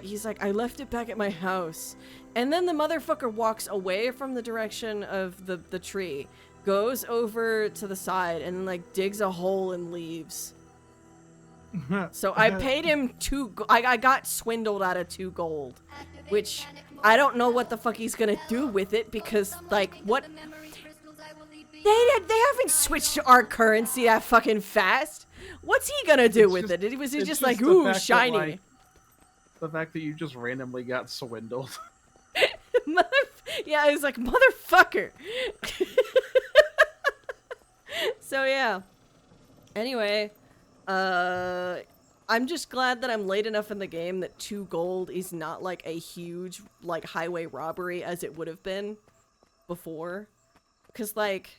he's like, I left it back at my house. And then the motherfucker walks away from the direction of the tree, goes over to the side, and like digs a hole and leaves. So I paid him I got swindled out of 2 gold, which I don't know what the fuck he's gonna do with it, because like what they haven't switched to our currency that fucking fast. What's he gonna do with it? Was he just like, ooh, shiny? That, like, the fact that you just randomly got swindled. Yeah, I was like, motherfucker. So yeah. Anyway, I'm just glad that I'm late enough in the game that 2 gold is not like a huge like highway robbery as it would have been before. 'Cause like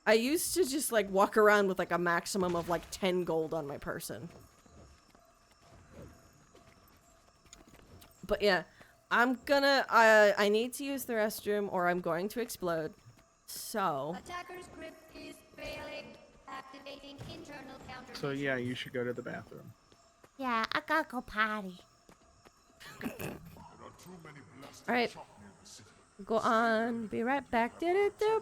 I used to just like walk around with like a maximum of like 10 gold on my person. But yeah, I'm gonna I need to use the restroom or I'm going to explode. So Attacker's grip is failing. Activating internal counter. So yeah, you should go to the bathroom. Yeah, I gotta go potty. alright. Go on, be right back. Do-do-do.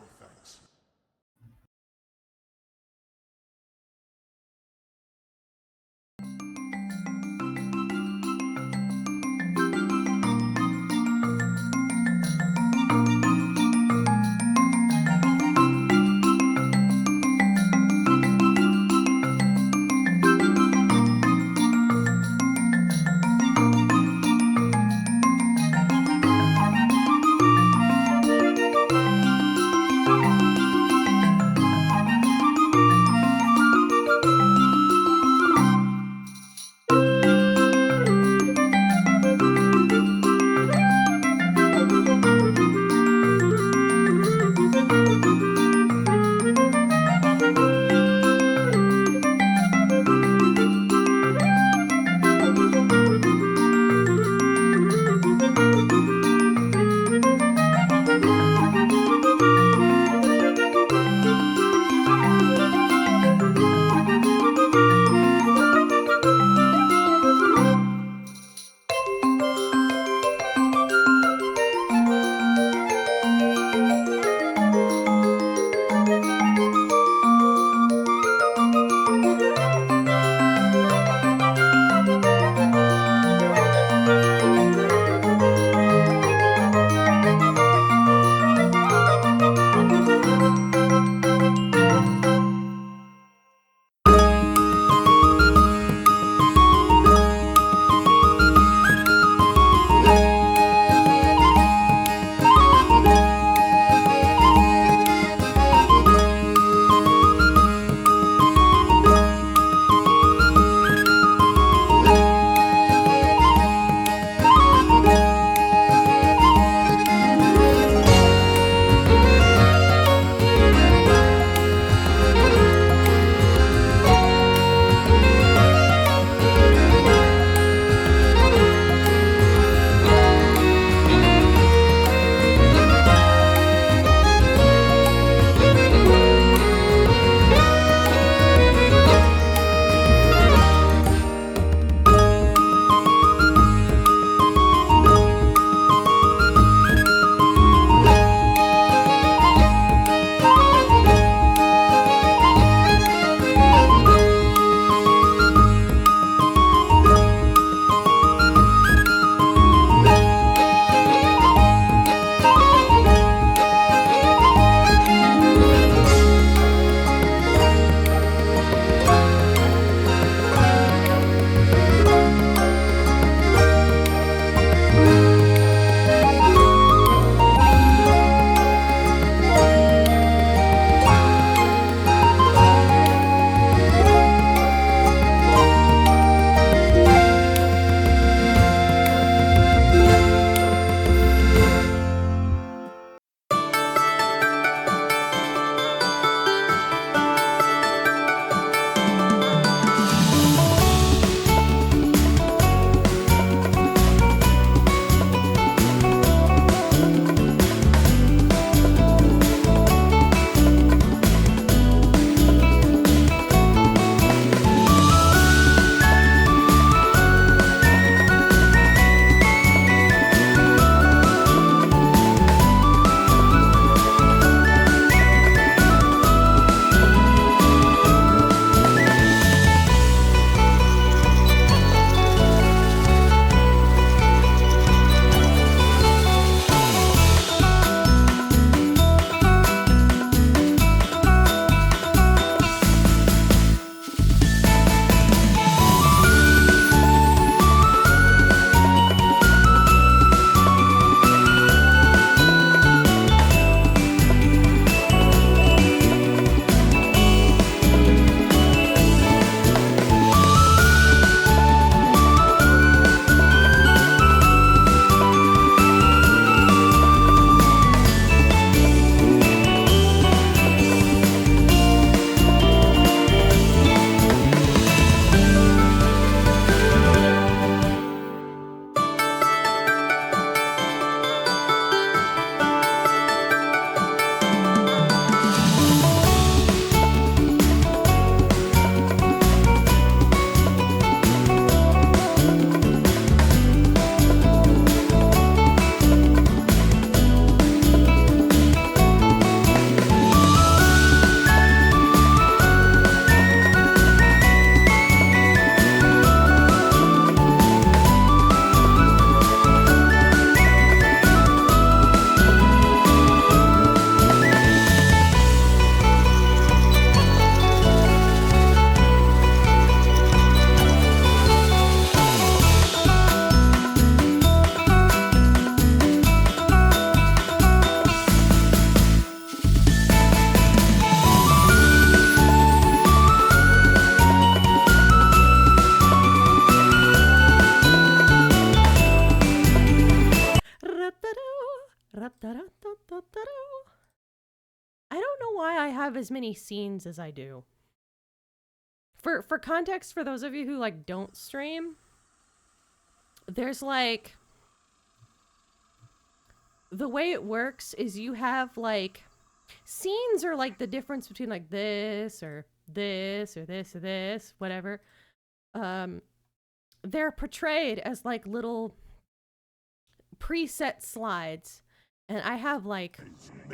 why I have as many scenes as I do. For context, for those of you who like don't stream, there's like, the way it works is you have like, scenes are like the difference between like this or this or this or this, whatever. They're portrayed as like little preset slides, and I have like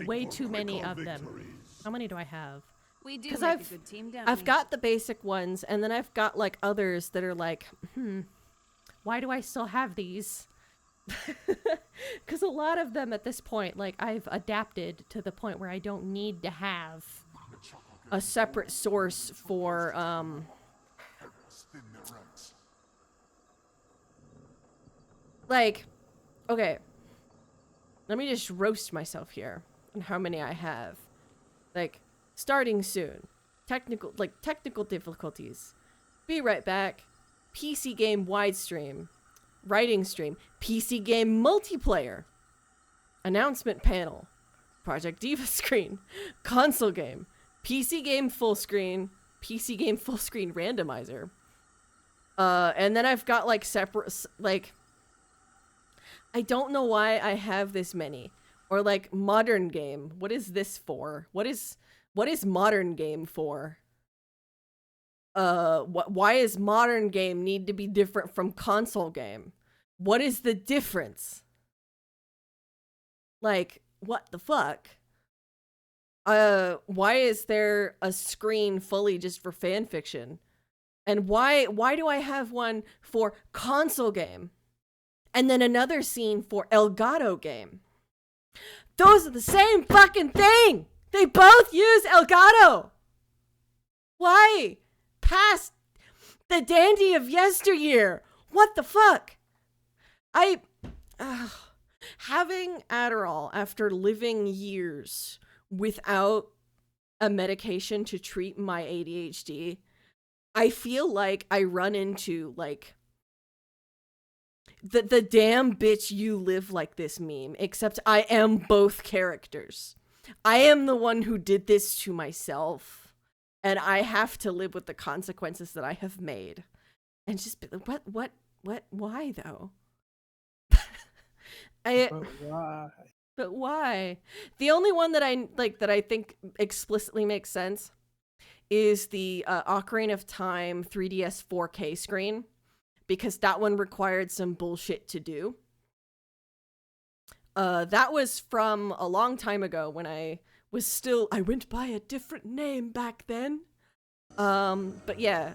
way too many of them. How many do I have? We do Because make a good team, don't I've we? got the basic ones, and then I've got like others that are like, why do I still have these? Because a lot of them at this point, like, I've adapted to the point where I don't need to have a separate source for like, okay, let me just roast myself here on how many I have. Like, starting soon, technical difficulties, be right back, PC game wide stream, writing stream, PC game multiplayer, announcement panel, Project Diva screen, console game, PC game full screen randomizer. And then I've got like separate, like, I don't know why I have this many. Or like modern game. What is this for? What is modern game for? Why is modern game need to be different from console game? What is the difference? Like, what the fuck? Why is there a screen fully just for fan fiction? And why do I have one for console game? And then another scene for Elgato game? Those are the same fucking thing! They both use Elgato! Why? Past the dandy of yesteryear. What the fuck? Having Adderall after living years without a medication to treat my ADHD, I feel like I run into like the damn bitch you live like this meme, except I am both characters. I am the one who did this to myself, and I have to live with the consequences that I have made. And just be like, why though? But why? The only one that I like that I think explicitly makes sense is the Ocarina of Time 3DS 4K screen, because that one required some bullshit to do. That was from a long time ago when I went by a different name back then. But yeah,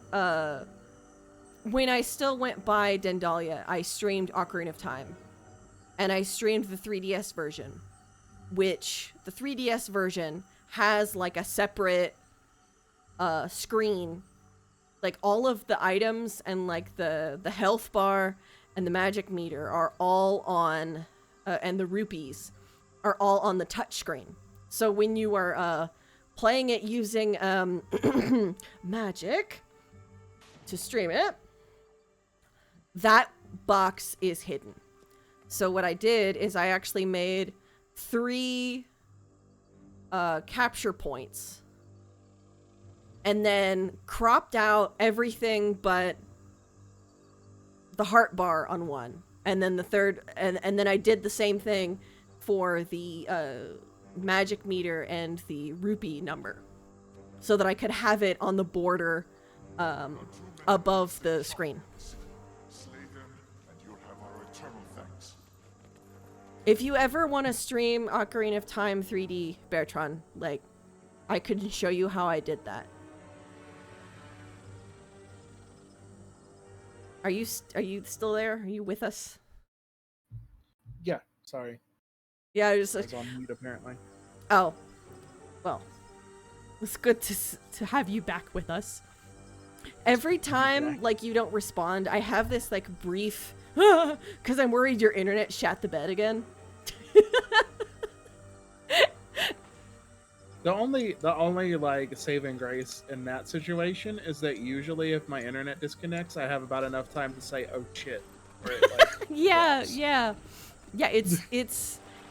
when I still went by Dandalia, I streamed Ocarina of Time. And I streamed the 3DS version, which the 3DS version has like a separate screen. Like all of the items and like the health bar and the magic meter are all on, and the rupees are all on the touch screen. So when you are playing it using magic to stream it, that box is hidden. So what I did is I actually made 3 capture points and then cropped out everything but the heart bar on one. And then the third, and then I did the same thing for the magic meter and the rupee number so that I could have it on the border above the screen. If you ever want to stream Ocarina of Time 3D, Beartron, like, I could show you how I did that. Are you still there? Are you with us? Yeah, sorry. Yeah, I was on mute apparently. Oh, well, it's good to have you back with us. Every time, like, you don't respond, I have this, like, brief, because I'm worried your internet shat the bed again. The only like saving grace in that situation is that usually if my internet disconnects, I have about enough time to say, "Oh shit." Or it, like, yeah.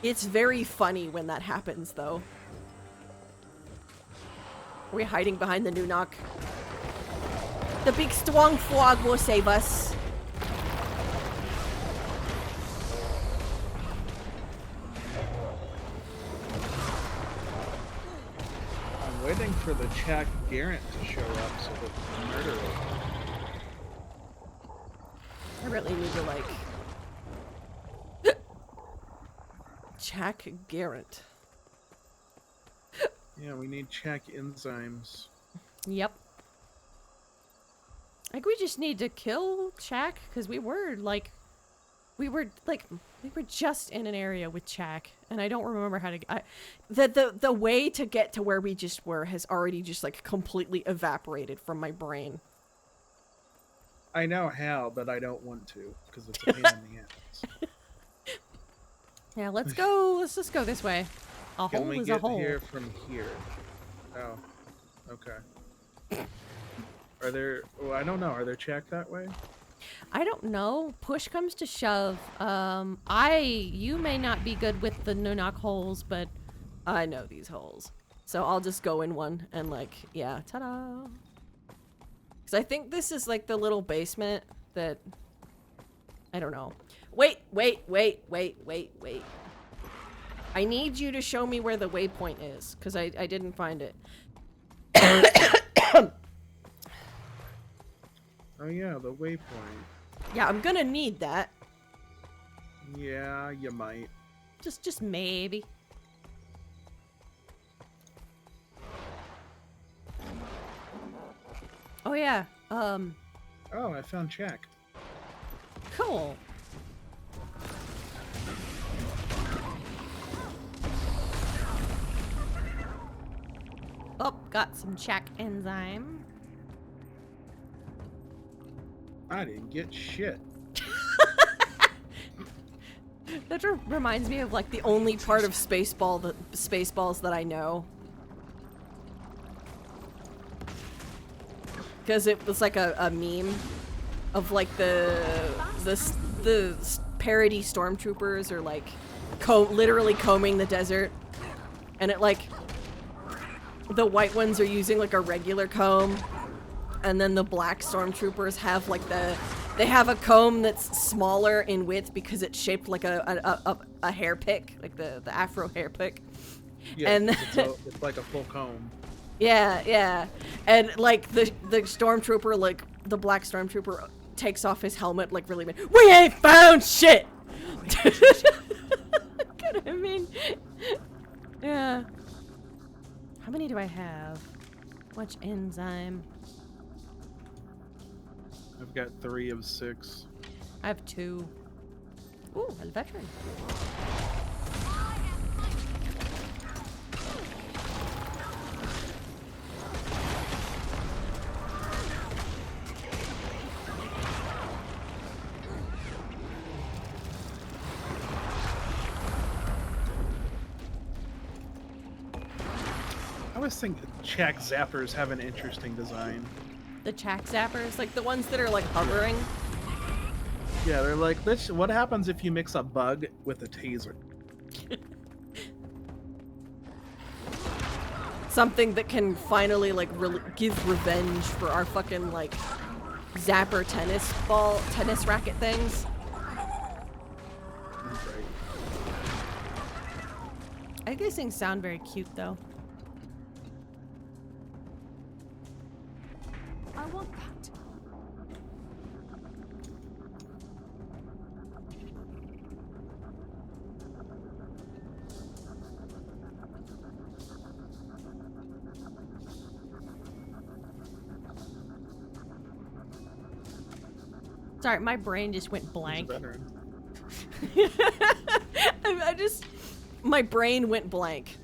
It's very funny when that happens, though. Are we hiding behind the Nunok? The big strong frog will save us. I'm waiting for the Jack Garrett to show up so that we can murder it. I really need to, like... Jack Garrett. Yeah, we need Czech enzymes. Yep. Like, we just need to kill Chak, because we were just in an area with Chak, and I don't remember how to... the way to get to where we just were has already just, like, completely evaporated from my brain. I know how, but I don't want to, because it's a pain in the ass. Yeah, let's go. Let's just go this way. A Can hole we is get a hole. here from here? Oh, okay. Are there... Well, I don't know. Are there Czech that way? I don't know. Push comes to shove. You may not be good with the Nunok holes, but I know these holes. So I'll just go in one and, like, yeah, ta-da. Because I think this is, like, the little basement that... I don't know. Wait. I need you to show me where the waypoint is, because I didn't find it. Oh yeah, the waypoint. Yeah, I'm gonna need that. Yeah, you might. Just maybe. Oh yeah, Oh, I found Czech. cool. Oh, got some Czech enzyme. I didn't get shit. That reminds me of, like, the only part of Spaceballs that I know. Because it was like a meme of, like, the parody stormtroopers are, like, literally combing the desert. And it, like, the white ones are using, like, a regular comb. And then the black stormtroopers have, like, they have a comb that's smaller in width because it's shaped like a hair pick, like the afro hair pick. Yeah, and it's like a full comb. Yeah. And, like, the stormtrooper, like, the black stormtrooper takes off his helmet, like, really bad. We ain't found shit! I mean, yeah. How many do I have? Much enzyme? I've got 3 of 6. I have 2. Ooh, a veteran. I always think Czech zappers have an interesting design. The Chak zappers, like the ones that are, like, hovering. Yeah, they're like, what happens if you mix a bug with a taser? Something that can finally, like, give revenge for our fucking, like, zapper tennis racket things. Right. I think these things sound very cute, though. I want that. Sorry, my brain just went blank. My brain went blank.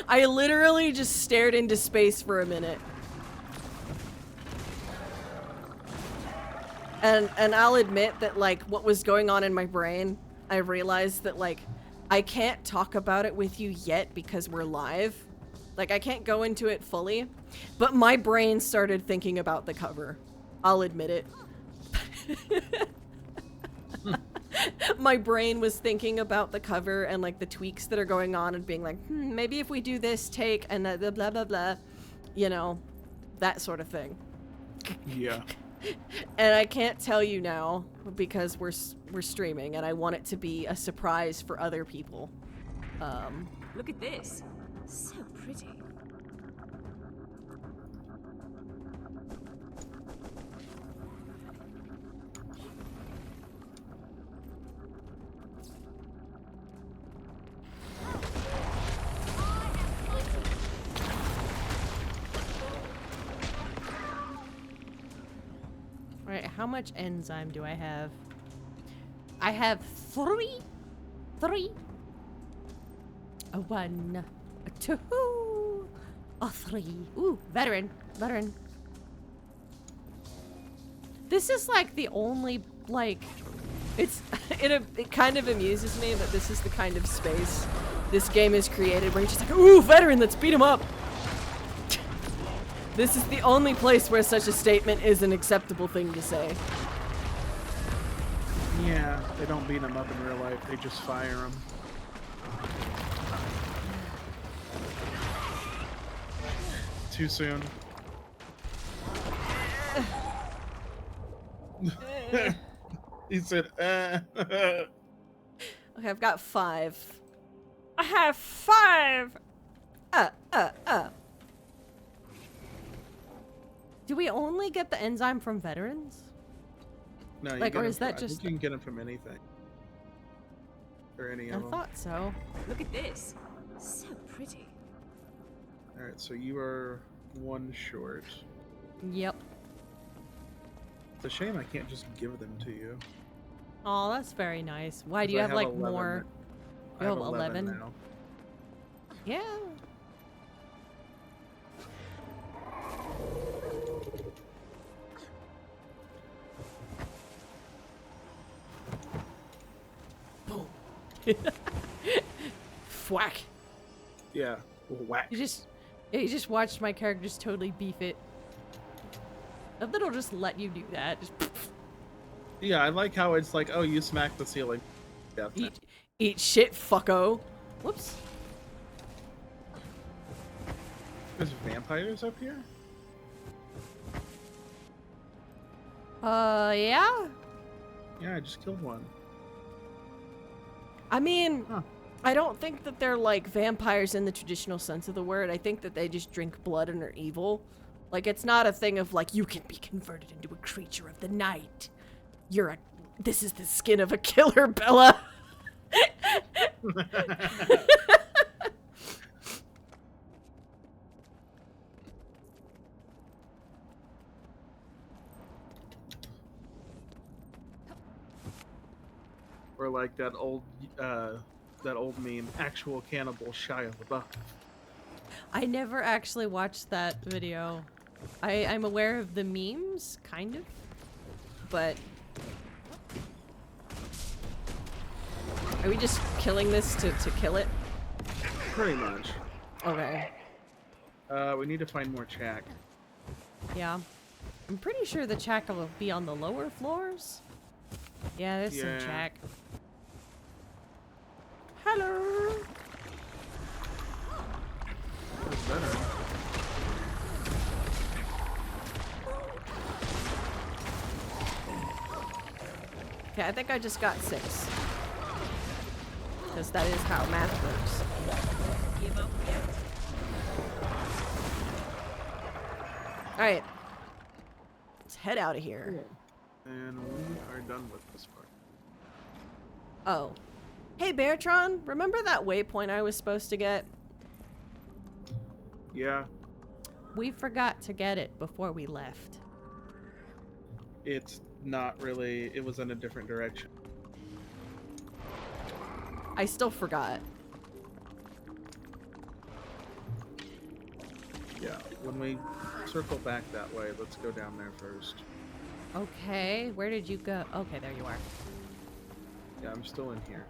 I literally just stared into space for a minute. And I'll admit that, like, what was going on in my brain, I realized that, like, I can't talk about it with you yet because we're live. Like, I can't go into it fully. But my brain started thinking about the cover. I'll admit it. My brain was thinking about the cover and like the tweaks that are going on and being like, maybe if we do this take and the blah blah blah, you know, that sort of thing. Yeah. And I can't tell you now because we're streaming and I want it to be a surprise for other people. Look at this. So pretty. Alright, how much enzyme do I have? I have 3. 3. A 1. A 2. A 3. Ooh, veteran. Veteran. This is like the only, like, it's, it kind of amuses me that this is the kind of space this game is created where you're just like, ooh, veteran, let's beat him up. This is the only place where such a statement is an acceptable thing to say. Yeah, they don't beat them up in real life, they just fire them. Too soon. He said, Okay, I've got 5. I have 5! Do we only get the enzyme from veterans? No, you like, get or them is that I just? think you can get them from anything. Or any of them. I thought so. Look at this. So pretty. Alright, so you are 1 short. Yep. It's a shame I can't just give them to you. Oh, that's very nice. Why do 'Cause you I have like 11 more? I You have have 11 11? now. Yeah. Boom. Whack. Yeah. Whack. You just watched my character just totally beef it. Not that it'll just let you do that. Just Yeah, I like how it's like, oh, you smacked the ceiling. Yeah. eat shit, fucko. Whoops. There's vampires up here? Yeah? Yeah, I just killed one. I mean, Huh. I don't think that they're like vampires in the traditional sense of the word. I think that they just drink blood and are evil. Like, it's not a thing of like, you can be converted into a creature of the night. This is the skin of a killer, Bella. Or like that old meme, actual cannibal Shia LaBeouf. I never actually watched that video. I'm aware of the memes, kind of, but are we just killing this to kill it? Pretty much. Okay. We need to find more Chak. Yeah. I'm pretty sure the Chak will be on the lower floors. Yeah, there's some Chak. Hello. That's better. Okay, I think I just got 6. Because that is how math works. Alright. Let's head out of here. And we are done with this part. Oh. Hey, Beartron, remember that waypoint I was supposed to get? Yeah. We forgot to get it before we left. It's not really, it was in a different direction. I still forgot. Yeah, when we circle back that way, let's go down there first. Okay, where did you go? Okay, there you are. Yeah, I'm still in here.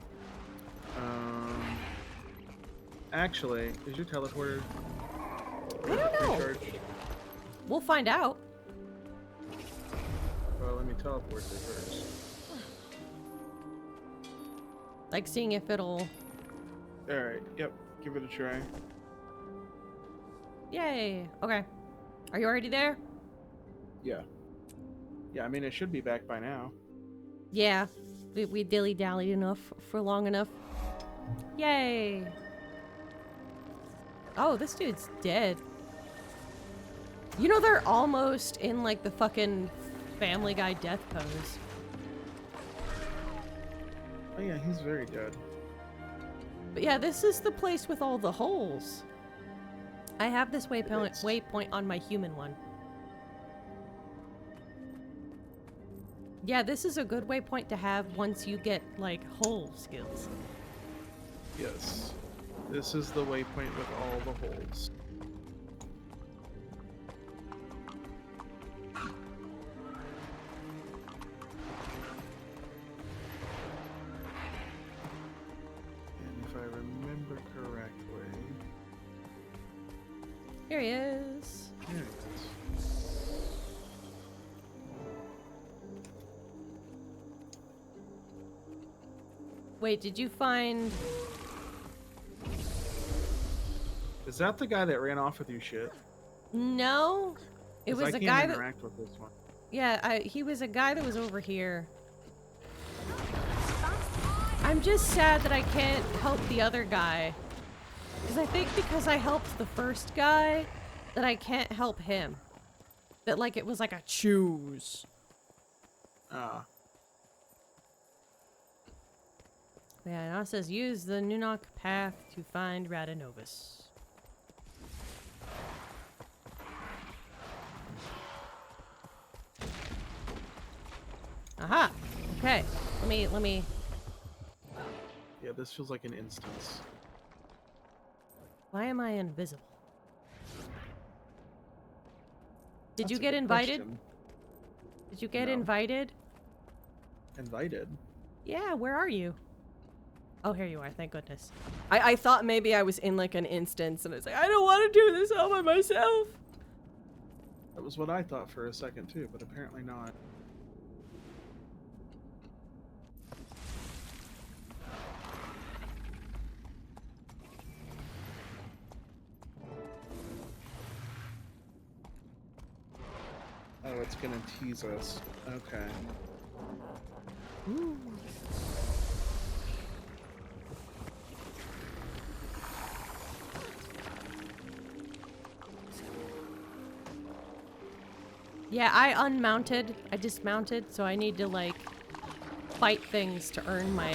Actually, is your teleporter? I don't know. recharged? We'll find out. Well, let me teleport there first. Like seeing if it'll... Alright, yep. Give it a try. Yay! Okay. Are you already there? Yeah. Yeah, I mean, it should be back by now. Yeah. We dilly-dallied enough for long enough. Yay! Oh, this dude's dead. You know they're almost in like the fucking Family Guy death pose. Oh yeah, he's very dead. But yeah, this is the place with all the holes. I have this waypoint on my human one. Yeah, this is a good waypoint to have once you get, like, hole skills. Yes. This is the waypoint with all the holes. And if I remember correctly... Here he is. There he is. Wait, did you find... Is that the guy that ran off with your shit? No. It was a guy I can't that... interact with this one. Yeah, he was a guy that was over here. I'm just sad that I can't help the other guy. Because I think because I helped the first guy, that I can't help him. That, like, it was like a choose. Ah. Yeah, now it says use the Nunok path to find Radanovis. Aha! Okay. Let me... Yeah, this feels like an instance. Why am I invisible? Did That's you a get good invited? question. Did you get No. invited? Invited? Yeah, where are you? Oh, here you are, thank goodness. I thought maybe I was in like an instance and it's like, I don't want to do this all by myself. That was what I thought for a second too, but apparently not. Oh, it's gonna tease us. Okay. Ooh. Yeah, I unmounted. I dismounted, so I need to like fight things to earn my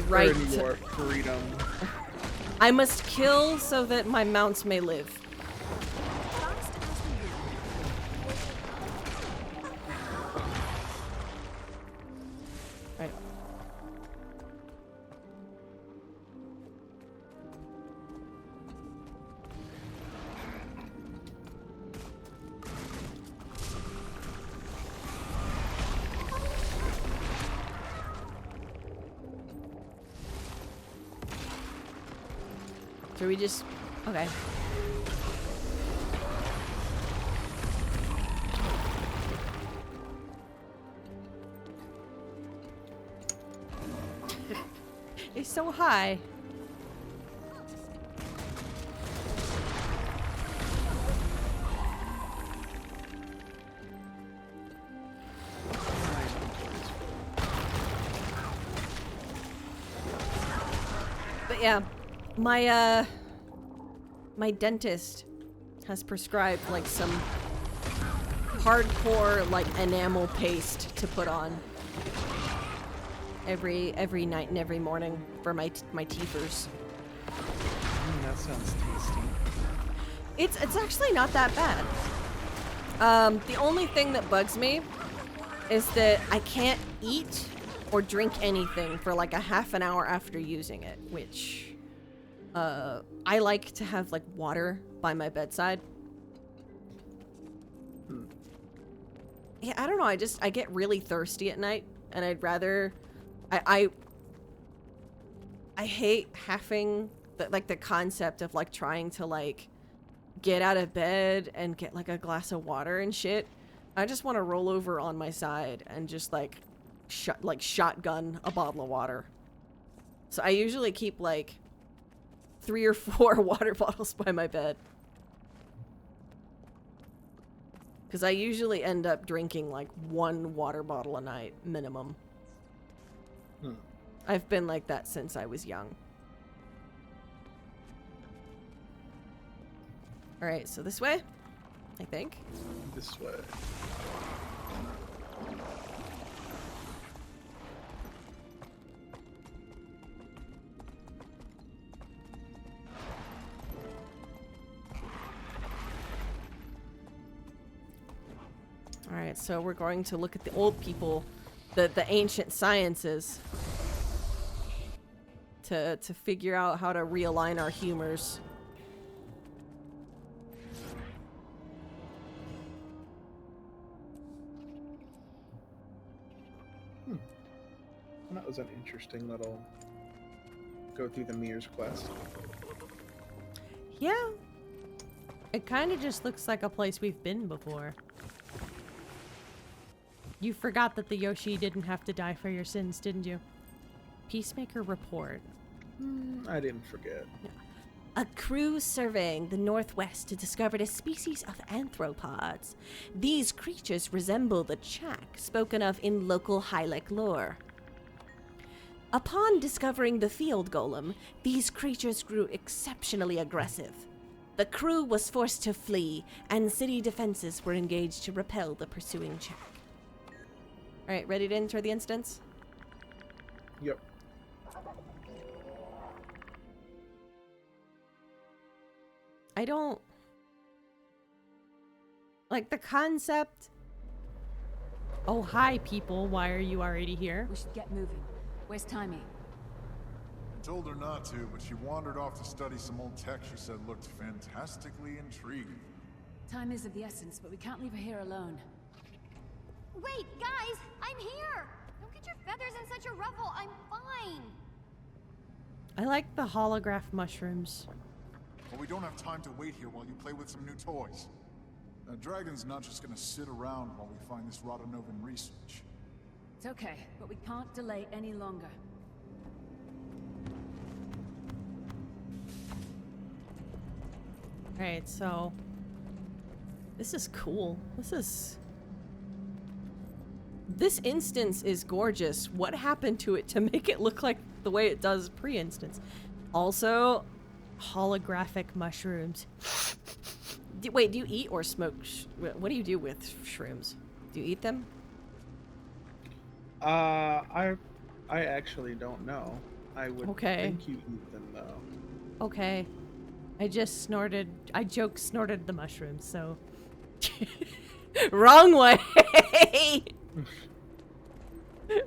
right. Earn your freedom. I must kill so that my mounts may live. Right. So we just... Okay. It's so high. But yeah, my dentist has prescribed like some hardcore like enamel paste to put on every night and every morning for my teethers. That sounds tasty. It's actually not that bad. The only thing that bugs me is that I can't eat or drink anything for like a half an hour after using it, which I like to have like water by my bedside. Yeah, I don't know, I get really thirsty at night and I'd rather I hate having the concept of like trying to like get out of bed and get like a glass of water and shit. I just want to roll over on my side and just like shotgun a bottle of water. So I usually keep like 3 or 4 water bottles by my bed. Because I usually end up drinking like 1 water bottle a night, minimum. I've been like that since I was young. Alright, so this way, I think. This way. Alright, so we're going to look at the old people, the ancient sciences, to figure out how to realign our humors. That was an interesting little go through the mirrors quest. Yeah. It kind of just looks like a place we've been before. You forgot that the Yoshi didn't have to die for your sins, didn't you? Peacemaker report. I didn't forget. A crew surveying the Northwest discovered a species of anthropods. These creatures resemble the Chak spoken of in local Hylek lore. Upon discovering the field golem, these creatures grew exceptionally aggressive. The crew was forced to flee, and city defenses were engaged to repel the pursuing Chak. Alright, ready to enter the instance? Yep. I don't... like the concept... Oh, hi, people. Why are you already here? We should get moving. Where's Timey? I told her not to, but she wandered off to study some old tech she said looked fantastically intriguing. Time is of the essence, but we can't leave her here alone. Wait, guys! I'm here! Don't get your feathers in such a ruffle. I'm fine. I like the holograph mushrooms. Well, we don't have time to wait here while you play with some new toys. Dragon's not just gonna sit around while we find this Rotanovan research. It's okay, but we can't delay any longer. Alright, so... this is cool. This instance is gorgeous. What happened to it to make it look like the way it does pre-instance? Also, holographic mushrooms. Wait, do you eat or smoke? What do you do with shrooms? Do you eat them? I actually don't know. I would think you eat them though. Okay. I joke snorted the mushrooms, so... Wrong way!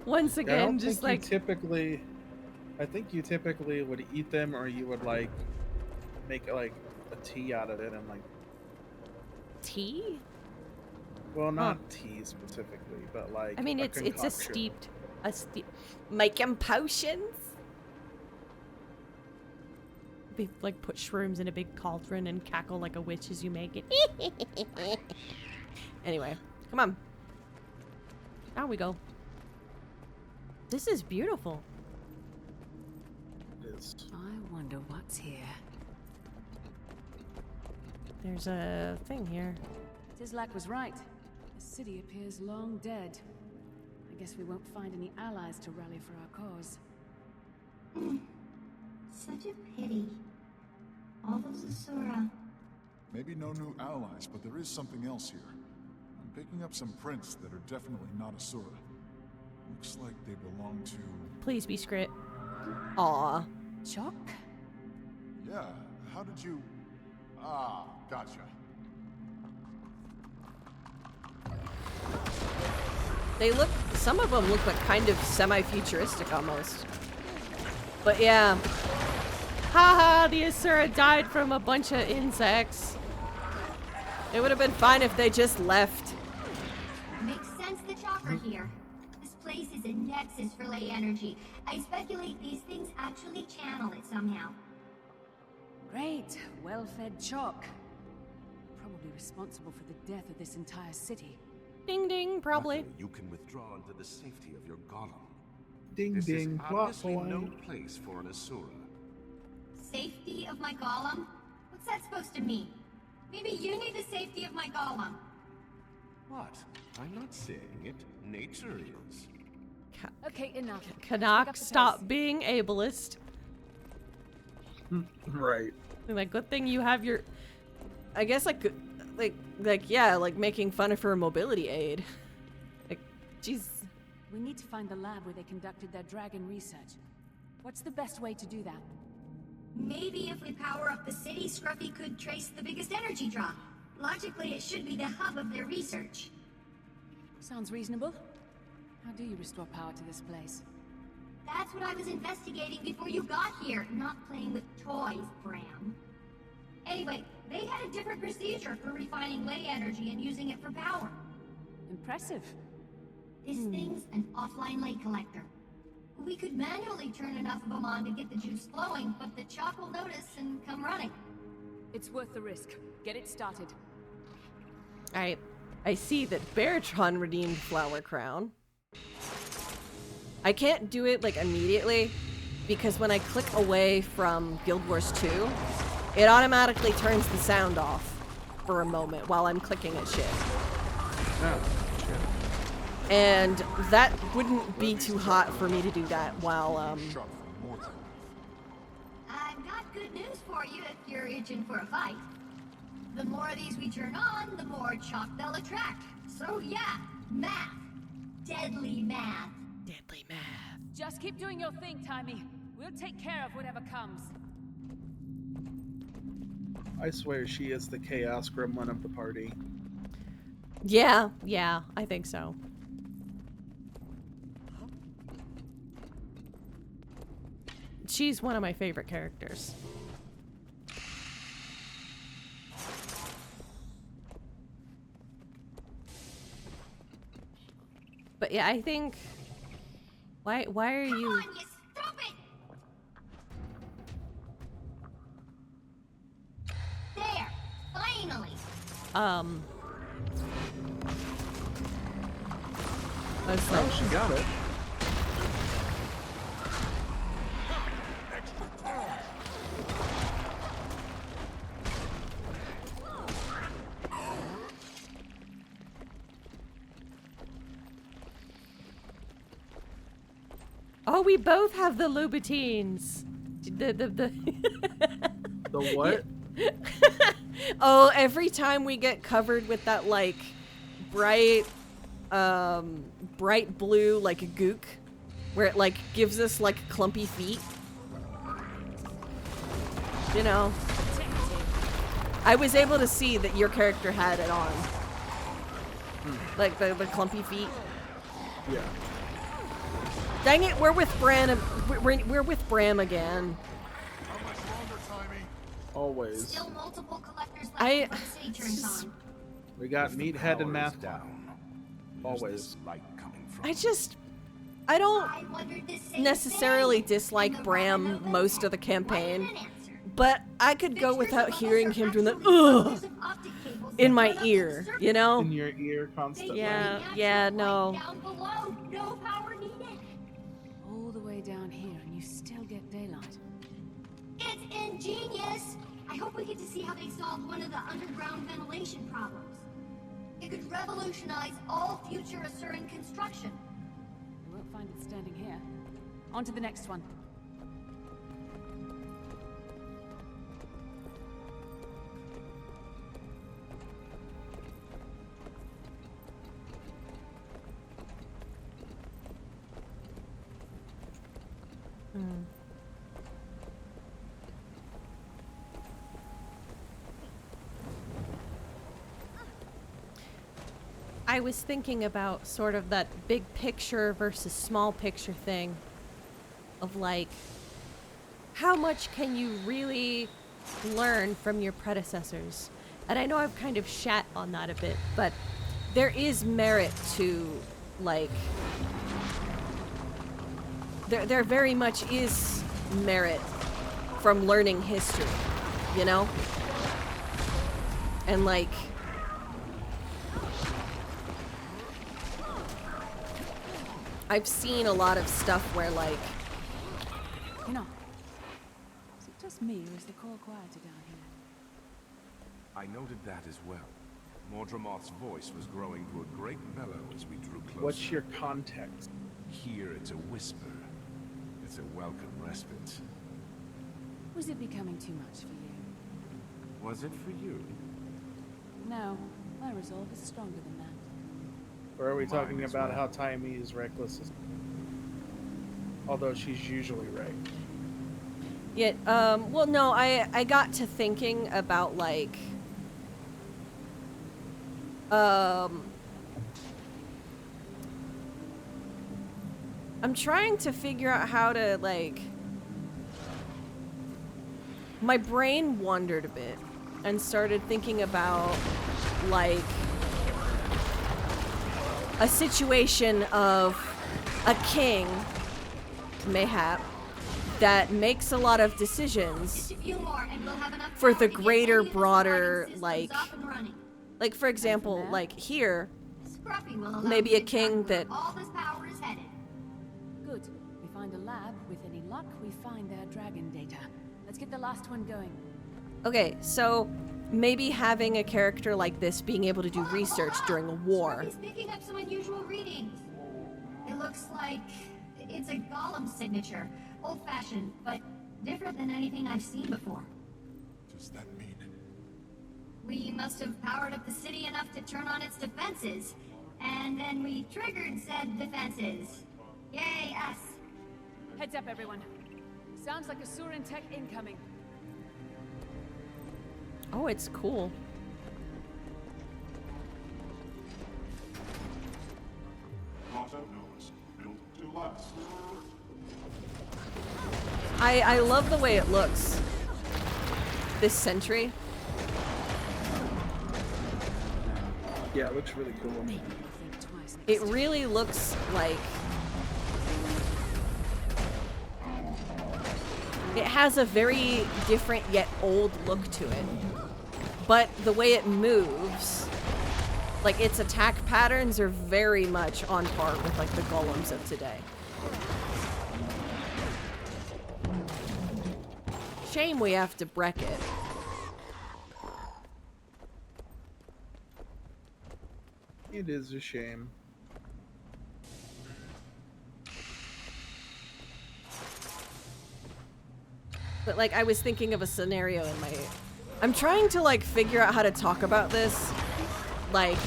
Once again, I don't just think like... I think you typically would eat them, or you would like make like a tea out of it and like... Tea? Well, not tea specifically, but like I mean, it's a steeped... Making potions? They like put shrooms in a big cauldron and cackle like a witch as you make it. Anyway, come on. Now we go. This is beautiful. It is. I wonder what's here. There's a thing here. Tislak was right. The city appears long dead. I guess we won't find any allies to rally for our cause. Such a pity. All those Asura. Maybe no new allies, but there is something else here. I'm picking up some prints that are definitely not Asura. Looks like they belong to... Please be script. Aw. Choc? Yeah, how did you... Ah, gotcha. They look, some of them look like kind of semi-futuristic almost. But yeah. Haha, the Asura died from a bunch of insects. It would have been fine if they just left. Makes sense the chakra here. This place is a nexus for ley energy. I speculate these things actually channel it somehow. Great, well-fed Choc. Probably responsible for the death of this entire city. Ding ding, probably. Luckily, you can withdraw into the safety of your golem. Ding This ding, is plot obviously point. no place for an Asura. Safety of my golem? What's that supposed to mean? Maybe you need the safety of my golem. What? I'm not saying it. Nature is. Okay, enough. Canuck, stop being ableist. Right. Like, good thing you have your... I guess, like, yeah, like, making fun of her mobility aid. Like, jeez. We need to find the lab where they conducted their dragon research. What's the best way to do that? Maybe if we power up the city, Scruffy could trace the biggest energy drop. Logically, it should be the hub of their research. Sounds reasonable. How do you restore power to this place? That's what I was investigating before you got here, not playing with toys, Bram. Anyway, they had a different procedure for refining ley energy and using it for power. Impressive. This thing's an offline ley collector. We could manually turn enough of them on to get the juice flowing, but the chalk will notice and come running. It's worth the risk. Get it started. I see that Beartron redeemed Flower Crown. I can't do it, like, immediately, because when I click away from Guild Wars 2, it automatically turns the sound off for a moment while I'm clicking at shit. Oh, And that wouldn't be too hot for me to do that while, I've got good news for you if you're itching for a fight. The more of these we turn on, the more chalk they'll attract. So yeah, math. Deadly math. Deadly math. Just keep doing your thing, Timey. We'll take care of whatever comes. I swear she is the chaos gremlin of the party. Yeah, I think so. She's one of my favorite characters. But yeah, I think... Why are you... Come on, you stupid! There! Finally! Oh, she got it. Oh, we both have the Louboutins. The what? Oh, every time we get covered with that, like, bright blue, like, a gook, where it, like, gives us, like, clumpy feet. You know. I was able to see that your character had it on. Like, the clumpy feet. Yeah. Dang it, we're with Bran. We're with Bram again. Always. Still multiple collectors left before the city turns on. We got meathead and math down. Always. I don't necessarily dislike Bram most of the campaign, but I could go without hearing him doing the ugh in my ear, you know? In your ear constantly. Yeah, no. Down below, no power needed. All the way down here, and you still get daylight. It's ingenious. I hope we get to see how they solve one of the underground ventilation problems. It could revolutionize all future Asuran construction. You won't find it standing here. On to the next one. I was thinking about sort of that big picture versus small picture thing of like, how much can you really learn from your predecessors? And I know I've kind of shat on that a bit, but there is merit to, like, there very much is merit from learning history, you know? And like, I've seen a lot of stuff where, like... You know, is it just me, or is the call quieter down here? I noted that as well. Mordremoth's voice was growing to a great bellow as we drew closer. What's your context? Here it's a whisper. It's a welcome respite. Was it becoming too much for you? Was it for you? No, my resolve is stronger than that. Or are we Mine talking as about well. how Taimi is reckless? Although she's usually right. Yeah, well, no, I got to thinking about, like... I'm trying to figure out how to, like... My brain wandered a bit and started thinking about, like, a situation of a king, mayhap, that makes a lot of decisions Just a few more, and we'll have enough for power the to get greater, any of the broader, systems like... up and running. Like, for example, like, here, Scruffy will allow maybe me a to king track where that... all this power is headed. Good. We find a lab. With any luck, we find their dragon data. Let's get the last one going. Okay, so maybe having a character like this being able to do research during a war. Scruffy's picking up some unusual readings. It looks like it's a golem signature. Old-fashioned, but different than anything I've seen before. Does that mean? We must have powered up the city enough to turn on its defenses. And then we triggered said defenses. Yay, us. Heads up, everyone. Sounds like a Surin tech incoming. Oh, it's cool. Motto knows. Built to last. I love the way it looks. This sentry. Yeah, it looks really cool. It really looks like... It has a very different yet old look to it. But the way it moves, like its attack patterns are very much on par with like the golems of today. Shame we have to break it. It is a shame. But like I was thinking of a scenario in my... I'm trying to like figure out how to talk about this. Like...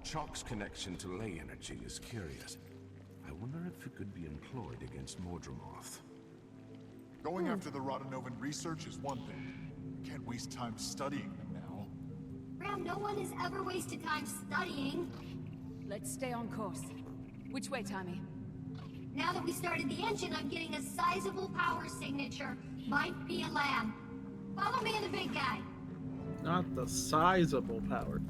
Chalk's connection to ley energy is curious. I wonder if it could be employed against Mordremoth. Going after the Rotanovan research is one thing. Can't waste time studying them now. Graham, no one has ever wasted time studying. Let's stay on course. Which way, Tommy? Now that we started the engine, I'm getting a sizable power signature. Might be a lab. Follow me and the big guy. Not the sizable power.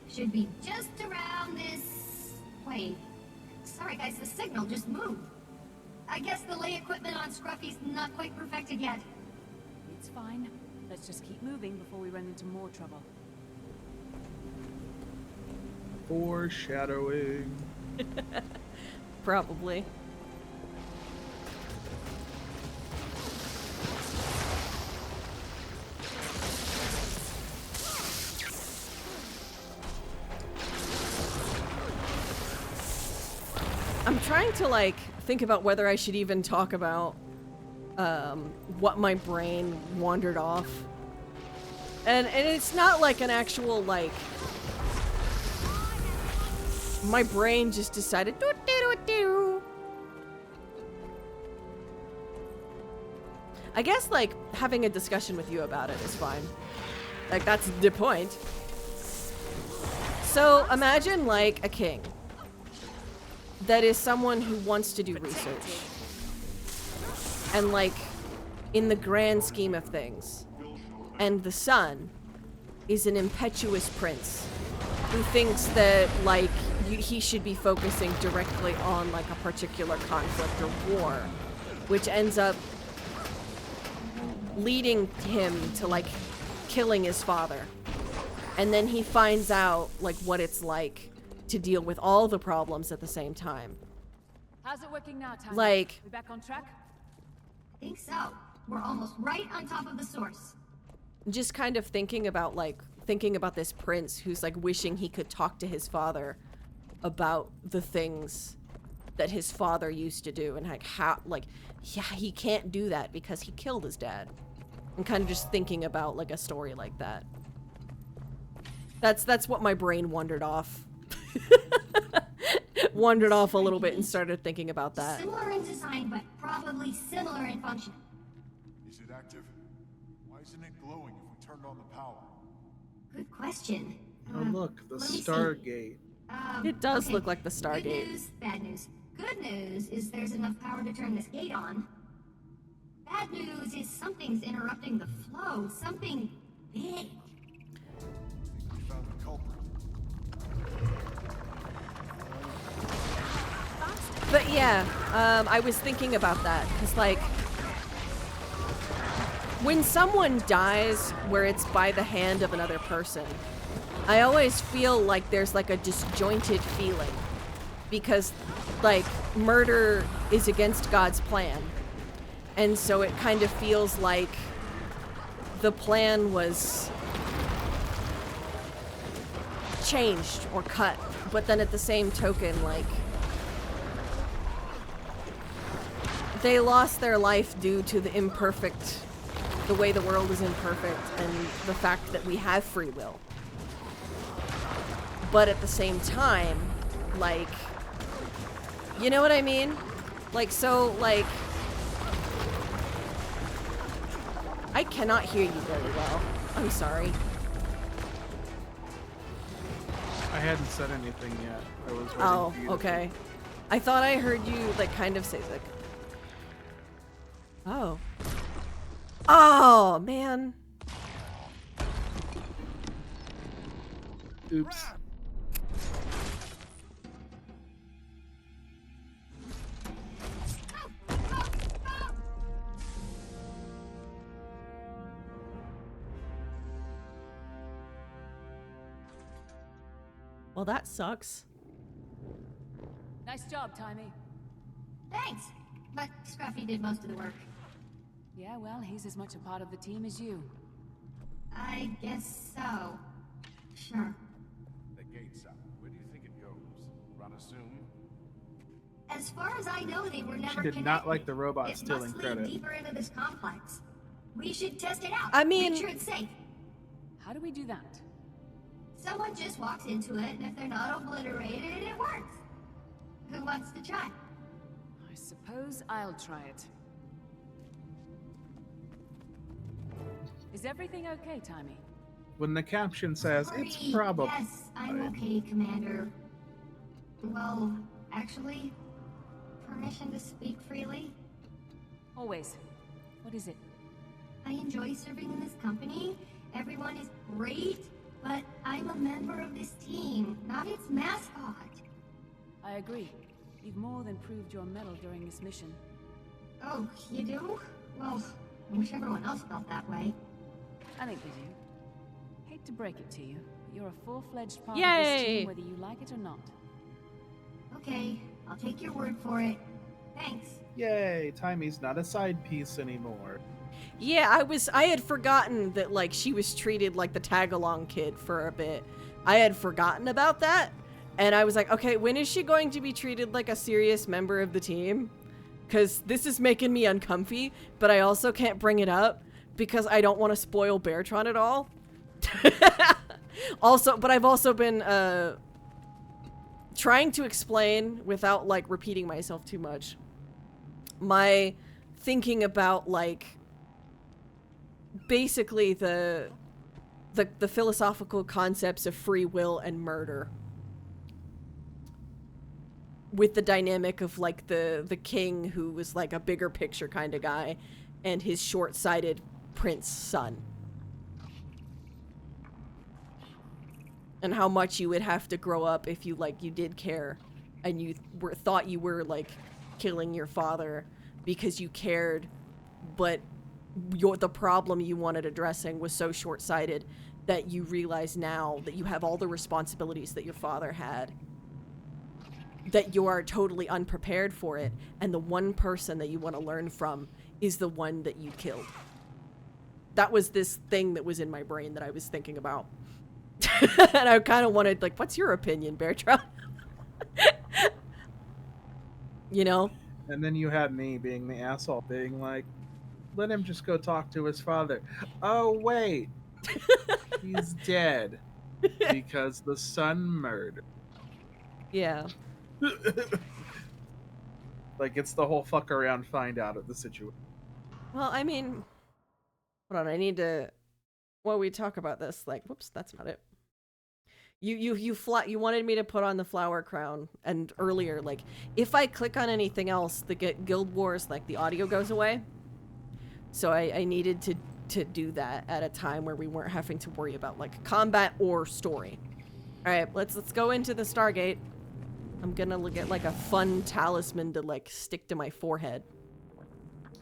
Should be just around this... Wait. Sorry guys, the signal just moved. I guess the lay equipment on Scruffy's not quite perfected yet. It's fine. Let's just keep moving before we run into more trouble. Foreshadowing. Probably. I'm trying to like think about whether I should even talk about what my brain wandered off. And it's not like an actual like my brain just decided do do do do. I guess like having a discussion with you about it is fine. Like that's the point. So imagine like a king that is someone who wants to do research. And like in the grand scheme of things. And the son is an impetuous prince who thinks that like he should be focusing directly on like a particular conflict or war, which ends up leading him to like killing his father. And then he finds out like what it's like to deal with all the problems at the same time. How's it working now, Tanya? Like, we back on track? I think so. We're almost right on top of the source. just kind of thinking about this prince who's like wishing he could talk to his father about the things that his father used to do, and like how, like, yeah, he can't do that because he killed his dad. And kind of just thinking about like a story like that. That's what my brain wandered off. Wandered off a little bit and started thinking about that. Similar in design, but probably similar in function. Is it active? Why isn't it glowing if we turned on the power? Good question. Oh look, the Stargate. It does look like the Stargate. Good news, bad news. Good news is there's enough power to turn this gate on. Bad news is something's interrupting the flow. Something big. I think we found the culprit. But yeah, I was thinking about that, because like, when someone dies where it's by the hand of another person, I always feel like there's like a disjointed feeling, because like murder is against God's plan, and so it kind of feels like the plan was changed or cut, but then at the same token, like, they lost their life due to the way the world is imperfect and the fact that we have free will. But at the same time, like, you know what I mean? Like, so, like, I cannot hear you very well. I'm sorry. I hadn't said anything yet. I was waiting Oh, for you to okay. I thought I heard you, like, kind of say, like, oh. Oh, man. Oops. Well, that sucks. Nice job, Timey. Thanks. But Scruffy did most of the work. Yeah, well, he's as much a part of the team as you. I guess so. Sure. The gate's up. Where do you think it goes? Run a zoom? As far as I know, they were never She did connected. not like the robot stealing It must credit. lead deeper into this complex. We should test it out. I mean- Make sure it's safe. How do we do that? Someone just walks into it, and if they're not obliterated, it works. Who wants to try? I suppose I'll try it. Is everything okay, Timey? When the caption says, it's Sorry, probably... Yes, I'm okay, Commander. Well, actually, permission to speak freely? Always. What is it? I enjoy serving in this company. Everyone is great, but I'm a member of this team, not its mascot. I agree. You've more than proved your mettle during this mission. Oh, you do? Well, I wish everyone else felt that way. I think they do. Hate to break it to you, but you're a full-fledged part of Yay! this team whether you like it or not. Okay, I'll take your word for it. Thanks. Yay, Timey's not a side piece anymore. Yeah, I had forgotten that, like, she was treated like the tag-along kid for a bit. I had forgotten about that, and I was like, okay, when is she going to be treated like a serious member of the team? Because this is making me uncomfy, but I also can't bring it up because I don't want to spoil Beartron at all. But I've also been trying to explain, without, like, repeating myself too much, my thinking about, like, basically the the philosophical concepts of free will and murder. With the dynamic of like the king who was like a bigger picture kind of guy and his short-sighted prince son. And how much you would have to grow up if you did care and you thought you were like killing your father because you cared, but the problem you wanted addressing was so short-sighted that you realize now that you have all the responsibilities that your father had, that you are totally unprepared for it, and the one person that you want to learn from is the one that you killed. That was this thing that was in my brain that I was thinking about. And I kind of wanted, like, what's your opinion, Beartron? You know? And then you had me being the asshole, being like, let him just go talk to his father. Oh, wait. He's dead. Because the son murdered. Yeah. Like, it's the whole fuck around find out of the situation. Well, I mean, hold on, I need to, while we talk about this, like, whoops, that's not it. You wanted me to put on the flower crown, and earlier, like, if I click on anything else, the Guild Wars, like, the audio goes away. So I needed to do that at a time where we weren't having to worry about, like, combat or story. Alright, let's go into the Stargate. I'm gonna look at, like, a fun talisman to, like, stick to my forehead.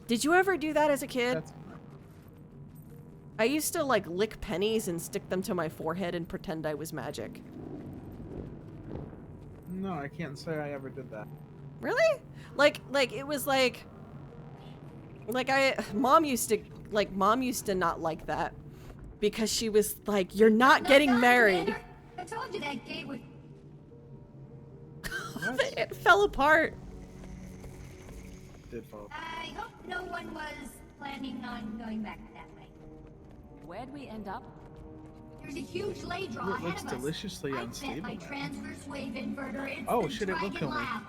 Did you ever do that as a kid? I used to, like, lick pennies and stick them to my forehead and pretend I was magic. No, I can't say I ever did that. Really? Like, it was like Mom used to not like that. Because she was like, you're not getting married. I told you that gate would... It fell apart. It did fall apart. I hope no one was planning on going back that way. Where'd we end up? There's a huge lay draw Ooh, it ahead looks of us. deliciously I unstable. bet my transverse wave inverter. It's Oh, the shit, it will Dragon kill me. Lab.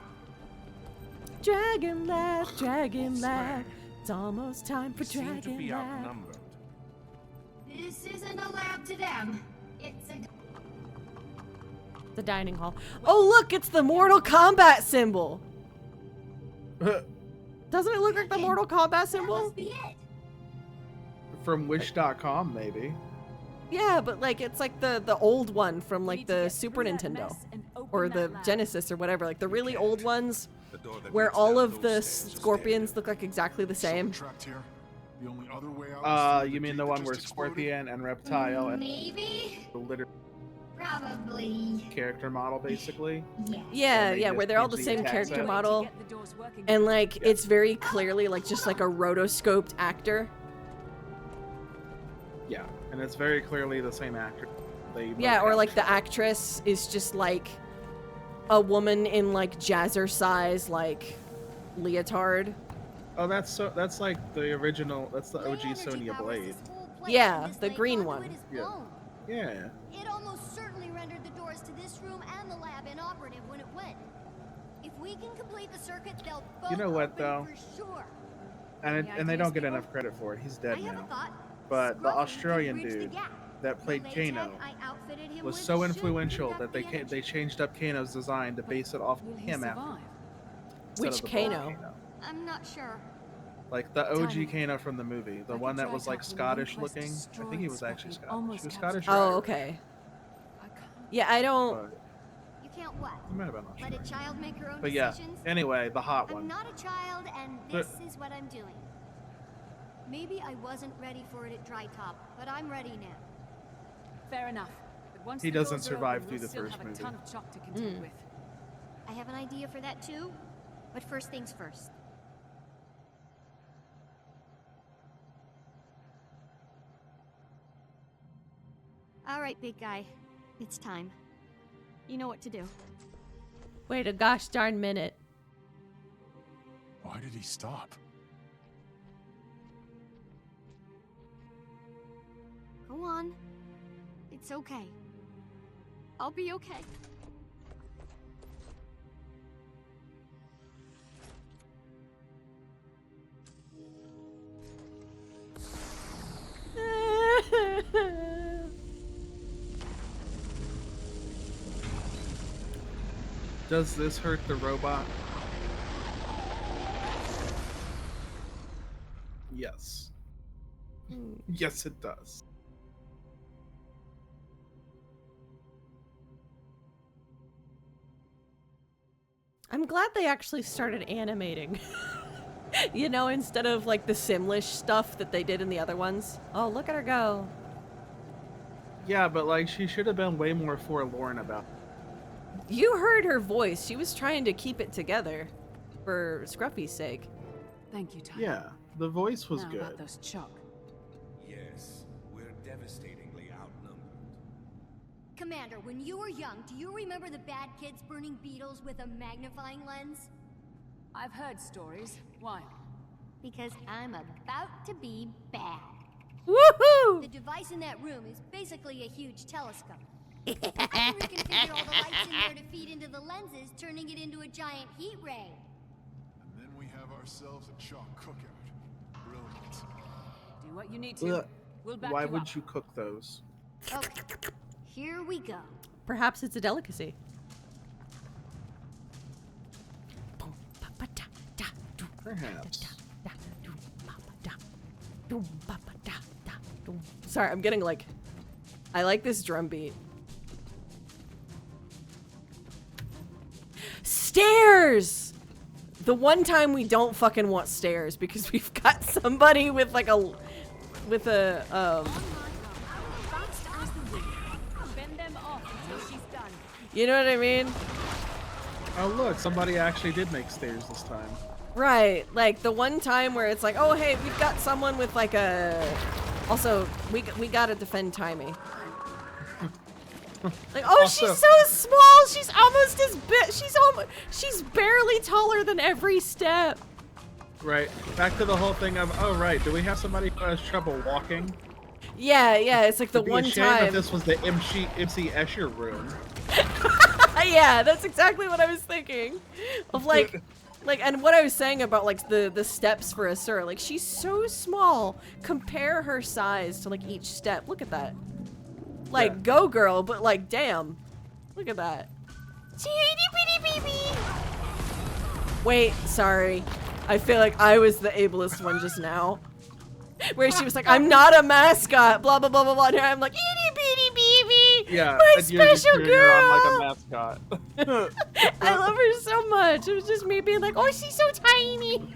Dragon Lab, Dragon Lab. It's almost time for Seem to be Dragon Lab. outnumbered. This isn't a lab to them. It's a... The dining hall. Oh, look, it's the Mortal Kombat symbol. Doesn't it look like the Mortal Kombat symbol? That must be it. From Wish.com, maybe. Yeah, but like it's like the old one from like the Super Nintendo or the Genesis or whatever, like the really old ones where all of the scorpions look like exactly the same. Trapped here. The only other way out is through You mean gate the that one just where exploded? Scorpion and Reptile and Maybe? the literal Probably. character model, basically? Yeah, they yeah, just where they're all the change same attack character set. model. And like it's very clearly like just like a rotoscoped actor. Yeah, and it's very clearly the same actor. Yeah, or like the actress is just like a woman in like jazzercise like leotard. Oh, that's like the original. That's the OG Sonya Blade. Yeah, the green one. Yeah. Yeah. It almost certainly rendered the doors to this room and the lab inoperative when it went. If we can complete the circuit, they'll both You know what, open though? for sure. And they don't get enough credit for it. He's dead I have a now. thought. But the Scruffy Australian can bridge the dude gap. that played The latex Kano I outfitted him was with so should influential conduct that the energy. they changed up Kano's design to base it off Will he him after. survive? instead Which of the bald Kano? I'm not sure. Like the OG Tiny. Kano from the movie, the I one could that drag was like out the Scottish Quest looking. I think he was destroyed actually Scotty, Scottish. He almost was Scottish. captured. Oh, right? okay. I can't. Yeah, I don't. But You can't what? he might have been Let a Australian. child make her own But yeah. decisions? Anyway, the hot I'm one. not a child, and this is what I'm doing. Maybe I wasn't ready for it at Dry Top, but I'm ready now. Fair enough. But once He the doesn't doors are survive open, through we'll the still first have movie. a ton of chalk to contend with. I have an idea for that too, but first things first. All right, big guy. It's time. You know what to do. Wait a gosh darn minute. Why did he stop? Go on. It's okay. I'll be okay. Does this hurt the robot? Yes. Yes, it does. I'm glad they actually started animating. You know, instead of like the Simlish stuff that they did in the other ones. Oh, look at her go. Yeah, but like she should have been way more forlorn about it. You heard her voice. She was trying to keep it together for Scruffy's sake. Thank you, Ty. Yeah, the voice was Now good. about those chalk. Yes, we're devastatingly outnumbered. Commander, when you were young, do you remember the bad kids burning beetles with a magnifying lens? I've heard stories. Why? Because I'm about to be bad. Woohoo! The device in that room is basically a huge telescope. I reconfigured all the lights in there to feed into the lenses, turning it into a giant heat ray. And then we have ourselves a chalk cookout. Brilliant. Do what you need to. We'll back Why you would up. you cook those? Okay, here we go. Perhaps it's a delicacy. Perhaps. Sorry, I'm getting like... I like this drum beat. Stairs! The one time we don't fucking want stairs because we've got somebody with like a... With a, You know what I mean? Oh look, somebody actually did make stairs this time. Right, like the one time where it's like, oh hey, we've got someone with like a... Also, we gotta defend Timey. Like, oh, Also, she's so small. She's almost as big. She's barely taller than every step. Right. Back to the whole thing of, oh right, do we have somebody who has trouble walking? Yeah, it's like the It'd be one a shame time. if this was the MC Escher room. Yeah, that's exactly what I was thinking. Of like, and what I was saying about like the steps for Asura. Like she's so small. Compare her size to like each step. Look at that. Like Yeah. go girl, but like damn. Look at that. Wait, sorry. I feel like I was the ableist one just now. Where she was like, I'm not a mascot, blah blah blah blah blah. And I'm like, itty bitty baby, Yeah, my and you're just special cheering her on girl. like a mascot. I love her so much. It was just me being like, oh, she's so tiny.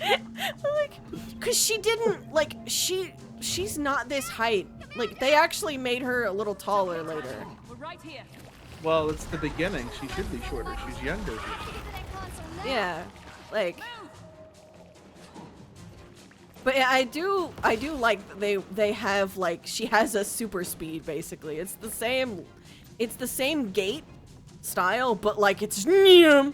Like, cause she didn't like she's not this height. Like they actually made her a little taller later. We're right here. Well, it's the beginning. She should be shorter. She's younger. Yeah, like. But yeah, I do like they have like she has a super speed basically. It's the same gait style, but like it's Yeah,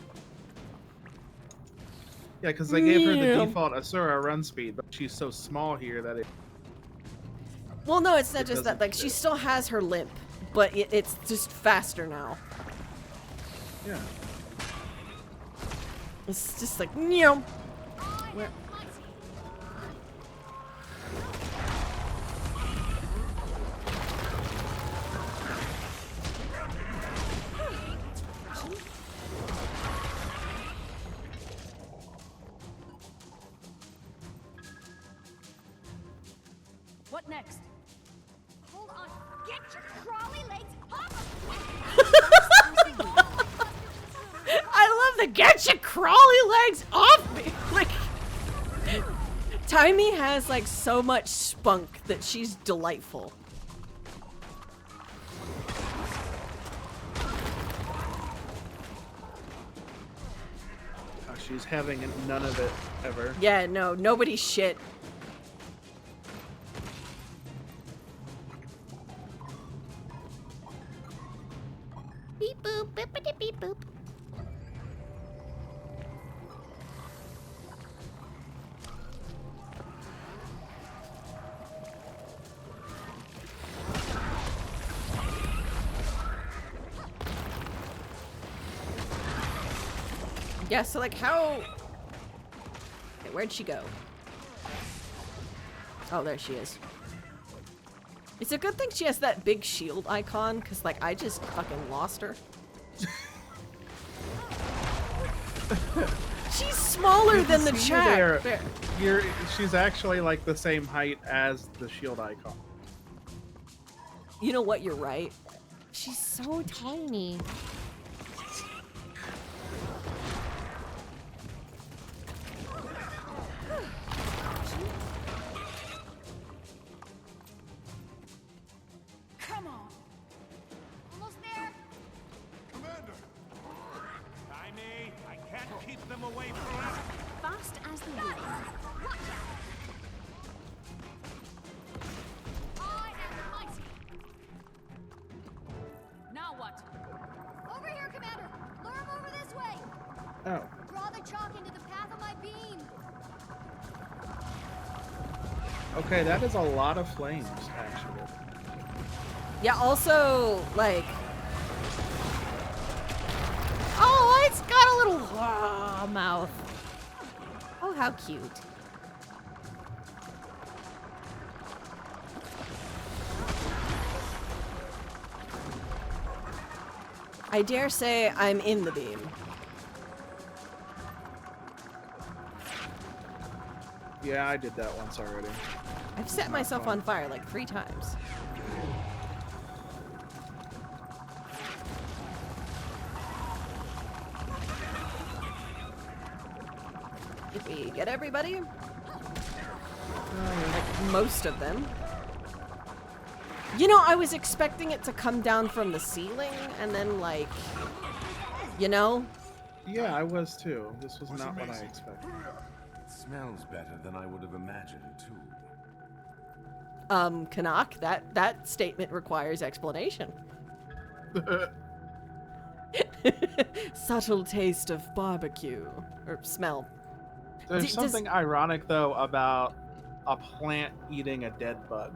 because they gave her the default Asura run speed, but she's so small here that it. Well, no, it's not It just that. doesn't Like she fit. still has her limp, but it's just faster now. Yeah. It's just like Where? What next? Hold on. Get your crawly legs off I love the get your crawly legs off me. Like Timey has like so much spunk that she's delightful. She's having none of it ever. Yeah, no, nobody's shit. Beep boop, bippity beep boop. Yeah, so like how... Okay, where'd she go? Oh, there she is. It's a good thing she has that big shield icon, because like I just fucking lost her. She's smaller than the See chat. there. She's actually like the same height as the shield icon. You know what? You're right. She's so tiny. Come on. Almost there. Commander! Timey, I can't keep them away forever. Fast as the wind. I am mighty. Now what? Over here, Commander. Lure him over this way. Oh. Draw the chalk into the path of my beam. Okay, that is a lot of flames, actually. Yeah, also, like... Oh, it's got a little mouth. Oh, how cute. I dare say I'm in the beam. Yeah, I did that once already. I've set myself on fire like 3 times. Did we get everybody? Like most of them. You know, I was expecting it to come down from the ceiling and then like, you know? Yeah, I was too. This was not what I expected. It smells better than I would have imagined, too. Canuck, that statement requires explanation. Subtle taste of barbecue. Or smell. There's something ironic, though, about a plant eating a dead bug.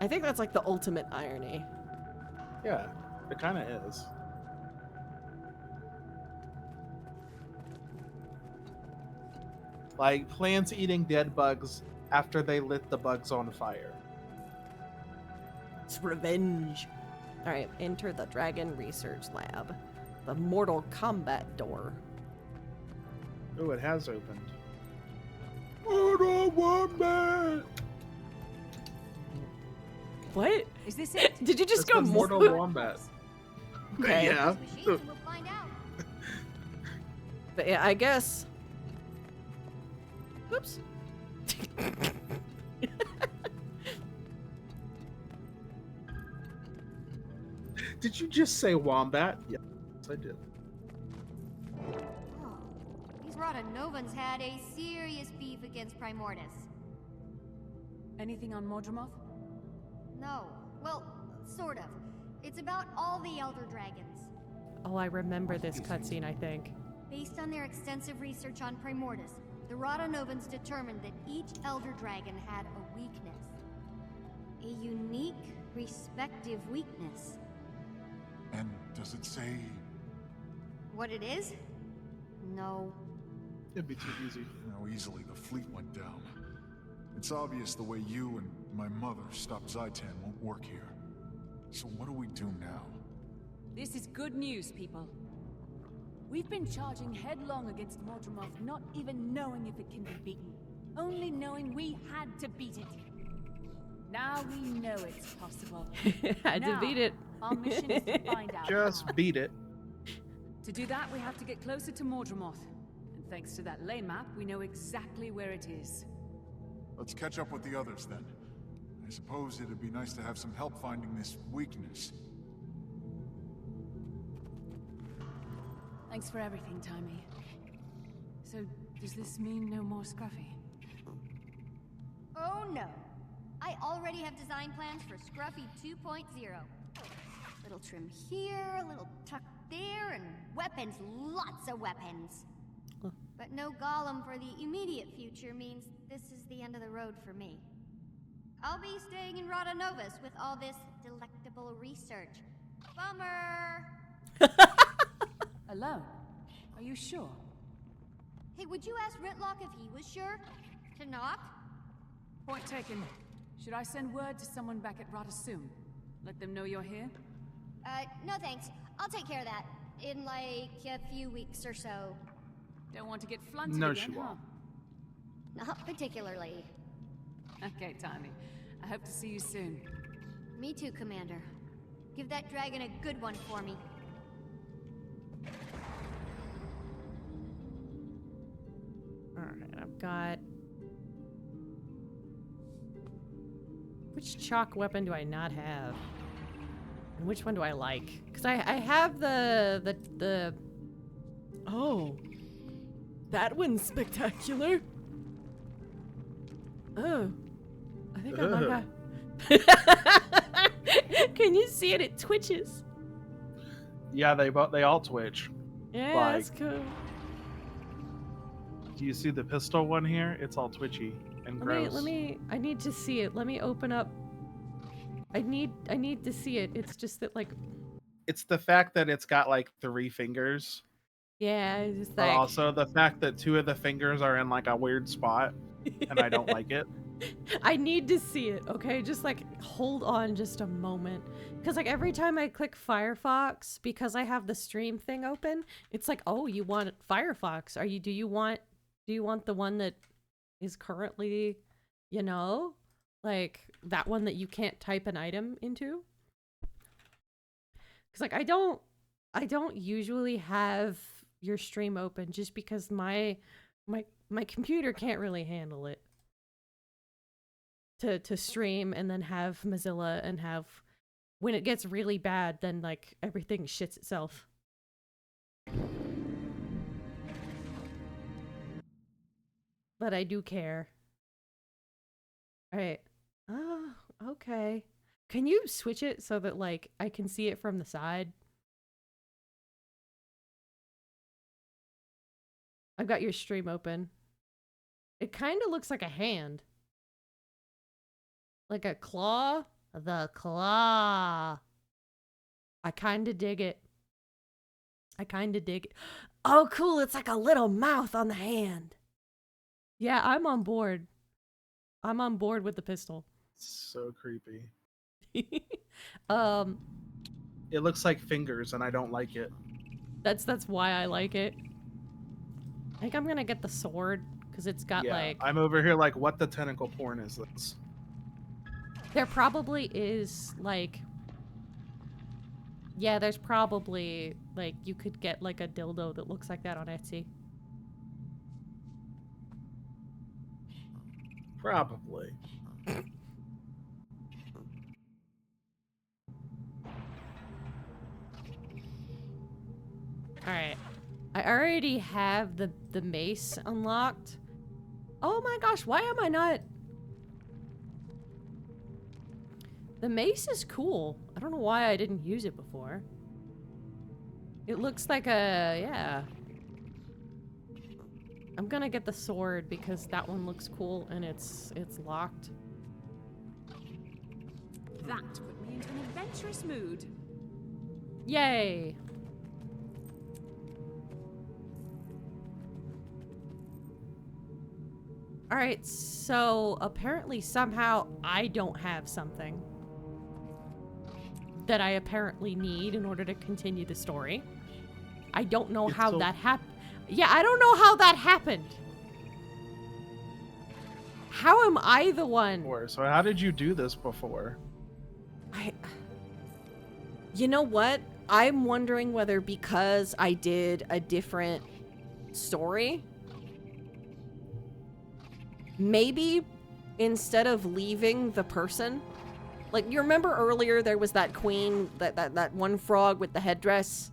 I think that's like the ultimate irony. Yeah, it kind of is. Like, plants eating dead bugs after they lit the bugs on fire. It's revenge. Alright, enter the Dragon Research Lab. The Mortal Kombat door. Oh, it has opened. Mortal Wombat! What? Is this it? Did you just It's go the Mortal Wombat? Okay. Yeah. We'll find out. But yeah, I guess. Oops. Did you just say wombat? Yes, I did. Oh, these Rotanovans had a serious beef against Primordus. Anything on Mordremoth? No. Well, sort of. It's about all the Elder Dragons. Oh, I remember this cutscene, I think. Based on their extensive research on Primordus, the Rotanovans determined that each Elder Dragon had a weakness. A unique, respective weakness. And does it say... What it is? No. It'd be too easy. How easily the fleet went down. It's obvious the way you and my mother stopped Zaitan won't work here. So what do we do now? This is good news, people. We've been charging headlong against Mordremoth, not even knowing if it can be beaten. Only knowing we had to beat it. Now we know it's possible. Had to beat it. Our mission is to find out Just how. beat it. To do that, we have to get closer to Mordremoth. And thanks to that ley map, we know exactly where it is. Let's catch up with the others then. I suppose it'd be nice to have some help finding this weakness. Thanks for everything, Timey. So, does this mean no more Scruffy? Oh no. I already have design plans for Scruffy 2.0. Little trim here, little tuck there, and weapons, lots of weapons. But no Golem for the immediate future means this is the end of the road for me. I'll be staying in Rotanovus with all this delectable research. Bummer! Alone? Are you sure? Hey, would you ask Ritlock if he was sure? To not? Point taken. Should I send word to someone back at Rota soon? Let them know you're here? No thanks. I'll take care of that. in like a few weeks or so. Don't want to get flunted No, again, she won't. Not particularly. Okay, Tiny. I hope to see you soon. Me too, Commander. Give that dragon a good one for me. Alright, I've got... Which chalk weapon do I not have? And which one do I like? Because I have the... Oh. That one's spectacular. Oh. I think I might have... Can you see it? It twitches. Yeah, they all twitch. Yeah, Like, that's cool. do you see the pistol one here? It's all twitchy and gross. I need to see it. Let me open up. I need to see it. It's just that, like... It's the fact that it's got like 3 fingers. Yeah, it's just But like... also the fact that 2 of the fingers are in like a weird spot. And I don't like it. I need to see it, okay? Just like hold on just a moment. Because like every time I click Firefox, because I have the stream thing open, it's like, oh, you want Firefox. Do you want the one that is currently, you know, like that one that you can't type an item into? Because like I don't usually have your stream open just because my computer can't really handle it. To stream and then have Mozilla and have, when it gets really bad, then like everything shits itself. But I do care. Alright. Oh, okay. Can you switch it so that like I can see it from the side? I've got your stream open. It kind of looks like a hand. Like a claw? The claw. I kinda dig it. Oh, cool. It's like a little mouth on the hand. Yeah, I'm on board. I'm on board with the pistol. So creepy. It looks like fingers and I don't like it. That's why I like it. I think I'm gonna get the sword because it's got like... I'm over here like, what the tentacle porn is this? There probably is, like... Yeah, there's probably, like, you could get, like, a dildo that looks like that on Etsy. Probably. Alright. I already have the mace unlocked. Oh my gosh, why am I not... The mace is cool. I don't know why I didn't use it before. It looks like a... yeah. I'm gonna get the sword because that one looks cool and it's locked. That put me into an adventurous mood. Yay! Alright, so apparently somehow I don't have something that I apparently need in order to continue the story. I don't know how that happened. Yeah, I don't know how that happened. How am I the one? So how did you do this before? You know what? I'm wondering whether because I did a different story, maybe instead of leaving the person, like you remember earlier there was that queen, that one frog with the headdress?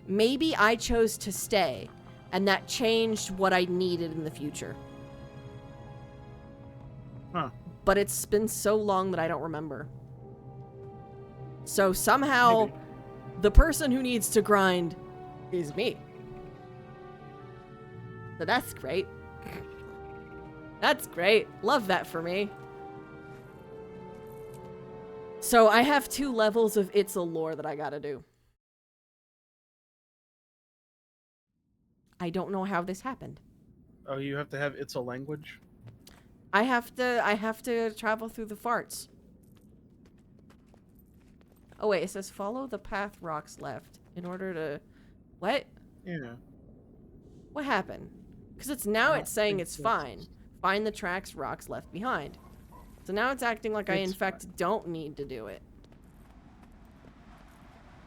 Maybe I chose to stay and that changed what I needed in the future. Huh. But it's been so long that I don't remember. So somehow the person who needs to grind is me. So that's great. That's great. Love that for me. So I have 2 levels of It's a Lore that I gotta do. I don't know how this happened. Oh, you have to have It's a Language? I have to travel through the farts. Oh wait, it says follow the path rocks left in order to What? Yeah. What happened? Because it's now it's saying it's so. fine. Find the tracks rocks left behind. So now it's acting like I in fact don't need to do it.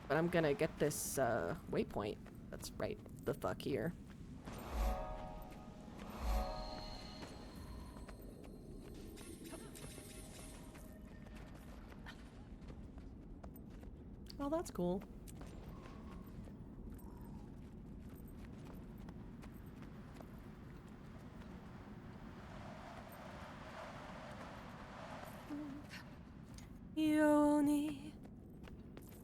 But I'm gonna get this waypoint. That's right the fuck here. Oh, that's cool. Yoni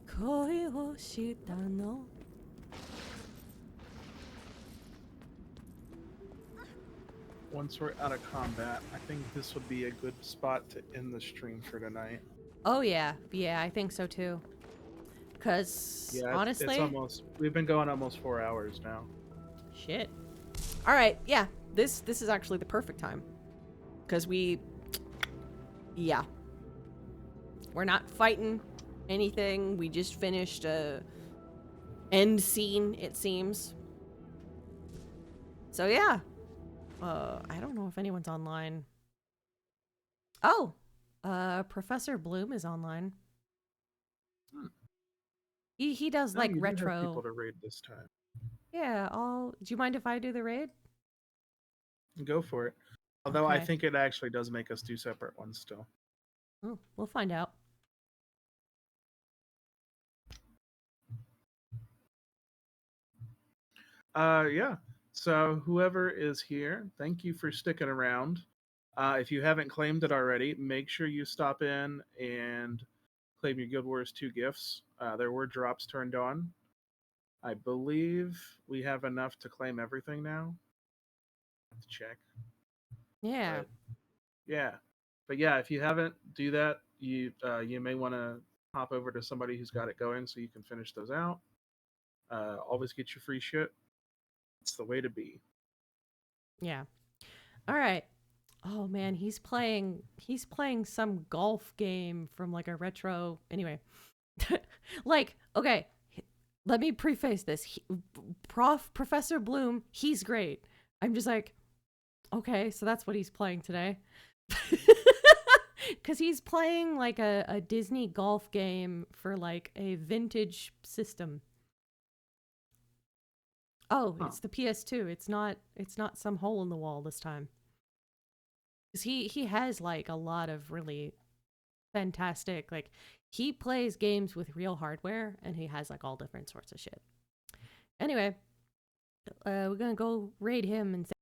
koi o shita no. Once we're out of combat, I think this would be a good spot to end the stream for tonight. Oh yeah, yeah, I think so too. Cause honestly, it's almost we've been going almost 4 hours now. Shit. All right, yeah, this is actually the perfect time, cause we're not fighting anything. We just finished a end scene, it seems. So yeah. I don't know if anyone's online. Oh, Professor Bloom is online. He does like you retro. Have people to raid this time. Yeah, do you mind if I do the raid? Go for it. Although I Okay. think it actually does make us do separate ones still. Oh, we'll find out. Yeah. So whoever is here, thank you for sticking around. If you haven't claimed it already, make sure you stop in and claim your Guild Wars 2 gifts. There were drops turned on. I believe we have enough to claim everything now. Let's check. Yeah. But yeah, if you haven't, do that. You may want to hop over to somebody who's got it going so you can finish those out. Always get your free shit. It's the way to be. Yeah. All right. Oh man, he's playing some golf game from like a retro. Anyway, like, okay, let me preface this. Professor Bloom, he's great. I'm just like, okay, so that's what he's playing today. Because he's playing like a Disney golf game for like a vintage system. Oh, it's the PS2. It's not some hole in the wall this time. Because he has like a lot of really fantastic, like, he plays games with real hardware and he has like all different sorts of shit. Anyway, we're gonna go raid him and